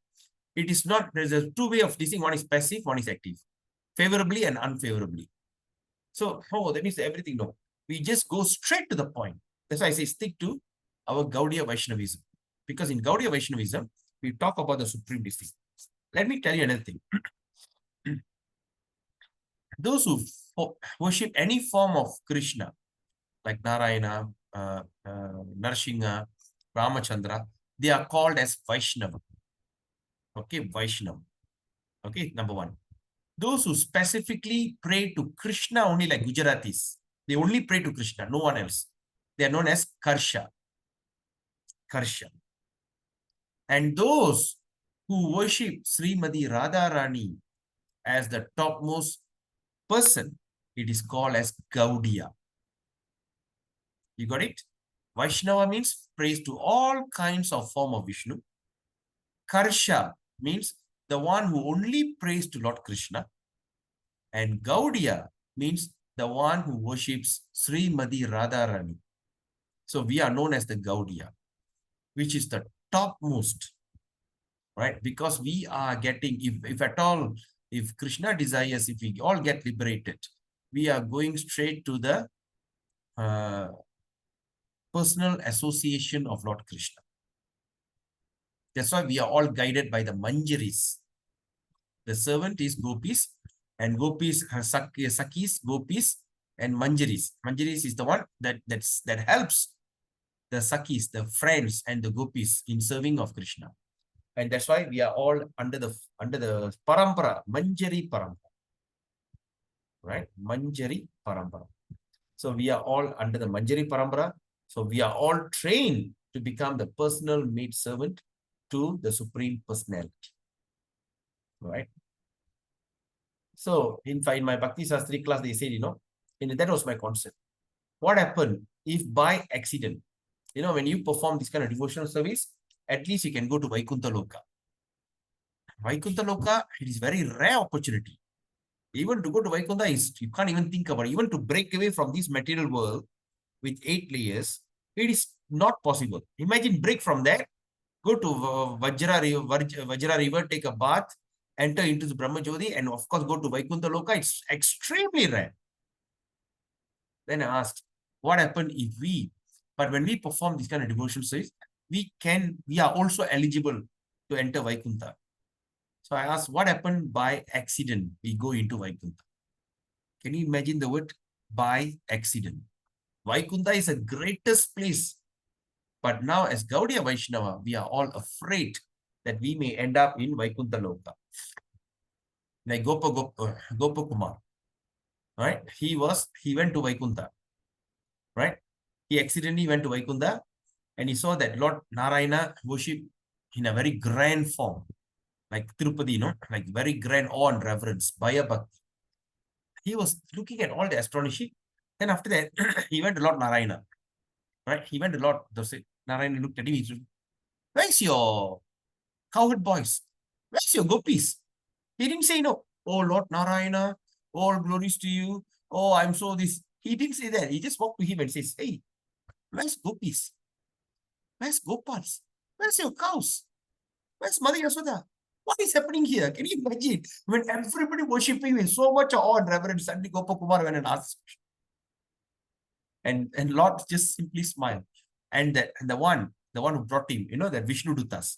It is not, there's a two way of this thing. One is passive, one is active. Favorably and unfavorably. So, that means everything, no. We just go straight to the point. That's why I say stick to our Gaudiya Vaishnavism. Because in Gaudiya Vaishnavism, we talk about the supreme this thing. Let me tell you another thing. Those who worship any form of Krishna, like Narayana, Narasingha, Ramachandra, they are called as Vaishnava. Okay, Vaishnava. Okay, number one. Those who specifically pray to Krishna only, like Gujaratis, they only pray to Krishna, no one else. They are known as Karsha. Karsha. And those who worship Srimati Radharani as the topmost person, it is called as Gaudiya. You got it? Vaishnava means praise to all kinds of form of Vishnu. Karsha means the one who only prays to Lord Krishna. And Gaudiya means the one who worships Srimati Radharani. So we are known as the Gaudiya, which is the topmost, right? Because we are getting, if at all, if Krishna desires, if we all get liberated, we are going straight to the personal association of Lord Krishna. That's why we are all guided by the Manjaris. The servant is Gopis, and Gopis, Sakis, Gopis, and Manjaris. Manjaris is the one that helps the Sakis, the friends, and the Gopis in serving of Krishna. And that's why we are all under the parampara, Manjari parampara. Right? Manjari parampara. So we are all under the Manjari parampara. So we are all trained to become the personal maid servant to the Supreme Personality. Right? So in my Bhakti Sastri class, they said, that was my concept. What happened if by accident, when you perform this kind of devotional service, at least you can go to Vaikuntha Loka. Vaikuntha Loka, it is very rare opportunity. Even to go to Vaikuntha, you can't even think about it. Even to break away from this material world with 8 layers, it is not possible. Imagine break from there, go to Vajra River, take a bath, enter into the Brahma Jyoti, and of course go to Vaikuntha Loka. It's extremely rare. Then I asked, what happened if but when we perform this kind of devotional service, we are also eligible to enter Vaikuntha. So I asked, what happened by accident we go into Vaikuntha? Can you imagine the word by accident? Vaikuntha is the greatest place. But now as Gaudiya Vaishnava, we are all afraid that we may end up in Vaikuntha Loka. Like Gopakumar, right? He went to Vaikuntha, right? He accidentally went to Vaikuntha and he saw that Lord Narayana worship in a very grand form, like Tirupati, like very grand awe and reverence, Bhaya Bhakti. He was looking at all the astonishing. Then after that, he went to Lord Narayana, right? He went to Lord Narayana, looked at him, he said, where's your cowherd boys? Where's your gopis? He didn't say no. Oh, Lord Narayana, all glories to you. Oh, I'm so this. He didn't say that. He just walked to him and says, hey, where's gopis? Where's Gopals? Where's your cows? Where's Mother Yasoda? What is happening here? Can you imagine? When everybody worshiping with so much awe and reverence, suddenly Gopakumar went and asked. And Lord just simply smiled. And the one who brought him, that Vishnu Dutas,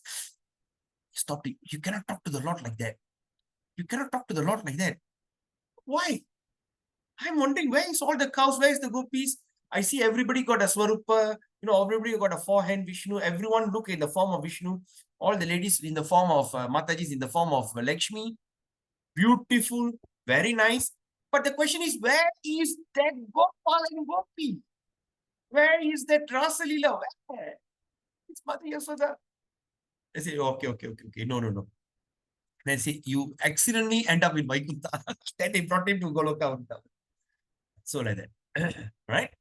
he stopped him. You cannot talk to the Lord like that. You cannot talk to the Lord like that. Why? I'm wondering, where is all the cows? Where is the gopis? I see everybody got a Swarupa, everybody got a four-hand Vishnu. Everyone look in the form of Vishnu. All the ladies in the form of Mataji's in the form of Lakshmi. Beautiful, very nice. But the question is, where is that Gopal and Gopi? Where is that Rasalila? Where? It's Mother Yasoda. I say, okay. No. Then say, you accidentally end up in Vaikuntha. Then they brought him to Goloka. So like that. Right?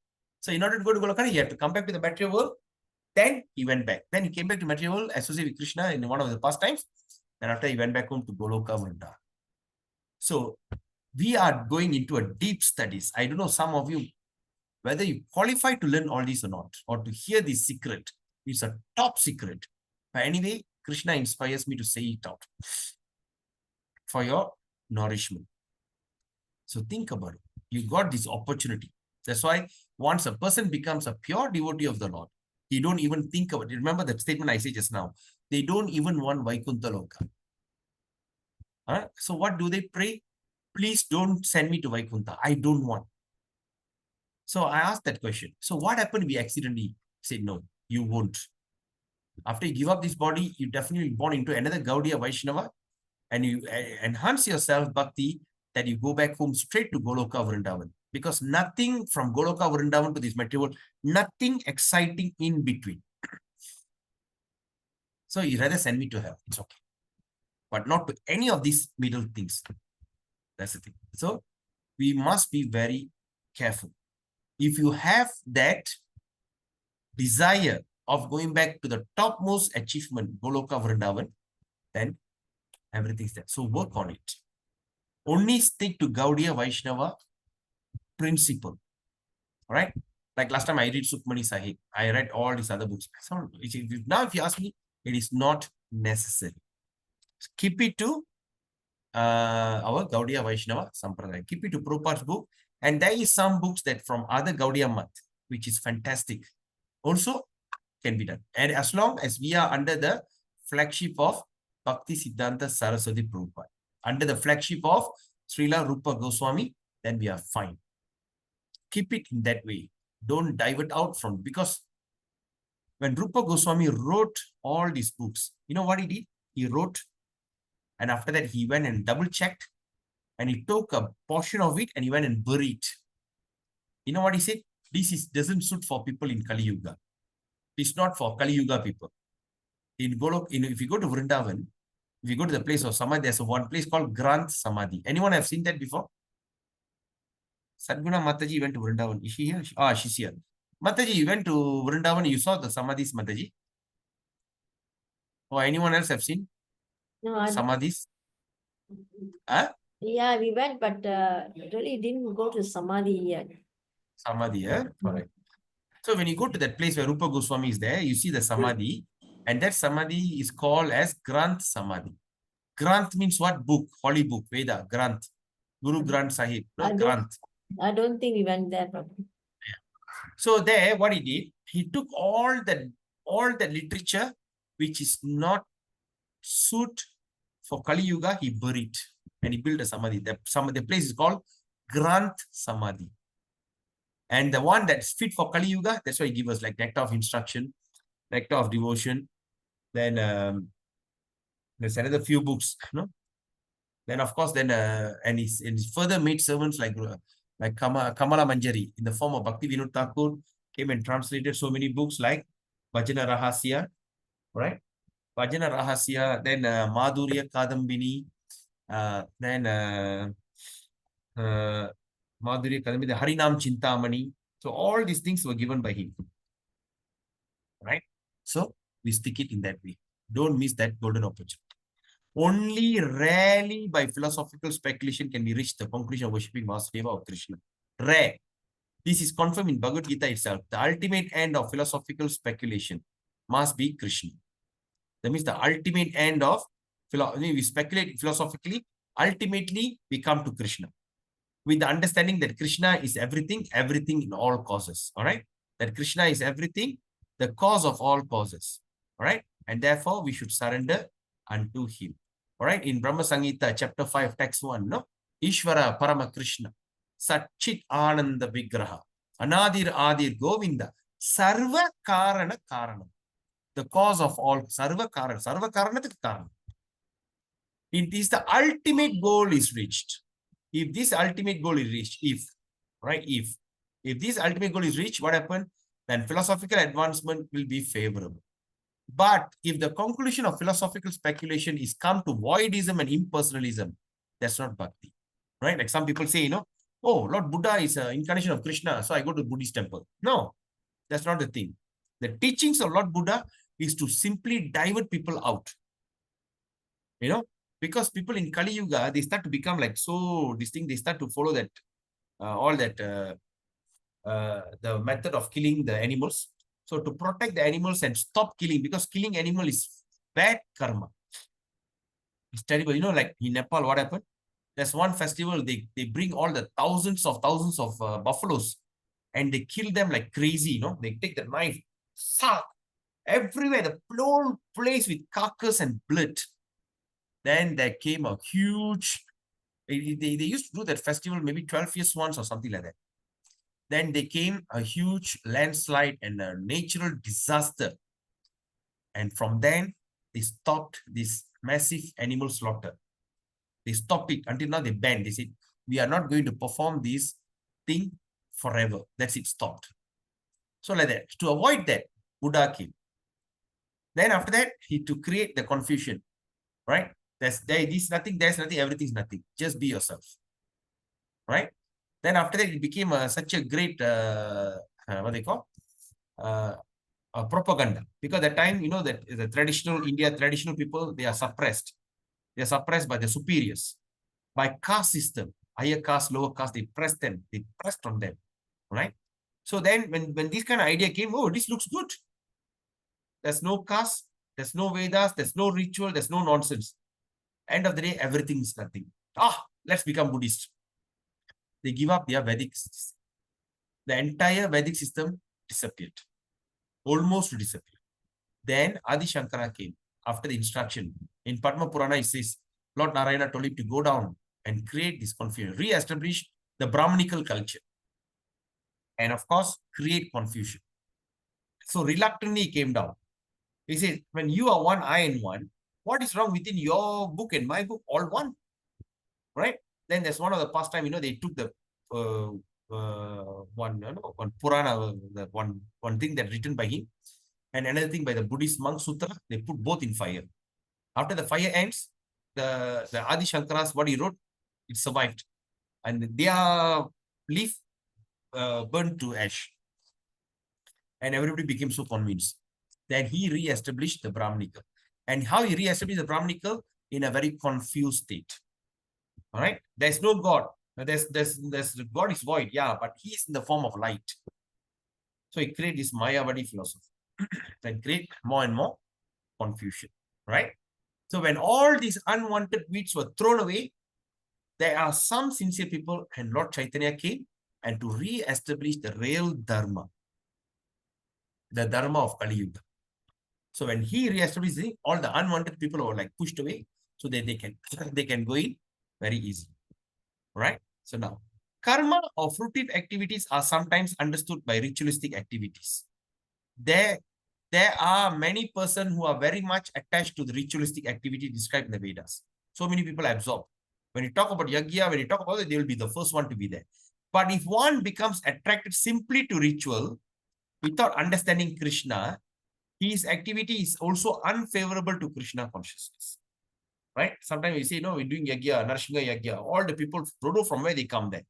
So in order to go to Goloka, he had to come back to the material world. Then he went back. Then he came back to material world, associated with Krishna in one of the pastimes. And after he went back home to Goloka Vrindavan. So we are going into a deep studies. I don't know some of you, whether you qualify to learn all this or not, or to hear this secret. It's a top secret. But anyway, Krishna inspires me to say it out for your nourishment. So think about it. You got this opportunity. That's why once a person becomes a pure devotee of the Lord, he don't even think about it. Remember that statement I said just now. They don't even want Vaikuntha Loka. So what do they pray? Please don't send me to Vaikuntha. I don't want. So I asked that question. So what happened if we accidentally said, no, you won't. After you give up this body, you definitely born into another Gaudiya Vaishnava and you enhance yourself bhakti that you go back home straight to Goloka Vrindavan. Because nothing from Goloka Vrindavan to this material world, nothing exciting in between. So you rather send me to hell. It's okay. But not to any of these middle things. That's the thing. So we must be very careful. If you have that desire of going back to the topmost achievement, Goloka Vrindavan, then everything's there. So work on it. Only stick to Gaudiya Vaishnava principle. All right? Like last time I read Sukhmani Sahib. I read all these other books. So now if you ask me, it is not necessary. Keep it to our Gaudiya Vaishnava Sampradaya. Keep it to Prabhupada's book. And there is some books that from other Gaudiya Math, which is fantastic. Also can be done. And as long as we are under the flagship of Bhakti Siddhanta Saraswati Prabhupada, under the flagship of Srila Rupa Goswami, then we are fine. Keep it in that way. Don't divert out from, because when Rupa Goswami wrote all these books, you know what he did? He wrote, and after that he went and double checked, and he took a portion of it and he went and buried. You know what he said? This doesn't suit for people in Kali Yuga. It's not for Kali Yuga people. In Golok, if you go to Vrindavan, if you go to the place of Samadhi, there's one place called Granth Samadhi. Anyone have seen that before? Sadguna Mataji went to Vrindavan. Is she here? She's here. Mataji, you went to Vrindavan, you saw the Samadhis, Mataji? Or anyone else have seen? No, I Samadhis? Huh? Yeah, we went, but really didn't go to Samadhi yet. Samadhi, yeah? Correct. So when you go to that place where Rupa Goswami is there, you see the Samadhi, and that Samadhi is called as Granth Samadhi. Granth means what? Book, holy book, Veda, Granth. Guru Granth Sahib, no? Granth. I don't think we went there. Probably. So there, what he did, he took all the literature which is not suit for Kali Yuga, he buried and he built a Samadhi. The place is called Granth Samadhi. And the one that's fit for Kali Yuga, that's why he gives us like Nectar of Instruction, Nectar of Devotion. Then there's another few books, no? Then of course, then and he's further made servants like Kamala Manjari in the form of Bhakti Vinod Thakur, came and translated so many books like Bhajana Rahasya, right? Bhajana Rahasya, then Madhurya Kadambini, then Madhurya Kadambini, the Harinam Chintamani. So all these things were given by him, right? So we stick it in that way. Don't miss that golden opportunity. Only rarely by philosophical speculation can we reach the conclusion of worshipping Vasudeva or Krishna. Rare. This is confirmed in Bhagavad Gita itself. The ultimate end of philosophical speculation must be Krishna. That means the ultimate end of we speculate philosophically, ultimately we come to Krishna. With the understanding that Krishna is everything, everything in all causes. All right? That Krishna is everything, the cause of all causes. All right? And therefore we should surrender unto him. All right? In Brahma Samhita, chapter 5, text 1, no? Ishvara Parama Krishna, Satchit Ananda Vigraha, Anadir Adir Govinda, Sarva Karana Karana. The cause of all, Sarva Karana. Sarva Karana is Karana. It is the ultimate goal is reached. If this ultimate goal is reached, if this ultimate goal is reached, what happens? Then philosophical advancement will be favorable. But if the conclusion of philosophical speculation is come to voidism and impersonalism, that's not bhakti, right? Like some people say, you know, oh, Lord Buddha is an incarnation of Krishna, so I go to the Buddhist temple. No, that's not the thing. The teachings of Lord Buddha is to simply divert people out, you know, because people in Kali Yuga, they start to become like so distinct, they start to follow that, the method of killing the animals. So to protect the animals and stop killing, because killing animal is bad karma. It's terrible. You know, like in Nepal, what happened? There's one festival, they bring all the thousands of buffaloes and they kill them like crazy, you know. They take the knife, suck everywhere, the whole place with carcass and blood. Then there came a huge, they used to do that festival maybe 12 years once or something like that. Then there came a huge landslide and a natural disaster. And from then, they stopped this massive animal slaughter. They stopped it until now they banned. They said, we are not going to perform this thing forever. That's it, stopped. So like that, to avoid that, Buddha came. Then after that, to create the confusion, right? There's nothing, everything's nothing. Just be yourself, right? Then after that, it became such a great, what they call, propaganda. Because at the time, you know, that the traditional people, they are suppressed. They are suppressed by the superiors. By caste system, higher caste, lower caste, they pressed them. They pressed on them, right? So then when this kind of idea came, oh, this looks good. There's no caste, there's no Vedas, there's no ritual, there's no nonsense. End of the day, everything is nothing. Let's become Buddhist. They give up their Vedic system. The entire Vedic system disappeared. Almost disappeared. Then Adi Shankara came after the instruction. In Padma Purana, it says, Lord Narayana told him to go down and create this confusion, re-establish the Brahmanical culture. And of course, create confusion. So reluctantly he came down. He said, when you are one, I am one, what is wrong within your book and my book? All one, right? Then there's one of the pastime, you know, they took the one Purana, the one thing that written by him, and another thing by the Buddhist monk Sutra, they put both in fire. After the fire ends, the Adi Shankara's what he wrote, it survived. And their leaf burned to ash. And everybody became so convinced. Then he re-established the Brahmanical. And how he re-established the Brahmanical? In a very confused state. All right? There's no God. There's God is void, yeah, but he is in the form of light. So he created this Mayavadi philosophy and create more and more confusion, right? So when all these unwanted weeds were thrown away, there are some sincere people, and Lord Chaitanya came and to re-establish the real Dharma, the Dharma of Kali Yuga. So when he re-established it, all the unwanted people were like pushed away, so that they can go in very easily, right? So now, Karma or fruitive activities are sometimes understood by ritualistic activities. There are many persons who are very much attached to the ritualistic activity described in the Vedas. So many people absorb. When you talk about yajna, when you talk about it, they will be the first one to be there. But if one becomes attracted simply to ritual without understanding Krishna, his activity is also unfavorable to Krishna consciousness. Right? Sometimes we say, no, we're doing yajna, Narashinga yajna. All the people don't know from where they come there.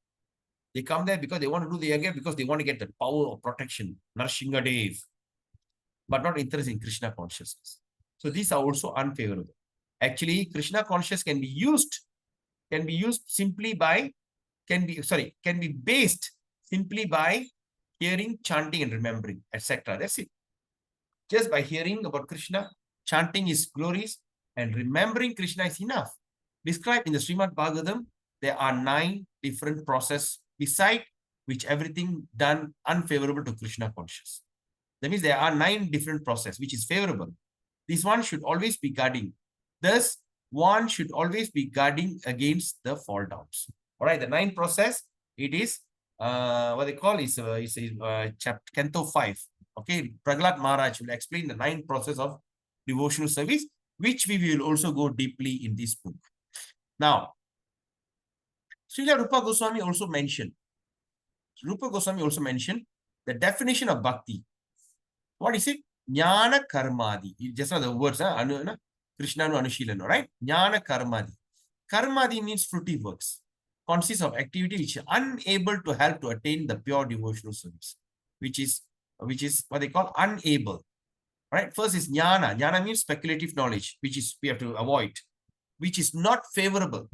They come there because they want to do the yajna, because they want to get the power of protection, Narashinga Dev, but not interested in Krishna consciousness. So these are also unfavorable. Actually, Krishna consciousness can be used simply by, can be based simply by hearing, chanting, and remembering, etc. That's it. Just by hearing about Krishna, chanting his glories, and remembering Krishna is enough. Described in the Srimad Bhagavatam, there are 9 different processes beside which everything done unfavorable to Krishna consciousness. That means there are 9 different processes which is favorable. This one should always be guarding. Thus, one should always be guarding against the fall downs. All right, the 9 process, it is what they call is chapter Canto 5. Okay, Prahlad Maharaj will explain the 9 process of devotional service, which we will also go deeply in this book. Now, Srila Rupa Goswami also mentioned the definition of bhakti. What is it? Jnana karmadi. Just the words, Krishna no Anushilana, right? Jnana karmadi. Karmadi means fruitive works. Consists of activity which is unable to help to attain the pure devotional service, which is what they call unable. Right? First is jnana. Jnana means speculative knowledge, which is we have to avoid, which is not favorable.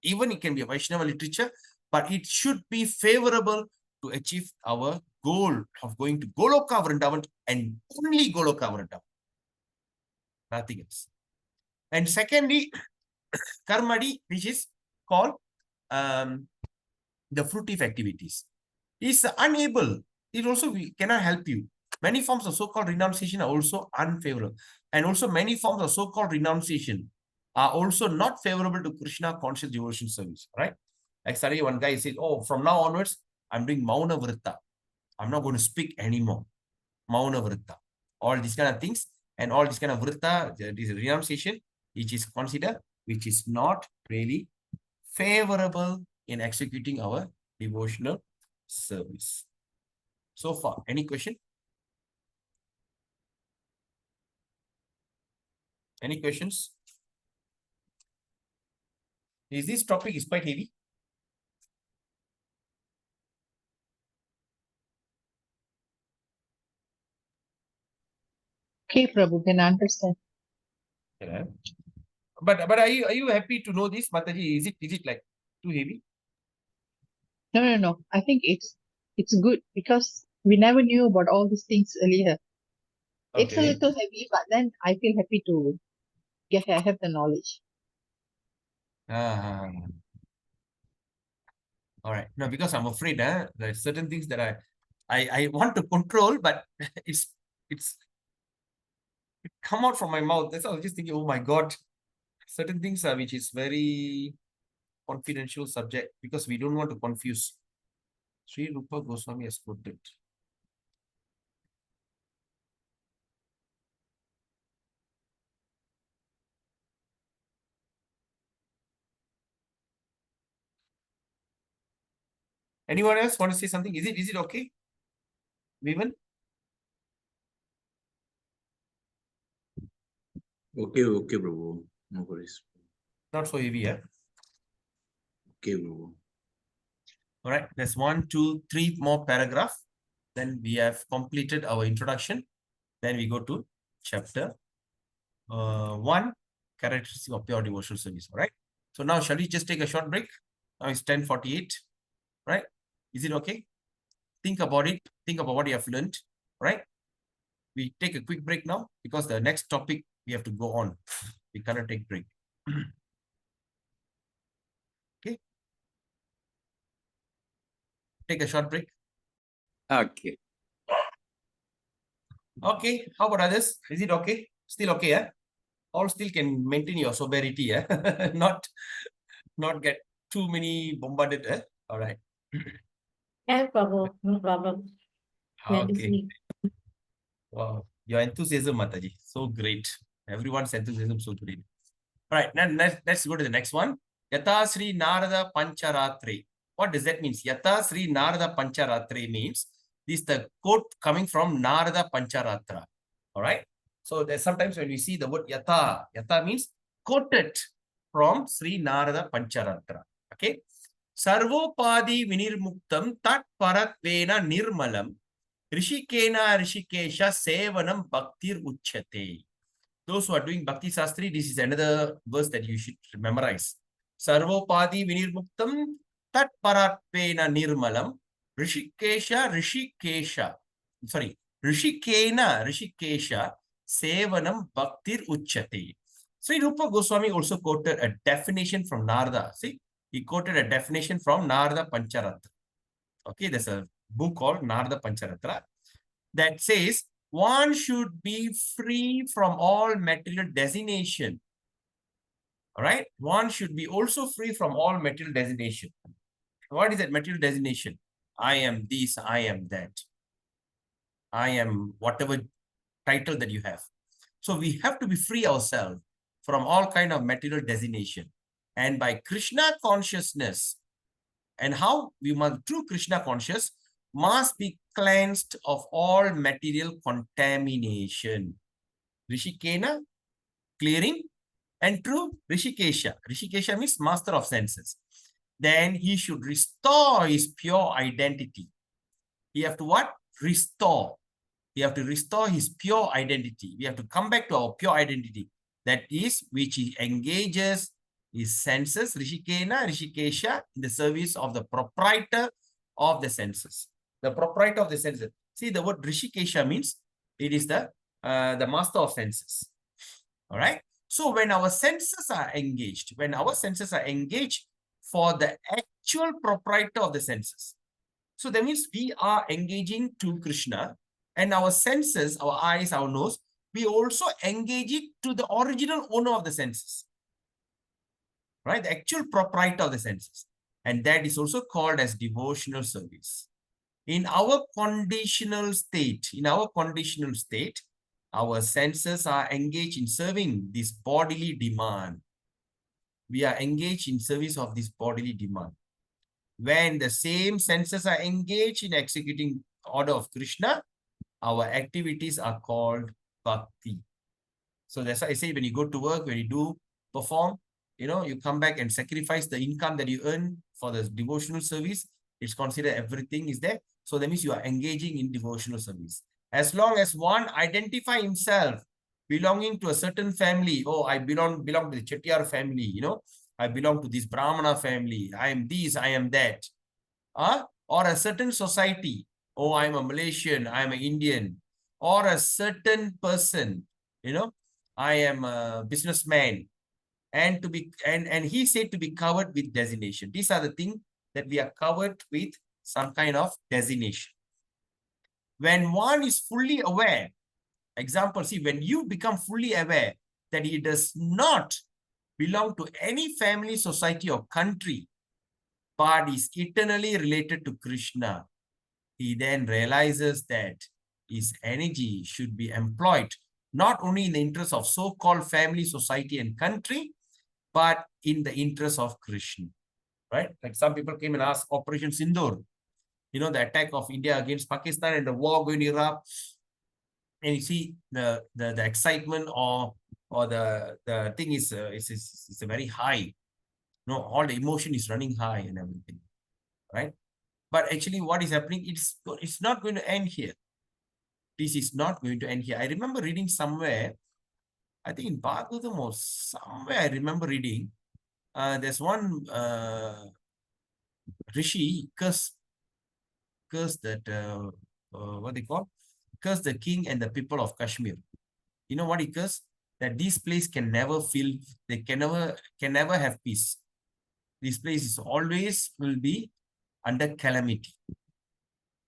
Even it can be a Vaishnava literature, but it should be favorable to achieve our goal of going to Goloka Vrindavan and only Goloka Vrindavan. Nothing else. And secondly, karmadi, which is called the fruitive activities, is unable. It also cannot help you. Many forms of so-called renunciation are also unfavorable. And also many forms of so-called renunciation are also not favorable to Krishna conscious devotion service. Right? Like suddenly one guy says, oh, from now onwards, I'm doing Mauna Vritta. I'm not going to speak anymore. Mauna Vritta. All these kind of things and all this kind of Vritta, this renunciation, which is considered, which is not really favorable in executing our devotional service. So far, any question? Any questions? This topic is quite heavy? Okay, Prabhu, can understand. Yeah. But are you happy to know this, Mataji? Is it like too heavy? No. I think it's good because we never knew about all these things earlier. It's a Okay. little heavy, but then I feel happy to have the knowledge. All right. No, because I'm afraid there's certain things that I want to control, but it come out from my mouth. That's why I was just thinking, oh my God, certain things are which is very confidential subject because we don't want to confuse. Sri Rupa Goswami has quoted. Anyone else want to say something? Is it okay? Vivan? Okay, Prabhu. No worries. Not so heavy, yeah? Okay, Prabhu. All right, there's 1, 2, 3 more paragraph. Then we have completed our introduction. Then we go to chapter 1, characteristic of pure devotional service. All right. So now shall we just take a short break? Now it's 10:48. Right? Is it okay? Think about it. Think about what you have learned. Right? We take a quick break now because the next topic we have to go on. We cannot take break. Okay. Take a short break. Okay. Okay. How about others? Is it okay? Still okay, yeah? All still can maintain your sobriety, yeah? not get too many bombarded, eh? All right. Yeah, Prabhu, no problem. We are Okay. listening. Wow. Your enthusiasm, Mataji. So great. Everyone's enthusiasm so great. All right. Now let's go to the next one. Yata Sri Narada Pancharatri. What does that mean? Yata Sri Narada Pancharatri means this is the quote coming from Narada Pancharatra. All right. So there's sometimes when we see the word yata means quoted from Sri Narada Pancharatra. Okay. Sarvopadi vinirmuktam tat paratvena nirmalam Rishikena Rishikesha Sevanam Bhaktir Uchyate. Those who are doing Bhakti Sastri, this is another verse that you should memorize. Sarvopadi vinirmuktam tat paratvena nirmalam Rishikena Rishikesha Sevanam Bhaktir Uchyate. Sri Rupa Goswami also quoted a definition from Narada. See, he quoted a definition from Narada Pancharatra. Okay, there's a book called Narada Pancharatra that says one should be free from all material designation. All right, one should be also free from all material designation. What is that material designation? I am this, I am that. I am whatever title that you have. So we have to be free ourselves from all kind of material designation. And by Krishna consciousness, and how we must, true Krishna conscious, must be cleansed of all material contamination. Rishikena, clearing, and true Rishikesha. Rishikesha means master of senses. Then he should restore his pure identity. He have to what? Restore. We have to restore his pure identity. We have to come back to our pure identity. That is, which he engages his senses, Rishikena, Rishikesha, in the service of the proprietor of the senses. The proprietor of the senses. See, the word Rishikesha means it is the master of senses. All right. So when our senses are engaged, for the actual proprietor of the senses. So that means we are engaging to Krishna, and our senses, our eyes, our nose, we also engaging to the original owner of the senses. Right? The actual proprietor of the senses. And that is also called as devotional service. In our conditional state, our senses are engaged in serving this bodily demand. We are engaged in service of this bodily demand. When the same senses are engaged in executing order of Krishna, our activities are called bhakti. So that's why I say when you go to work, when you do perform, you come back and sacrifice the income that you earn for the devotional service. It's considered everything is there. So that means you are engaging in devotional service. As long as one identify himself belonging to a certain family, oh, I belong to the Chettiar family, I belong to this Brahmana family, I am this, I am that. Or a certain society, oh, I'm a Malaysian, I'm an Indian, or a certain person, I am a businessman, and he said to be covered with designation. These are the things that we are covered with some kind of designation. When one is fully aware, example, see, when you become fully aware that he does not belong to any family, society, or country, but is eternally related to Krishna, he then realizes that his energy should be employed not only in the interest of so-called family, society, and country, but in the interest of Krishna, right? Like some people came and asked Operation Sindoor, the attack of India against Pakistan and the war going to Iraq, and you see the excitement or the thing is it's a very high, all the emotion is running high and everything, right? But actually what is happening, it's not going to end here. This is not going to end here. I remember reading somewhere, I think in Bhagavatam or somewhere I remember reading, there's one Rishi cursed that, what they call? Cursed the king and the people of Kashmir. You know what he cursed? That this place can never can never have peace. This place is always will be under calamity.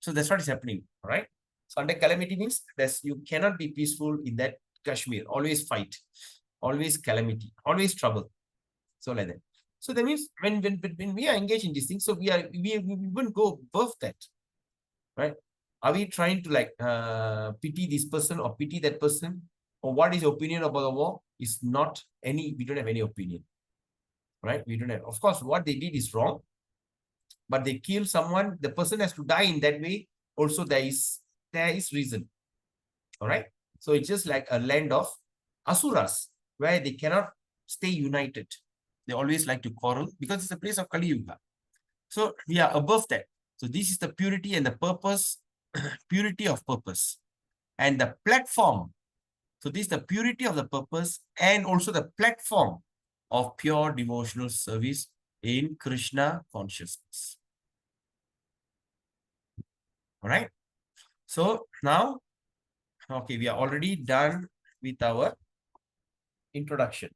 So that's what is happening, right? So under calamity means you cannot be peaceful in that Kashmir. Always fight, always calamity, always trouble. So like that. So that means when we are engaged in these things, so we wouldn't go above that, right? Are we trying to like pity this person or pity that person? Or what is your opinion about the war? Is not any, we don't have any opinion, right? We don't have, of course, what they did is wrong, but they kill someone, the person has to die in that way. Also, there is reason. All right. So it's just like a land of asuras where they cannot stay united. They always like to quarrel because it's a place of Kali Yuga. So we are above that. So this is the purity and the purpose, purity of purpose. And the platform. So this is the purity of the purpose and also the platform of pure devotional service in Krishna consciousness. All right. So now, okay, we are already done with our introduction.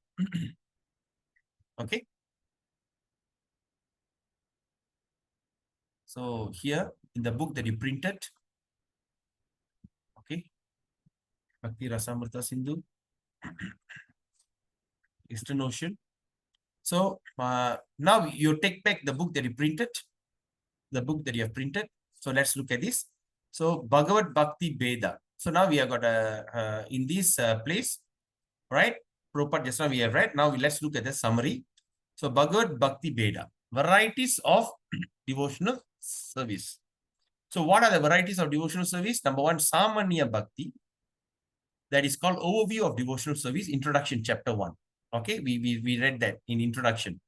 Okay. So here in the book that you printed, okay, Bhakti Rasamrita Sindhu, Eastern Ocean. So now you take back the book that you printed, the book that you have printed. So let's look at this. So Bhagavad Bhakti Veda. So now we have got a in this place, right? Prabhupada just now we have read. Now let's look at the summary. So Bhagavad Bhakti Veda, varieties of devotional service. So what are the varieties of devotional service? Number one, Samanya Bhakti. That is called Overview of Devotional Service, Introduction, Chapter 1. Okay, we read that in introduction.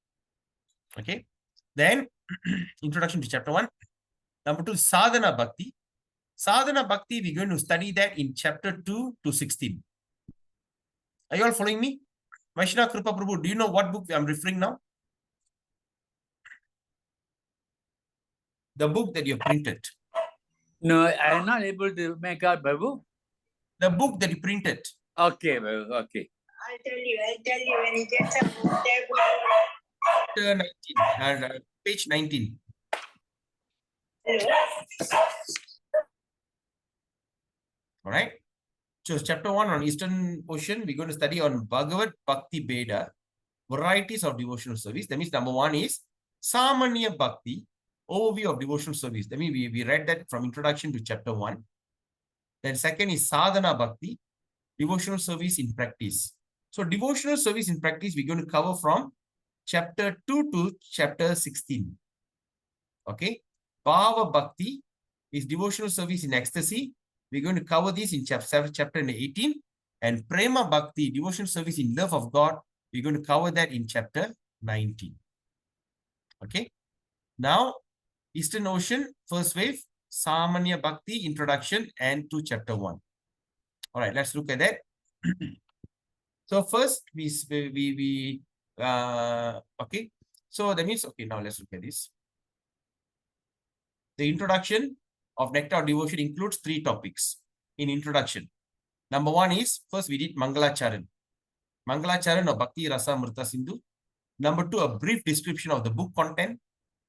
Okay, then introduction to Chapter 1. Number two, Sadhana Bhakti. Sadhana Bhakti, we're going to study that in Chapter 2 to 16. Are you all following me? Vaishnava Kripa Prabhu, do you know what book I'm referring now? The book that you printed. No, I am not able to make out, Babu. The book that you printed. Okay, Babu, okay. I'll tell you when he gets a book there. 19, page 19. All right. So chapter 1 on Eastern Ocean, we're going to study on Bhagavad Bhakti Veda, varieties of devotional service. That means number one is Samanya Bhakti, overview of devotional service. That means we read that from introduction to chapter 1. Then second is Sadhana Bhakti, devotional service in practice. So devotional service in practice, we're going to cover from chapter 2 to chapter 16. Okay. Bhava Bhakti is devotional service in ecstasy. We're going to cover this in chapter 18. And Prema Bhakti, devotional service in love of God, we're going to cover that in chapter 19. Okay. Now, Eastern Ocean, first wave, Samanya Bhakti, introduction, and to chapter 1. All right, let's look at that. So first, okay. So that means, okay, now let's look at this. The introduction of Nectar of Devotion includes 3 topics in introduction. Number 1 is, first we did Mangalacharan. Mangalacharan of Bhakti Rasamrita Sindhu. Number 2, a brief description of the book content.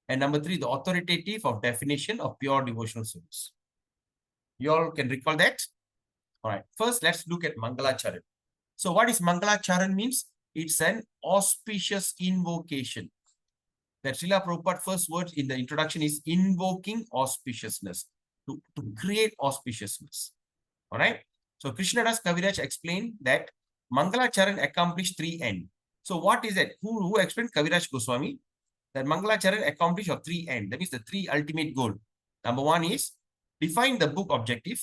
And number 3, the authoritative of definition of pure devotional service. You all can recall that? All right. First, let's look at Mangalacharan. So what is Mangalacharan means? It's an auspicious invocation. That Srila Prabhupada first word in the introduction is invoking auspiciousness, to create auspiciousness. All right. So Krishnadas Kaviraj explained that Mangalacharan accomplished 3 ends. So what is that? Who explained? Kaviraj Goswami. That Mangalacharan accomplished of 3 ends. That means the 3 ultimate goal. Number 1 is define the book objective.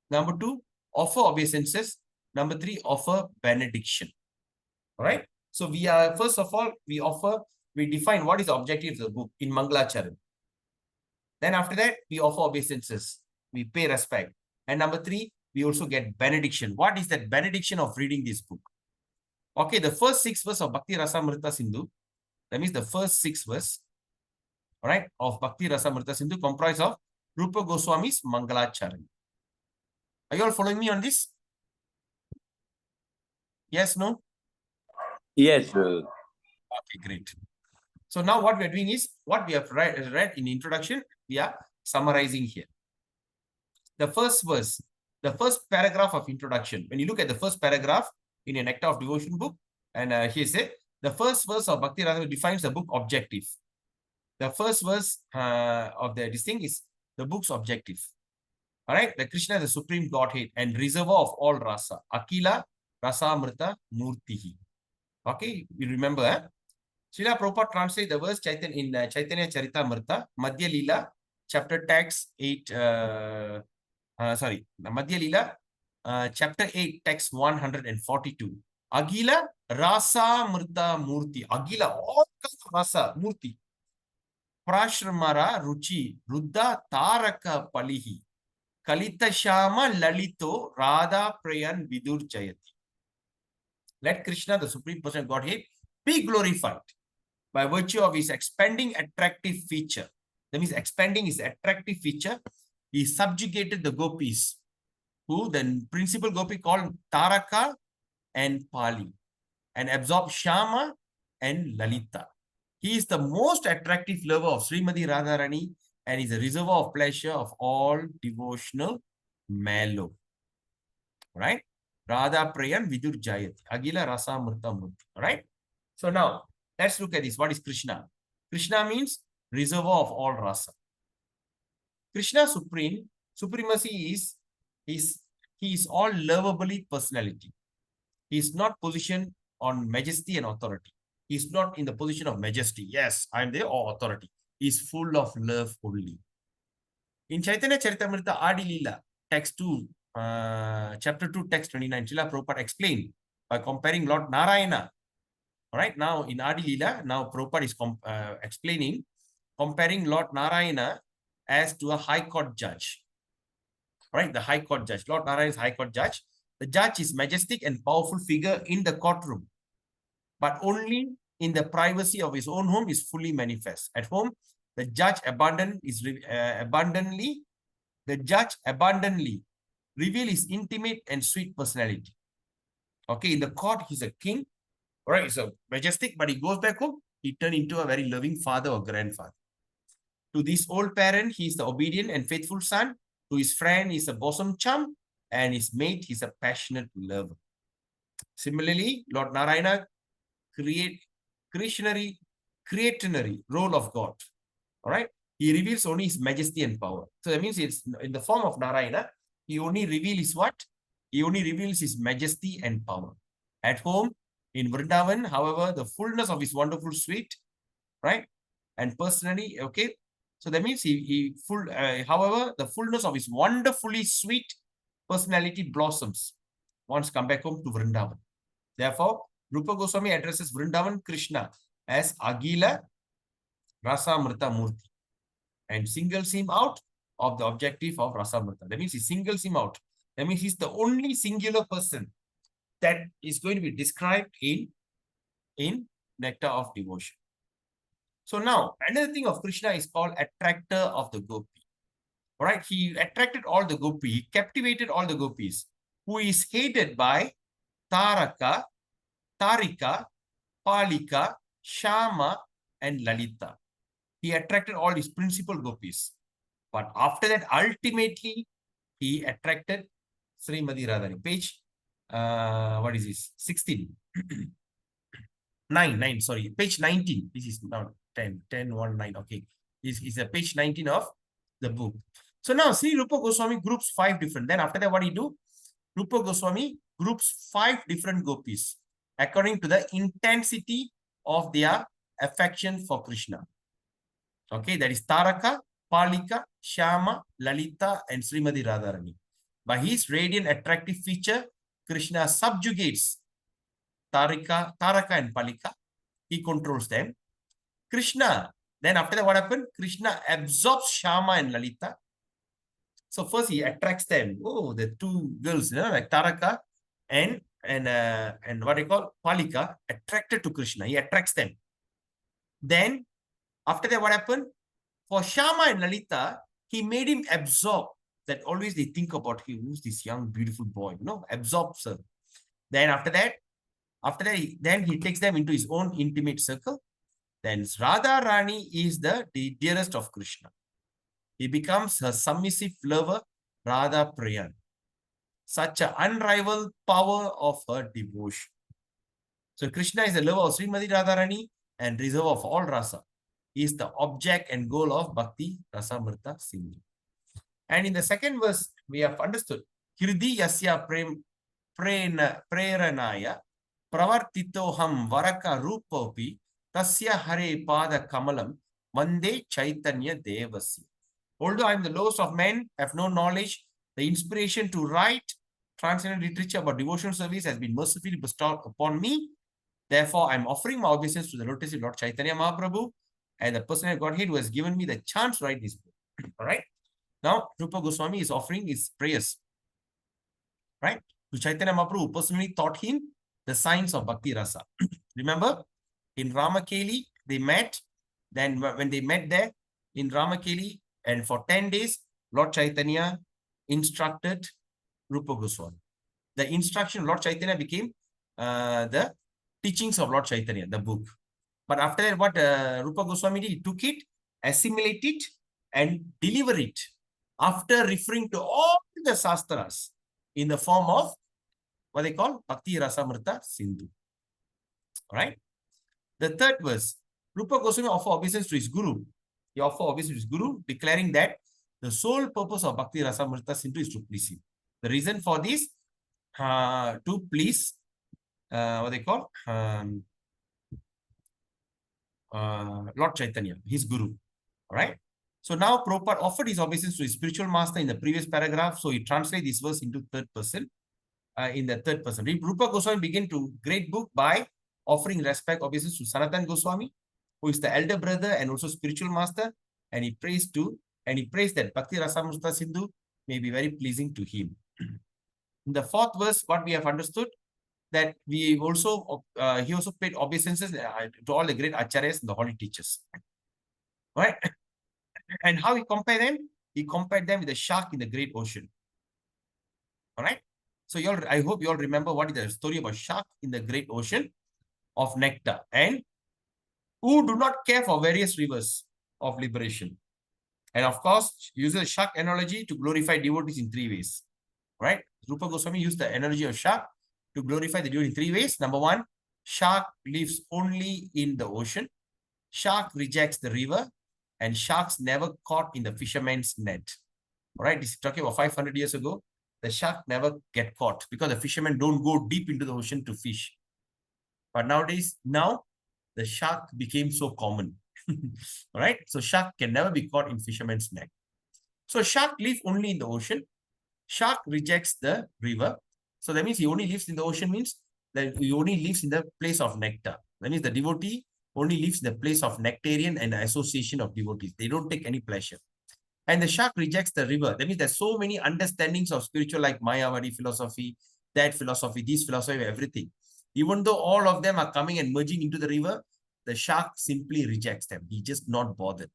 Number 2, offer obeisances. Number 3, offer benediction. All right. So we are, first of all, we define what is the objective of the book in Mangalacharan. Then after that, we offer obeisances. We pay respect. And number 3, we also get benediction. What is that benediction of reading this book? Okay, the first 6 verses of Bhakti Rasamrita Sindhu, that means the first 6 verses, all right, of Bhakti Rasamrita Sindhu comprise of Rupa Goswami's Mangalacharan. Are you all following me on this? Yes, no? Yes, Babu. Okay, great. So now what we are doing is, what we have read in introduction, we are summarizing here. The first verse, the first paragraph of introduction. When you look at the first paragraph in a Nectar of Devotion book, and here said, The first verse of Bhakti Rasa defines the book objective. The first verse of this thing is the book's objective. All right, the Krishna is the supreme Godhead and reservoir of all rasa. Akila Rasa Amrita Murtihi. Okay, you remember, eh? Srila Prabhupada translate the verse in Chaitanya Charitamrita, Madhya Leela, chapter text 8, Madhya Leela, chapter 8, text 142. Agila Rasa Mrita Murti. Agila, all kinds of rasa, Murti. Prashramara Ruchi, Ruddha Taraka Palihi. Kalita Shama Lalito Radha Prayan Vidur Jayati. Let Krishna, the Supreme Person Godhead, be glorified by virtue of his expanding attractive feature. That means expanding his attractive feature. He subjugated the gopis, who the principal gopi called Taraka and Pali, and absorbed Shama and Lalita. He is the most attractive lover of Srimati Radharani and is a reservoir of pleasure of all devotional mellow. Right? Radha Prayan Vidur Jayati. Agila Rasa Murta Murti. Alright? So now, let's look at this. What is Krishna? Krishna means reservoir of all rasa. Krishna supremacy he is all lovably personality. He is not positioned on majesty and authority. He is not in the position of majesty. Yes, I am there, or authority. He is full of love only. In Chaitanya Charitamrita Adi Leela, text 2, chapter 2, text 29, Srila Prabhupada explained by comparing Lord Narayana. All right, now in Adi Leela, now Prabhupada is explaining, comparing Lord Narayana as to a high court judge. All right, the high court judge. Lord Narayana is high court judge. The judge is majestic and powerful figure in the courtroom, but only in the privacy of his own home is fully manifest. At home, the judge abundantly reveal his intimate and sweet personality. Okay, in the court, he's a king. All right, so majestic, but he goes back home, he turned into a very loving father or grandfather. To this old parent, he is the obedient and faithful son. To his friend, he is a bosom chum, and his mate, he is a passionate lover. Similarly, Lord Narayana creationary role of God. All right, he reveals only his majesty and power. So that means it's in the form of Narayana, he only reveals what? He only reveals his majesty and power. At home, in Vrindavan, however, the fullness of his wonderful sweet, right? And personally, okay. So that means however, the fullness of his wonderfully sweet personality blossoms once come back home to Vrindavan. Therefore, Rupa Goswami addresses Vrindavan Krishna as Agila Rasa Mrita Murti and singles him out of the objective of Rasa Mrita. That means he singles him out. That means he's the only singular person that is going to be described in Nectar of Devotion. So now, another thing of Krishna is called attractor of the gopi. All right, he attracted all the gopi, he captivated all the gopis, who is hated by Tarika, Palika, Shama, and Lalita. He attracted all his principal gopis. But after that, ultimately, he attracted Srimati Radharani. Page, what is this? 16. 9, sorry. Page 19. This is now 10, 1, 9. Okay. This is a page 19 of the book. So now, Sri Rupa Goswami groups 5 different. Then after that, what do you do? Rupa Goswami groups 5 different gopis according to the intensity of their affection for Krishna. Okay, that is Taraka, Palika, Shama, Lalita, and Srimati Radharani. By his radiant attractive feature, Krishna subjugates Taraka and Palika. He controls them. Krishna, then after that, what happened? Krishna absorbs Shama and Lalita. So first he attracts them. Oh, the 2 girls, like Taraka and what they call Palika, attracted to Krishna. He attracts them. Then after that, what happened? For Shama and Lalita, he made him absorb. That always they think about him. Who's this young, beautiful boy? Absorbs her. Then after that, then he takes them into his own intimate circle. Then Radha Rani is the dearest of Krishna. He becomes her submissive lover, Radha Prayan. Such an unrivaled power of her devotion. So Krishna is the lover of Srimati Radharani and reserve of all rasa. He is the object and goal of Bhakti Rasamrita Sindhu. And in the second verse, we have understood Hirdi Yasya Preranaya Pravartitoham Varaka Rupopi Tasya Hare Pada Kamalam Mande Chaitanya Devasi. Although I am the lowest of men, have no knowledge, the inspiration to write transcendental literature about devotional service has been mercifully bestowed upon me. Therefore, I am offering my obeisance to the lotus of Lord Chaitanya Mahaprabhu and the personal Godhead who has given me the chance to write this book. All right. Now, Rupa Goswami is offering his prayers, right, to Chaitanya Mahaprabhu, who personally taught him the science of Bhakti Rasa. Remember, in Ramakeli, they met. Then when they met there in Ramakeli, and for 10 days, Lord Chaitanya instructed Rupa Goswami. The instruction of Lord Chaitanya became the teachings of Lord Chaitanya, the book. But after that, what Rupa Goswami did, he took it, assimilate it, and deliver it after referring to all the Shastras in the form of what they call Bhakti Rasamrita Sindhu. Right? The third verse, Rupa Goswami offered obeisance to his Guru. He offered obeisance to his Guru, declaring that the sole purpose of Bhakti Rasamrita Sindhu is to please him. The reason for this, to please, what they call, Lord Chaitanya, his Guru. Right? So now Prabhupada offered his obeisance to his spiritual master in the previous paragraph. So he translates this verse into third person. In the third person, Rupa Goswami began to great book by offering respect obeisance to Sanatan Goswami, who is the elder brother and also spiritual master, and he prays that Bhakti Rasamrita Sindhu may be very pleasing to him. In the fourth verse, what we have understood, that we also he also paid obeisances to all the great acharyas and the holy teachers. Right? And how he compared them? He compared them with the shark in the great ocean. All right. So I hope you all remember what is the story about shark in the great ocean of nectar, and who do not care for various rivers of liberation. And of course, uses the shark analogy to glorify devotees in three ways. Right? Rupa Goswami used the analogy of shark to glorify the devotee in three ways. Number one, shark lives only in the ocean. Shark rejects the river, and sharks never caught in the fisherman's net. All right, this is talking about 500 years ago. The shark never get caught because the fishermen don't go deep into the ocean to fish. But nowadays, the shark became so common. All right, so shark can never be caught in fisherman's net. So shark lives only in the ocean. Shark rejects the river. So that means he only lives in the ocean, means that he only lives in the place of nectar. That means the devotee only lives in the place of nectarian and association of devotees. They don't take any pleasure. And the shark rejects the river. That means there's so many understandings of spiritual, like Mayavadi philosophy, that philosophy, this philosophy, everything. Even though all of them are coming and merging into the river, the shark simply rejects them. He's just not bothered.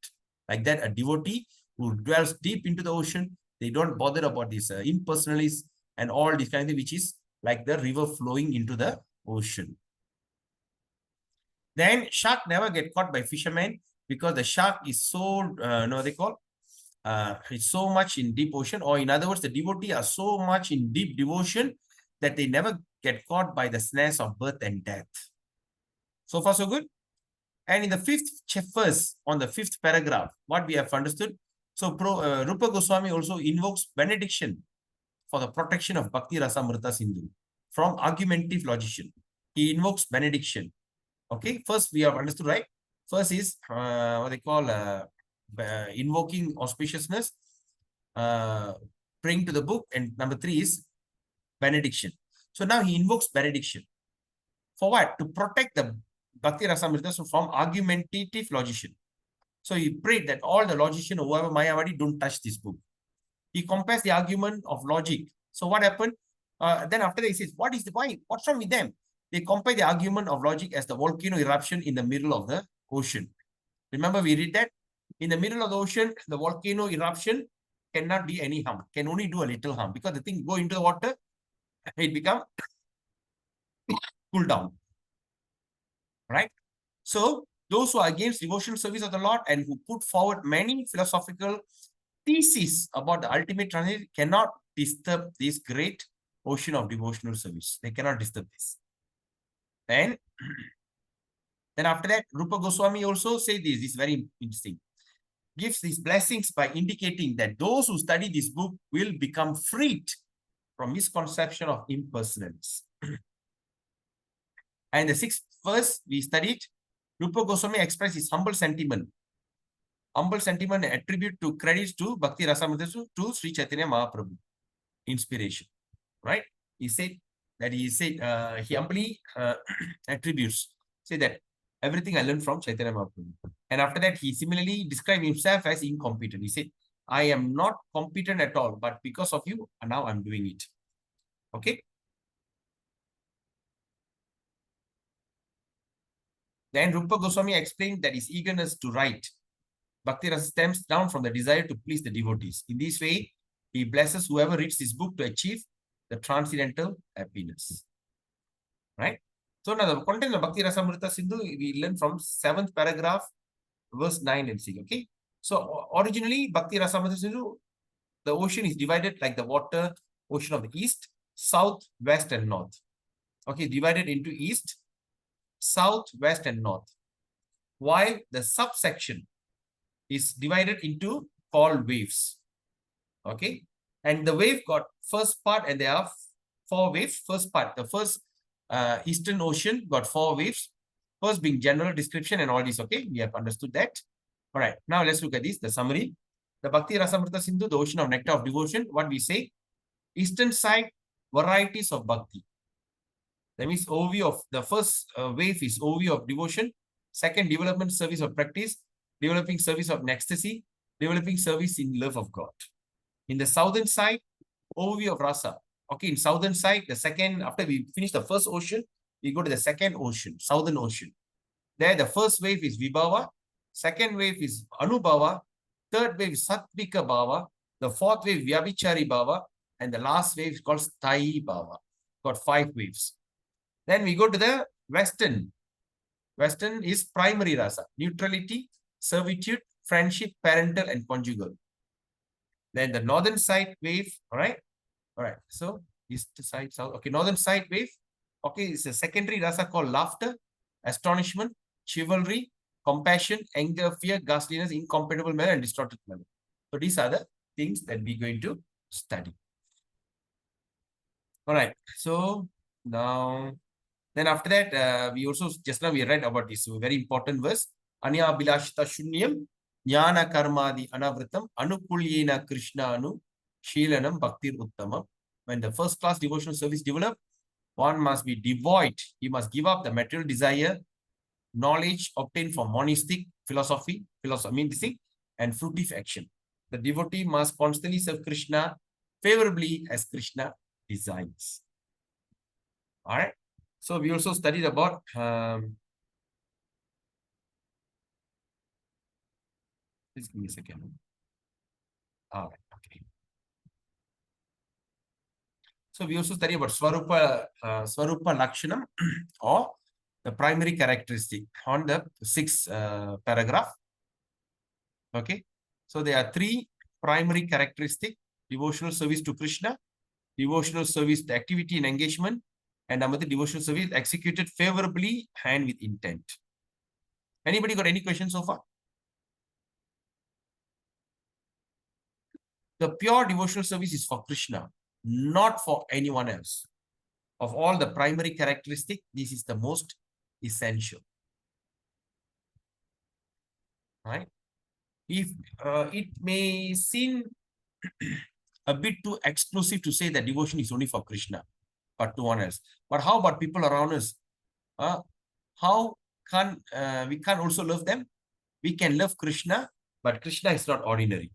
Like that, a devotee who dwells deep into the ocean, they don't bother about this impersonalists and all this kind of thing, which is like the river flowing into the ocean. Then shark never get caught by fishermen because the shark is so, it's so much in deep ocean, or in other words, the devotee are so much in deep devotion that they never get caught by the snares of birth and death. So far, so good. And in the fifth verse, on the fifth paragraph, what we have understood, so Rupa Goswami also invokes benediction for the protection of Bhakti Rasamrita Sindhu from argumentative logician. He invokes benediction. Okay, first we have understood, right? First is what they call invoking auspiciousness, praying to the book, and number three is benediction. So now he invokes benediction. For what? To protect the Bhakti Rasamrita from argumentative logician. So he prayed that all the logician or whoever Mayavadi don't touch this book. He compares the argument of logic. So what happened? Then after that he says, what's wrong with them? They compare the argument of logic as the volcano eruption in the middle of the ocean. Remember we read that? In the middle of the ocean, the volcano eruption cannot be any harm, can only do a little harm, because the thing go into the water, it become cool down. Right? So those who are against devotional service of the Lord and who put forward many philosophical theses about the ultimate transition cannot disturb this great ocean of devotional service. They cannot disturb this. Then after that, Rupa Goswami also say this is very interesting. Gives these blessings by indicating that those who study this book will become freed from misconception of impersonalities. And the 6th verse we studied, Rupa Goswami expressed his humble sentiment attribute to credits to Bhakti Rasamrita to Sri Chaitanya Mahaprabhu. Inspiration, right? He said, he humbly attributes, say that everything I learned from Chaitanya Mahaprabhu. And after that, he similarly described himself as incompetent. He said, I am not competent at all, but because of you, now I'm doing it. Okay. Then Rupa Goswami explained that his eagerness to write Bhakti Rasa stems down from the desire to please the devotees. In this way, he blesses whoever reads this book to achieve the transcendental happiness. Right? So now the content of Bhakti Rasamrita Sindhu, we learn from 7th paragraph, verse 9 and 6. Okay. So originally, Bhakti Rasamrita Sindhu, the ocean is divided like the water ocean of the east, south, west, and north. Okay, divided into east, south, west, and north. While the subsection is divided into called waves. Okay, and the wave got first part, and there are 4 waves. First part, the first Eastern Ocean got 4 waves. First being general description and all this. Okay, we have understood that. All right, now let's look at this, the summary. The Bhakti Rasamrita Sindhu, the ocean of nectar of devotion. What we say, Eastern side, varieties of bhakti. That means overview of the first wave is overview of devotion. Second, development service of practice. Developing service of ecstasy, developing service in love of God. In the southern side, overview of rasa. Okay, in southern side, the second, after we finish the first ocean, we go to the second ocean, southern ocean. There, the first wave is vibhava, second wave is anubhava, third wave is satvika bhava, the fourth wave vyabhichari bhava, and the last wave is called sthayi bhava. Got 5 waves. Then we go to the western. Western is primary rasa, neutrality, servitude, friendship, parental, and conjugal. Then the northern side wave, all right? So east side, south. Okay, northern side wave. Okay, it's a secondary rasa called laughter, astonishment, chivalry, compassion, anger, fear, ghastliness, incompatible manner, and distorted manner. So these are the things that we're going to study. All right, so now, then after that, we also, just now we read about this very important verse. Anya Bilashita Shunyam, Jnana Karmadi Anavritam, Anukulyena Krishna Anu, Sheelanam Bhaktir Uttamam. When the first class devotional service developed, one must be devoid. He must give up the material desire, knowledge obtained from monistic philosophy, and fruitive action. The devotee must constantly serve Krishna favorably as Krishna desires. All right. So we also studied about please give me a second. All right, okay. So we also study about Swarupa Lakshanam or the primary characteristic on the 6th paragraph. Okay. So there are 3 primary characteristics: devotional service to Krishna, devotional service to activity and engagement, and another devotional service executed favorably and with intent. Anybody got any questions so far? The pure devotional service is for Krishna, not for anyone else. Of all the primary characteristics, this is the most essential. Right? If it may seem a bit too exclusive to say that devotion is only for Krishna, but to one else. But how about people around us? How can we can't also love them? We can love Krishna, but Krishna is not ordinary.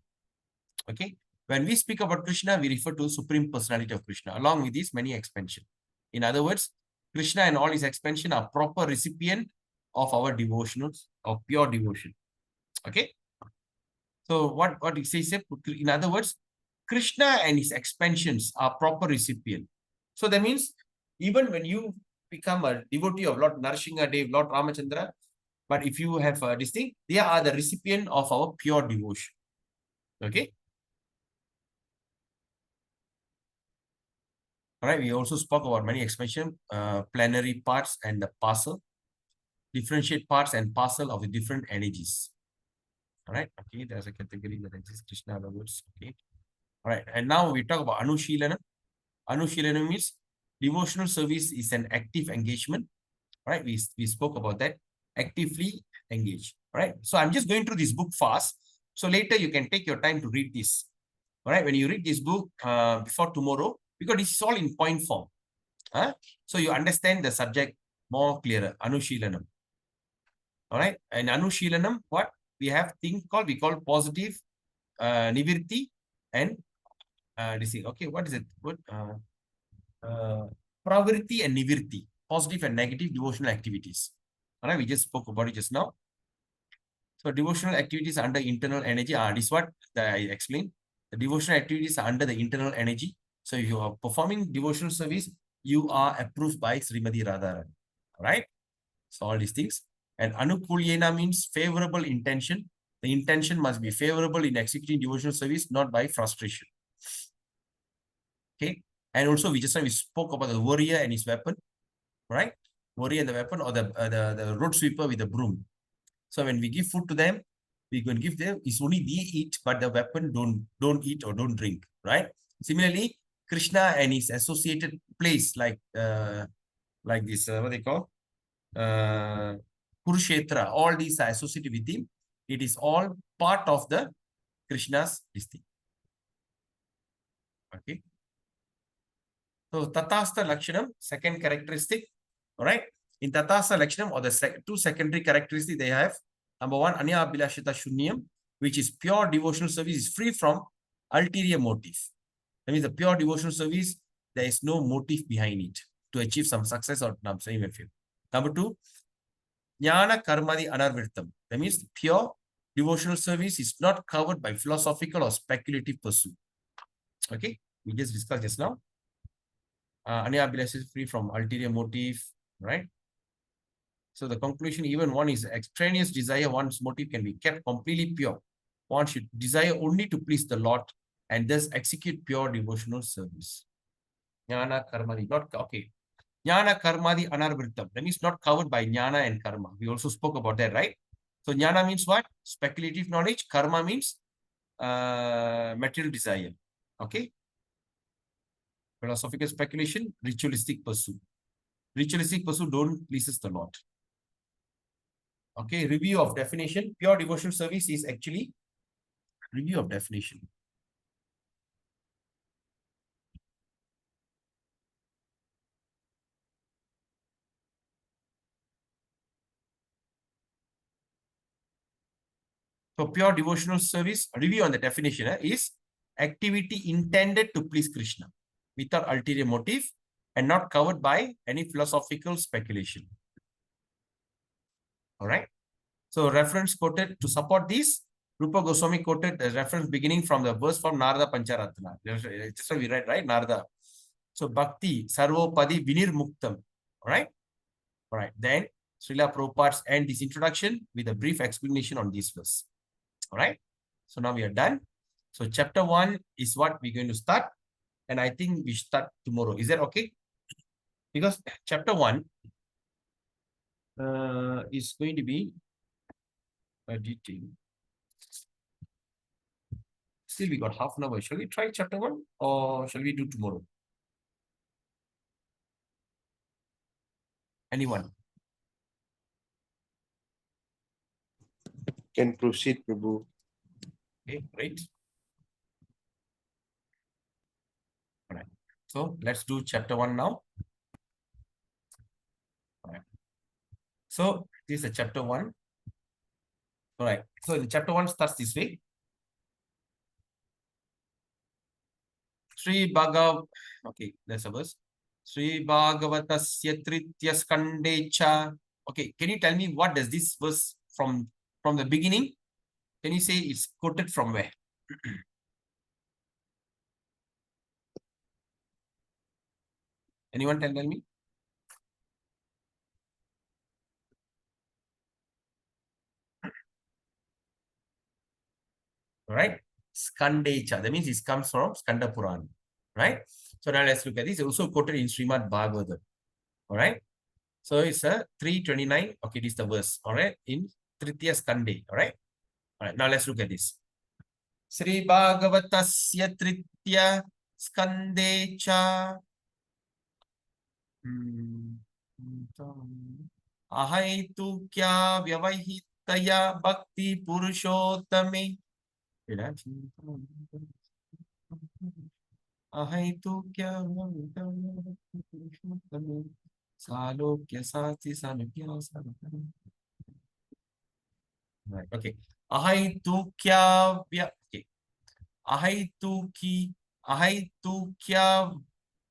Okay. When we speak about Krishna, we refer to Supreme Personality of Krishna, along with his many expansion. In other words, Krishna and all his expansion are proper recipient of our devotionals, of pure devotion. Okay. So what he says, in other words, Krishna and his expansions are proper recipient. So that means even when you become a devotee of Lord Narsingadev, Lord Ramachandra, but if you have this thing, they are the recipient of our pure devotion. Okay. All right, we also spoke about many expression, plenary parts and the parcel, differentiate parts and parcel of the different energies. All right, okay, there's a category that exists, Krishna words. Okay, all right, and now we talk about Anushilana. Anushilana means devotional service is an active engagement. All right, we spoke about that, actively engage. All right, so I'm just going through this book fast. So later you can take your time to read this. All right, when you read this book before tomorrow, because this is all in point form. So you understand the subject more clearer. Anushilanam. All right, and Anushilanam, what we have thing called, we call positive nivirti and this is okay. What is it? What pravriti and nivirti, positive and negative devotional activities. All right, we just spoke about it just now. So devotional activities under internal energy. This is what I explained. The devotional activities are under the internal energy. So if you are performing devotional service, you are approved by Srimati Radharan. All right. So all these things. And Anukulyena means favorable intention. The intention must be favorable in executing devotional service, not by frustration. Okay. And also we spoke about the warrior and his weapon, right? Warrior and the weapon, or the road sweeper with the broom. So when we give food to them, we're going to give them, it's only they eat, but the weapon don't eat or don't drink, right? Similarly, Krishna and his associated place, like this, what they call, Kurukshetra, all these are associated with him. It is all part of the Krishna's listing. Okay. So Tatastha Lakshanam, second characteristic. All right. In Tatastha Lakshanam, or the two secondary characteristics they have. Number one, Anya Abhilashita Shunyam, which is pure devotional service, is free from ulterior motive. That means the pure devotional service, there is no motive behind it to achieve some success or some effect. Number two, Jnana Karmadi Anarvirtam. That means pure devotional service is not covered by philosophical or speculative pursuit. Okay, we just discussed just now. Anya Abhilash is free from ulterior motive, right? So the conclusion, even one is extraneous desire, one's motive can be kept completely pure. One should desire only to please the Lord and thus execute pure devotional service. Jnana Karmadi, not okay. Jnana Karmadi Anarvritam. That means not covered by Jnana and Karma. We also spoke about that, right? So Jnana means what? Speculative knowledge. Karma means material desire. Okay. Philosophical speculation, ritualistic pursuit. Ritualistic pursuit don't pleases the Lord. Okay, review of definition. Pure devotional service is actually review of definition. So pure devotional service, review on the definition is activity intended to please Krishna without ulterior motive and not covered by any philosophical speculation. All right. So reference quoted to support this, Rupa Goswami quoted the reference beginning from the verse from Narada Pancharatna. Just what we read, right? Narada. So Bhakti, Sarvopadi Vinir Muktam. All right. All right. Then Srila Prabhupada's end this introduction with a brief explanation on this verse. All right. So now we are done. So chapter 1 is what we're going to start. And I think we start tomorrow. Is that okay? Because chapter 1 is going to be a detail. Still, we got half an hour. Shall we try chapter 1 or shall we do tomorrow? Anyone? Can proceed, Prabhu. Okay, great. All right. So let's do chapter 1 now. All right. So this is a chapter 1. All right. So the chapter 1 starts this way. Sri Bhagav. Okay, that's a verse. Sri Bhagavatasya Tritya Skandecha. Okay, can you tell me what does this verse from the beginning? Can you say it's quoted from where? Anyone can tell me? Right? Skandecha. That means it comes from Skanda Purana. Right? So now let's look at this. It's also quoted in Srimad Bhagavatam. All right. So it's a 329. Okay, this is the verse. All right. In Tritiya Skande. All right. All right. Now let's look at this. Sri Bhagavatasya Tritiya Skande cha. Ahaitu kya vyavahitaya bhakti purushottame. Ahaitu kya vyavahitaya bhakti purushottame. Salokya sati sanukya sanukya. Right. Okay. Ahaitu kya okay. Ahaitu kya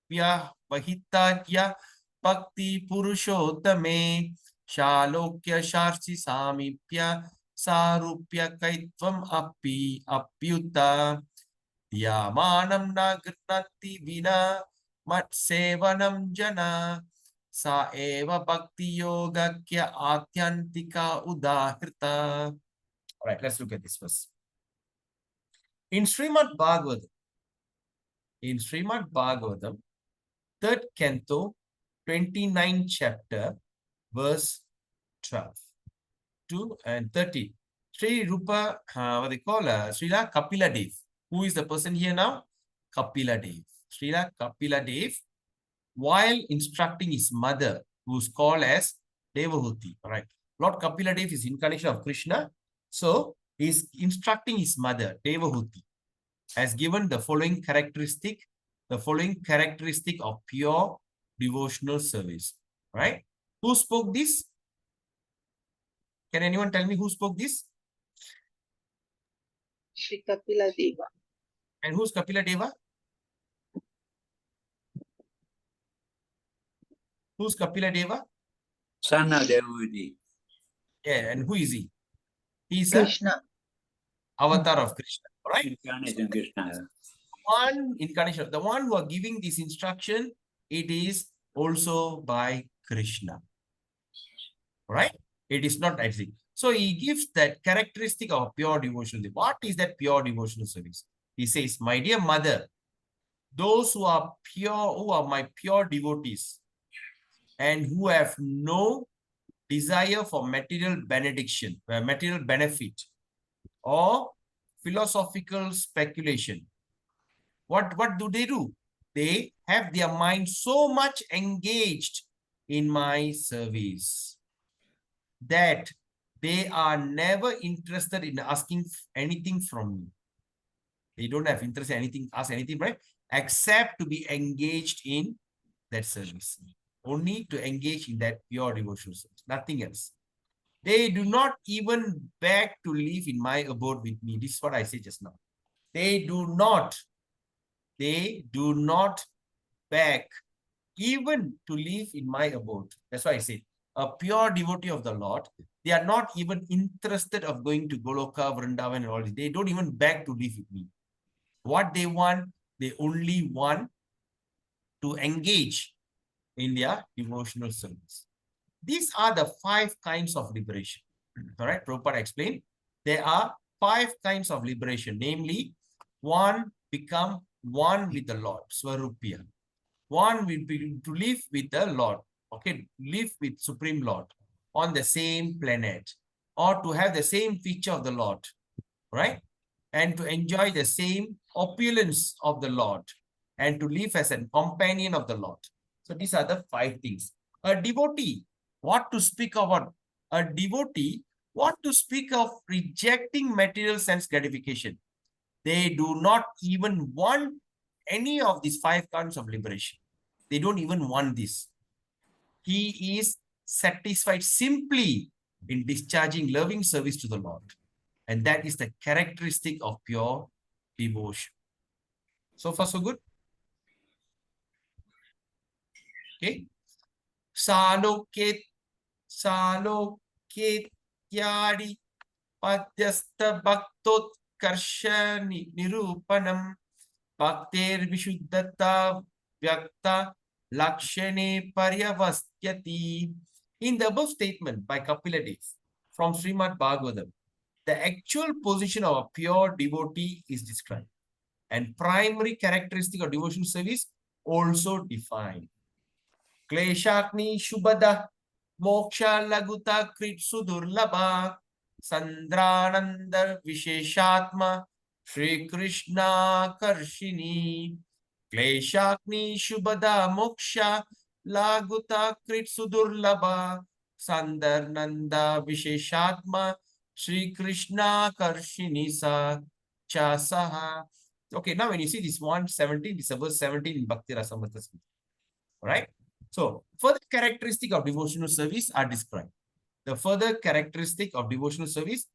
vyavahitaya bhakti purushottame. Shalokya sharsi samipya sarupya kaitvam api apyuta. Yamanam na granati vina mat sevanam jana. Sa eva bhakti yoga kya atyantika udahrita. All right, let's look at this verse. In Srimad Bhagavatam, 3rd canto, 29th chapter, verse 12 to and 30. Sri Rupa, what they call Srila Kapila Dev. Who is the person here now? Kapila Dev. Srila Kapila Dev, while instructing his mother, who is called as Devahuti. All right. Lord Kapila Dev is incarnation of Krishna. So he is instructing his mother, Devahuti, has given the following characteristic of pure devotional service. Right? Who spoke this? Can anyone tell me who spoke this? Shri Kapila Deva. And who's Kapila Deva? Who's Kapila Deva? Son of Devudi. Yeah, and who is he? He's Krishna. a avatar of Krishna. Right? Incarnation Krishna. One incarnation, the one who are giving this instruction, it is also by Krishna. Right? It is not actually. So he gives that characteristic of pure devotional. What is that pure devotional service? He says, my dear mother, those who are pure, who are my pure devotees, and who have no desire for material benediction, material benefit, or philosophical speculation. What do? They have their mind so much engaged in my service that they are never interested in asking anything from me. They don't have interest in anything, ask anything, right? Except to be engaged in that service. Only to engage in that pure devotional service, nothing else. They do not even beg to live in my abode with me. This is what I said just now. They do not beg even to live in my abode. That's why I said, a pure devotee of the Lord, they are not even interested of going to Goloka, Vrindavan and all this. They don't even beg to live with me. What they want, they only want to engage in their devotional service. These are the 5 kinds of liberation. All right, Prabhupada explained. There are 5 kinds of liberation, namely, 1, become one with the Lord, Swarupya. 1 will be to live with the Lord, okay, live with Supreme Lord on the same planet, or to have the same feature of the Lord, right? And to enjoy the same opulence of the Lord, and to live as a companion of the Lord. So these are the 5 things. A devotee, what to speak about? A devotee, what to speak of rejecting material sense gratification? They do not even want any of these 5 kinds of liberation. They don't even want this. He is satisfied simply in discharging loving service to the Lord. And that is the characteristic of pure devotion. So far, so good? Okay. Saloket yadi padyasta bhaktot karshani nirupanam bhakter vishuddhata vyakta lakshane paryavastyati. In the above statement by Kapila Dev from Srimad Bhagavatam, the actual position of a pure devotee is described. And primary characteristic of devotional service, also defined. Kleshakni Shubhada Moksha Laguta Kritsu Durlabha Sandrananda Visheshatma Shri Krishna Karshini Kleshakni Shubhada Moksha Laguta Kritsu Durlabha Sandarnanda Visheshatma Shri Krishna Karshini Sa Chasaha. Okay, now when you see this 117, this is verse 17 in Bhakti Rasamrita Smriti. Right? So, further characteristic of devotional service are described. The further characteristic of devotional service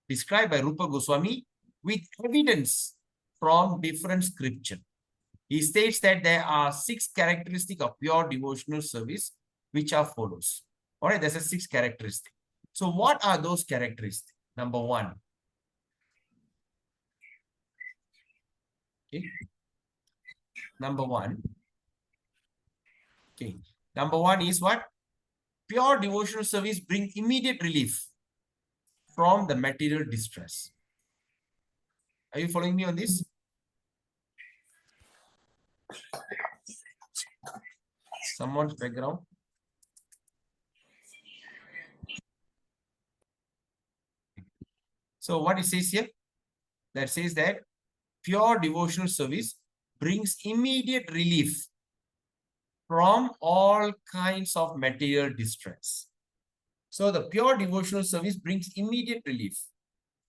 described by Rupa Goswami with evidence from different scripture. He states that there are 6 characteristics of pure devotional service, which are follows. All right, there's a 6 characteristics. So, what are those characteristics? Number 1. Okay. Number 1. Okay. Number 1 is what? Pure devotional service brings immediate relief from the material distress. Are you following me on this? Someone's background. So what it says here? That says that pure devotional service brings immediate relief from all kinds of material distress. So the pure devotional service brings immediate relief.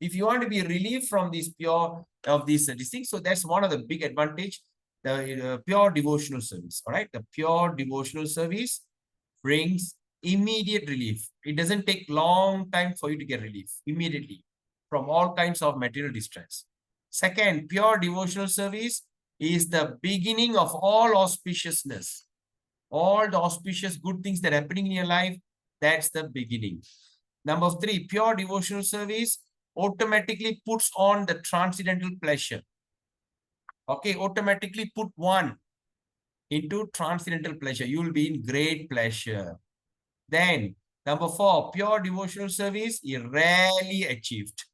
If you want to be relieved from this thing, so that's one of the big advantage, the pure devotional service. All right, the pure devotional service brings immediate relief. It doesn't take long time for you to get relief immediately from all kinds of material distress. Second, pure devotional service is the beginning of all auspiciousness. All the auspicious good things that are happening in your life, that's the beginning. Number 3, pure devotional service automatically puts on the transcendental pleasure. Okay, automatically put one into transcendental pleasure. You will be in great pleasure. Then, number 4, pure devotional service is rarely achieved.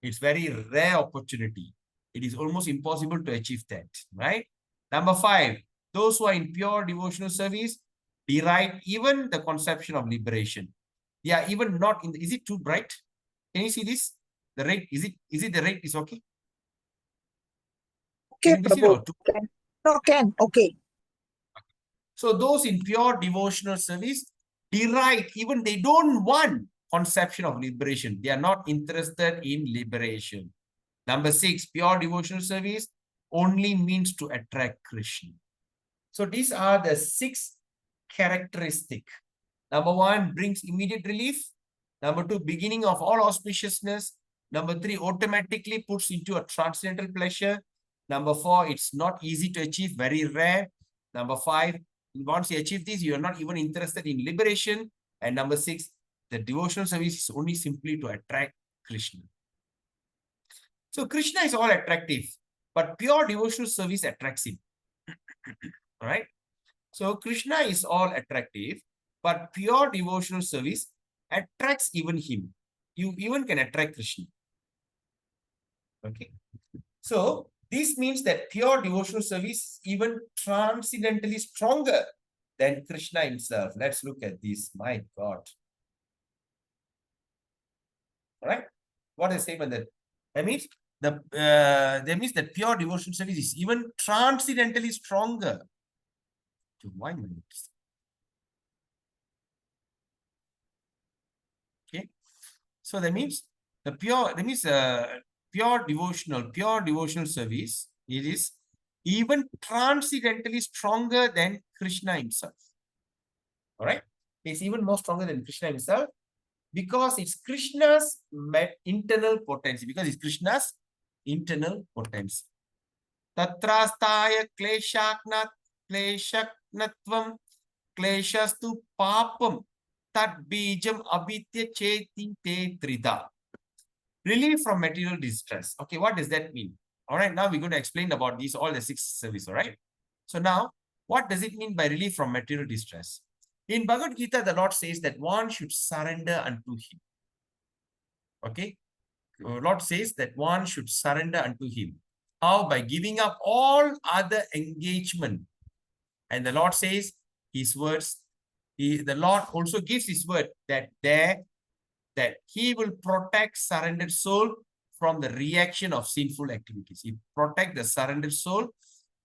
It's very rare opportunity. It is almost impossible to achieve that, right? Number 5, those who are in pure devotional service derive even the conception of liberation. They are even not in the, is it too bright? Can you see this? The rate, is it the rate is okay? Okay, Can you see Prabhu. it? No, can. Okay. So those in pure devotional service derive, even they don't want conception of liberation. They are not interested in liberation. Number 6, pure devotional service only means to attract Krishna. So these are the 6 characteristics. Number 1, brings immediate relief. Number 2, beginning of all auspiciousness. Number 3, automatically puts into a transcendental pleasure. Number 4, it's not easy to achieve, very rare. Number 5, once you achieve this, you are not even interested in liberation. And number 6, the devotional service is only simply to attract Krishna. So Krishna is all attractive, but pure devotional service attracts him. All right. So Krishna is all attractive, but pure devotional service attracts even him. You even can attract Krishna. Okay. So this means that pure devotional service is even transcendentally stronger than Krishna himself. Let's look at this. My God. All right. What is the statement that? That means that pure devotional service is even transcendentally stronger. 1 minute. Okay. So that means the pure devotional service, it is even transcendentally stronger than Krishna himself. All right. It's even more stronger than Krishna himself because it's Krishna's internal potency. Because it's Krishna's internal potency. Tatrastaya kleshaknatvam kleshastu papam tat bijam abhitya cheti te trida. Relief from material distress. Okay, what does that mean? All right, now we're going to explain about these, all the 6 services, all right? So now, what does it mean by relief from material distress? In Bhagavad Gita, the Lord says that one should surrender unto him. Okay? The Lord says that one should surrender unto him. How? By giving up all other engagement And the Lord says his words, the Lord also gives his word that he will protect surrendered soul from the reaction of sinful activities. He protect the surrendered soul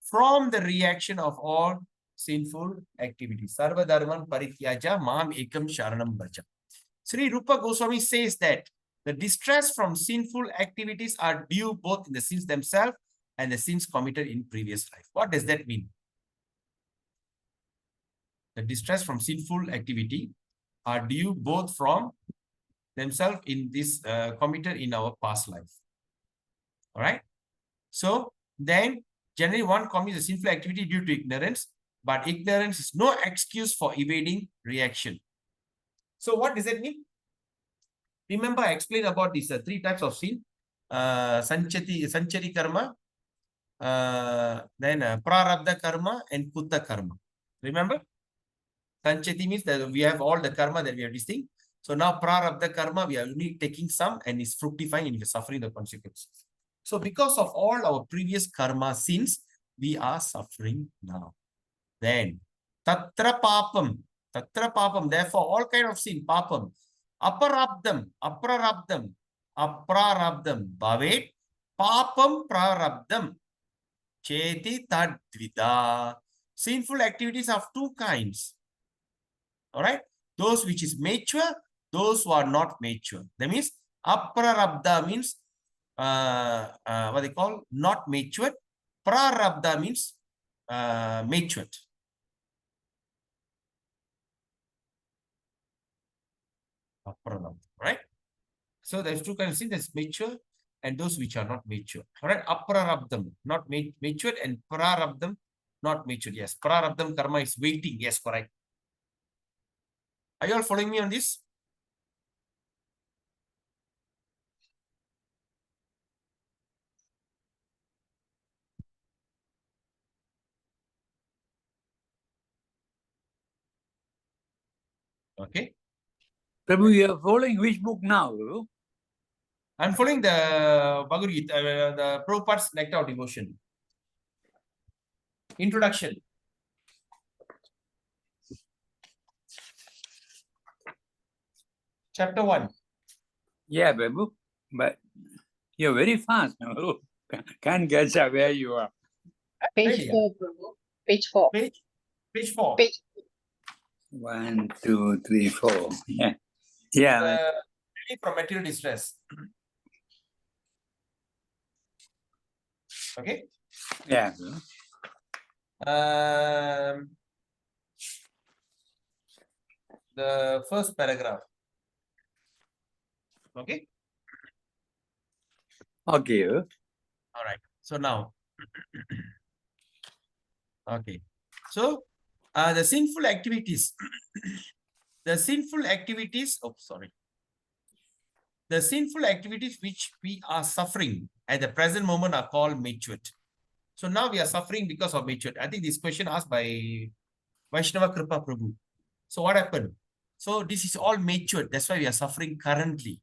from the reaction of all sinful activities. Sarva dharman parityaja mam ekam sharanam braja. Sri Rupa Goswami says that the distress from sinful activities are due both in the sins themselves and the sins committed in previous life. What does that mean? The distress from sinful activity are due both from themselves in this committed in our past life. All right. So then generally one commits a sinful activity due to ignorance, but ignorance is no excuse for evading reaction. So what does that mean? Remember, I explained about these 3 types of sin: sanchari karma, then prarabdha karma, and kutta karma. Remember, sanchati means that we have all the karma that we have listing. So now prarabdha karma, we are only taking some and is fructifying and we are suffering the consequences. So because of all our previous karma sins, we are suffering now. Then tatra papam, therefore all kind of sin, papam, aparabdam, bhavet, papam prarabdam, cheti tadvida. Sinful activities of 2 kinds. All right, those which is mature, those who are not mature. That means aprarabdha means what they call not matured. Prarabdha means matured. Right? So there's 2 kinds of sin, that's mature and those which are not mature. All right, aprarabdam, not matured, and prarabdam, not matured. Yes, prarabdam karma is waiting. Yes, correct. Are you all following me on this? Okay. Prabhu, you are following which book now, Prabhu? I'm following the Bhagavad Gita, the Prabhupada's Nectar of Devotion. Introduction. Chapter 1. Yeah, Prabhu. But you're very fast now. Can't catch up where you are. Page Really? 4, Prabhu. Page 4. Page 4. Page 1, 2, 3, 4. Yeah. Yeah. Relief from material distress. Okay. Yeah. The first paragraph. Okay. Okay. All right. So now, okay. So the sinful activities, the sinful activities which we are suffering at the present moment are called matured. So now we are suffering because of matured. I think this question asked by Vaishnava Kripa Prabhu. So what happened? So this is all matured. That's why we are suffering currently.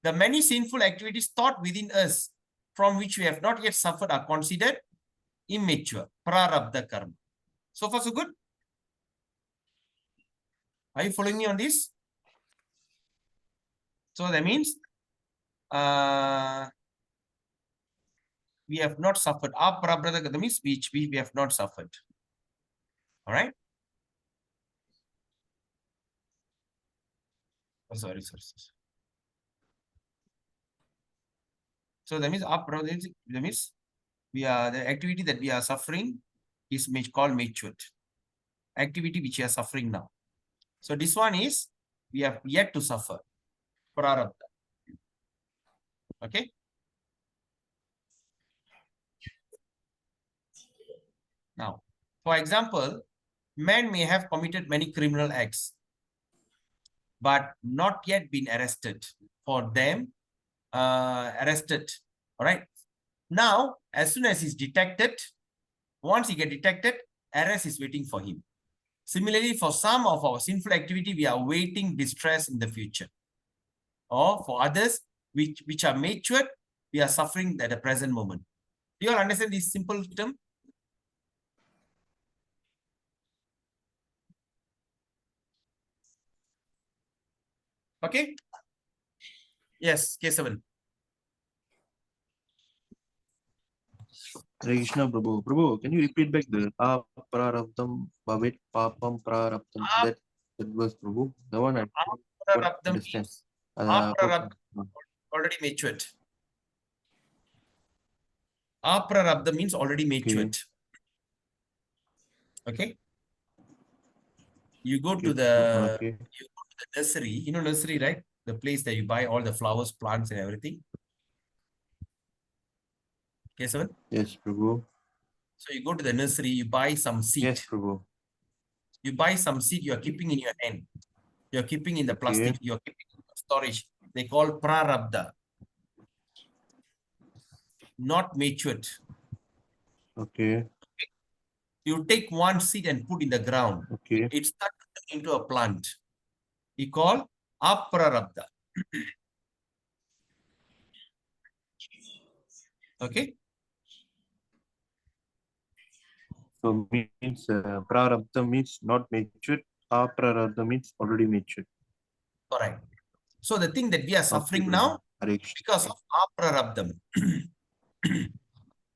The many sinful activities thought within us from which we have not yet suffered are considered immature, prarabdha karma. So far so good? Are you following me on this? So that means we have not suffered. Our prarabdha karma means which we have not suffered. All right? Oh, sorry. So that means we are the activity that we are suffering is called matured. Activity which we are suffering now. So this one is we have yet to suffer. Prarabdha. Okay. Now, for example, man may have committed many criminal acts, but not yet been arrested. For them, arrested. All right. Now, as soon as he's detected, once he get detected, arrest is waiting for him. Similarly, for some of our sinful activity, we are waiting distress in the future. Or for others, which are matured, we are suffering at the present moment. Do you all understand this simple term? Okay? Yes, K7. Hare Krishna, Prabhu. Prabhu, can you repeat back the Aprarabdam Bhavet Papam Prarabdam? That verse, Prabhu. The one I don't Aprarabdha understand. means, aprarabdha Uh, already matured. Aprarabdha means already matured. Okay? You go to the okay. nursery. You know nursery, right? The place that you buy all the flowers, plants, and everything. K7. Yes, Prabhu. So you go to the nursery, you buy some seed. Yes, Prabhu. You buy some seed, you are keeping in your hand. You're keeping in the plastic, you're keeping in storage. They call prarabdha. Not matured. Okay. You take one seed and put in the ground. Okay. It starts into a plant. You call aprarabdha. Okay? So means Prarabdha means not matured. Aprarabdha means already matured. Correct. So the thing that we are suffering Prabhu. now Hare Krishna. because of aprarabdham.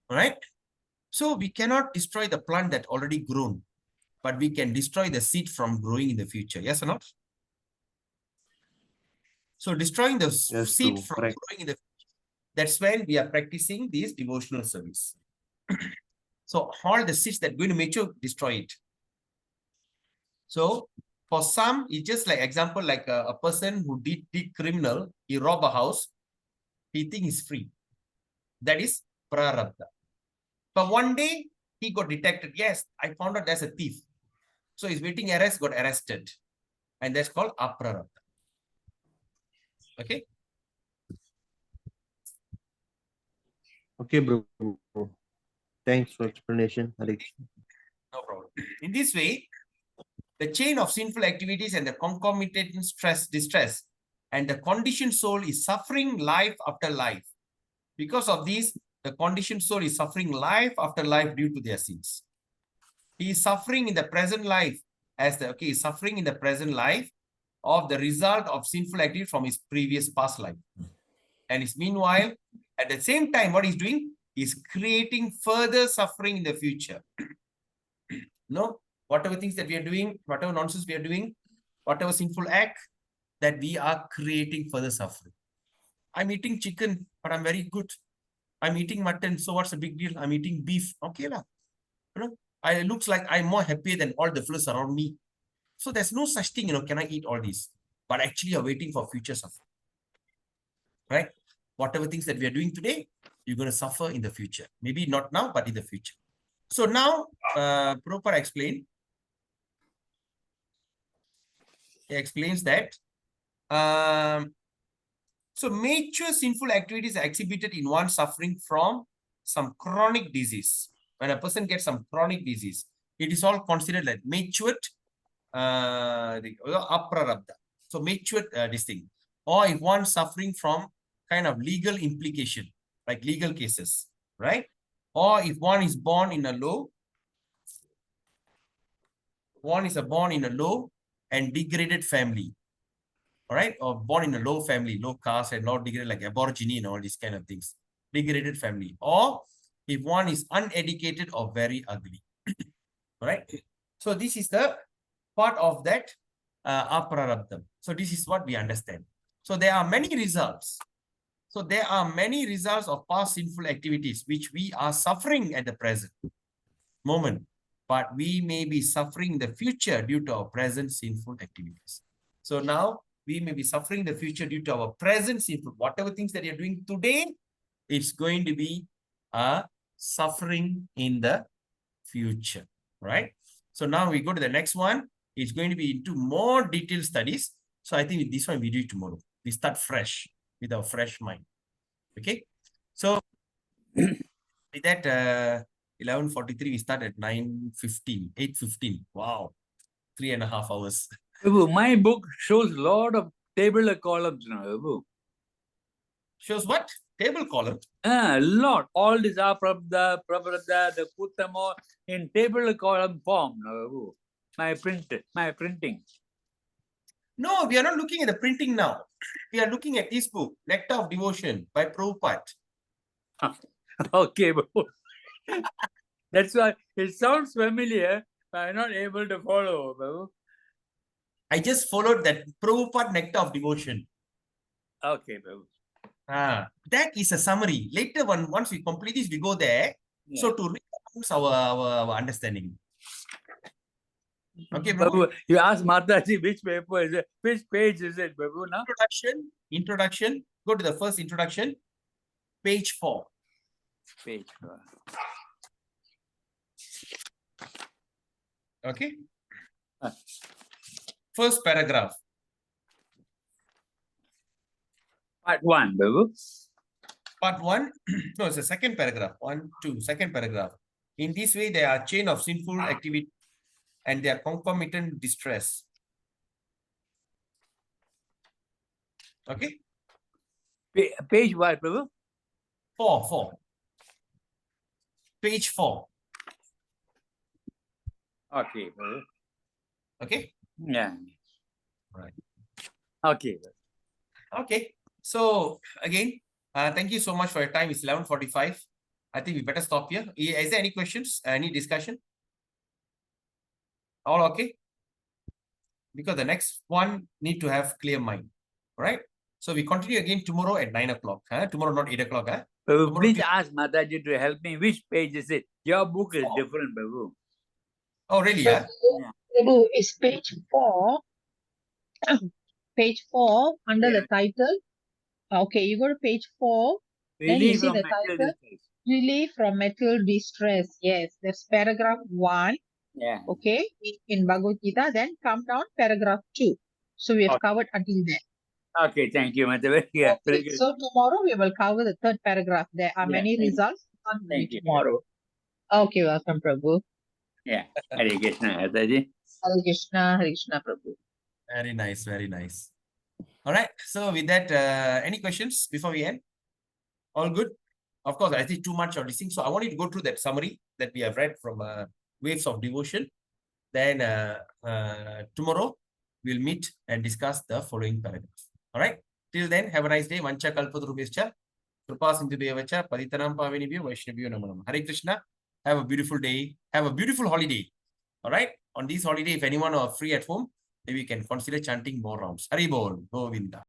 Right? So we cannot destroy the plant that already grown, but we can destroy the seed from growing in the future. Yes or not? So destroying the seed Prabhu. from Correct. growing in the future. That's when we are practicing this devotional service. So all the seeds that are going to mature, destroy it. So for some, it's just like example, like a person who did criminal, he robbed a house, he thinks he's free. That is prarabdha. But one day he got detected. Yes, I found out there's a thief. So he's waiting arrest, got arrested. And that's called aprarabdha. Okay? Okay, bro. Thanks for explanation, Hare Krishna. No problem. In this way, the chain of sinful activities and the concomitant stress, distress, and the conditioned soul is suffering life after life. Because of this, the conditioned soul is suffering life after life due to their sins. He is suffering in the present life as the he's suffering in the present life of the result of sinful activity from his previous past life. And is meanwhile, at the same time, what he's doing is creating further suffering in the future. No, whatever things that we are doing, whatever nonsense we are doing, whatever sinful act, that we are creating further suffering. I'm eating chicken, but I'm very good. I'm eating mutton, so what's the big deal? I'm eating beef. Okay, lah. You know, it looks like I'm more happy than all the fellows around me. So there's no such thing, can I eat all this? But actually you're waiting for future suffering. Right? Whatever things that we are doing today, you're going to suffer in the future. Maybe not now, but in the future. So now, Prabhupada explained. He explains that so mature sinful activities are exhibited in one suffering from some chronic disease. When a person gets some chronic disease, it is all considered like matured aprarabdha. So matured this thing. Or if one suffering from kind of legal implication, like legal cases, right? Or if one is born in a low, born in a low and degraded family. All right, or born in a low family, low caste, and not degraded like aborigine and all these kind of things. Degraded family. Or if one is uneducated or very ugly. All right. So this is the part of that aprarabdham. So this is what we understand. So there are many results. So there are many results of past sinful activities which we are suffering at the present moment, but we may be suffering in the future due to our present sinful activities. So now we may be suffering in the future due to our present sinful, whatever things that you're doing today, it's going to be suffering in the future, right? So now we go to the next one. It's going to be into more detailed studies. So I think with this one we do it tomorrow. We start fresh with our fresh mind. Okay. So with that 11:43, we start at 9:15, 8:15. Wow, 3.5 hours. Prabhu, my book shows a lot of table columns now, Prabhu. Shows what? Table column. A lot. All these are prabdha, the put them all in table column form now, Prabhu. My printing. No, we are not looking at the printing now. We are looking at this book, Nectar of Devotion by Prabhupada. Okay, Babu. That's why it sounds familiar, but I'm not able to follow, Babu. I just followed that Prabhupada Nectar of Devotion. Okay, Babu. That is a summary. Later, once we complete this, we go there. Yeah. So to reinforce our understanding. Okay, Babu. Babu, you ask Mataji which paper is it, which page is it, Babu, now? Introduction. Go to the first introduction. Page 4. Page 4. Okay. First paragraph. Part 1, Babu. Part 1. No, it's the second paragraph. 1, 2, second paragraph. In this way, there are chain of sinful activity and their concomitant distress. Okay. Page what, Babu? 4. Page 4. Okay, Babu. Okay. Yeah. Right. Okay. Okay. So again, thank you so much for your time. It's 11:45. I think we better stop here. Is there any questions? Any discussion? All okay? Because the next one need to have clear mind. All right. So we continue again tomorrow at 9 o'clock. Tomorrow, not 8 o'clock. Babu, Tomorrow please ask Mataji to help me. Which page is it? Your book is different, Babu. Oh, really? Yeah. Babu, it's page 4. Page 4 under the title. Okay, you go to page 4. Then you Relief see from the mental title. distress. Relief from mental distress. Yes, that's paragraph 1. Yeah. Okay, in Bhagavad Gita. Then come down paragraph 2. So we have Okay. covered until there. Okay, thank you, Mataji. Yeah, very Okay, good. so tomorrow we will cover the third paragraph. There are Yeah, many thank you. results. On Thank you. tomorrow. Okay, welcome, Prabhu. Yeah. Hare Krishna, Mataji. Hare Krishna, Prabhu. Very nice. Very nice. All right. So with that, any questions before we end? All good? Of course, I think too much of this thing. So I want you to go through that summary that we have read from Waves of Devotion. Then tomorrow, we'll meet and discuss the following paragraph. All right. Till then, have a nice day. Vancha kalpadrubhescha, kripa sindhudevacha, paditanam pavinibhyo, vaishnavibhyo namo namaha. Hare Krishna. Have a beautiful day. Have a beautiful holiday. All right. On this holiday, if anyone are free at home, maybe you can consider chanting more rounds. Hari Bol, Govinda.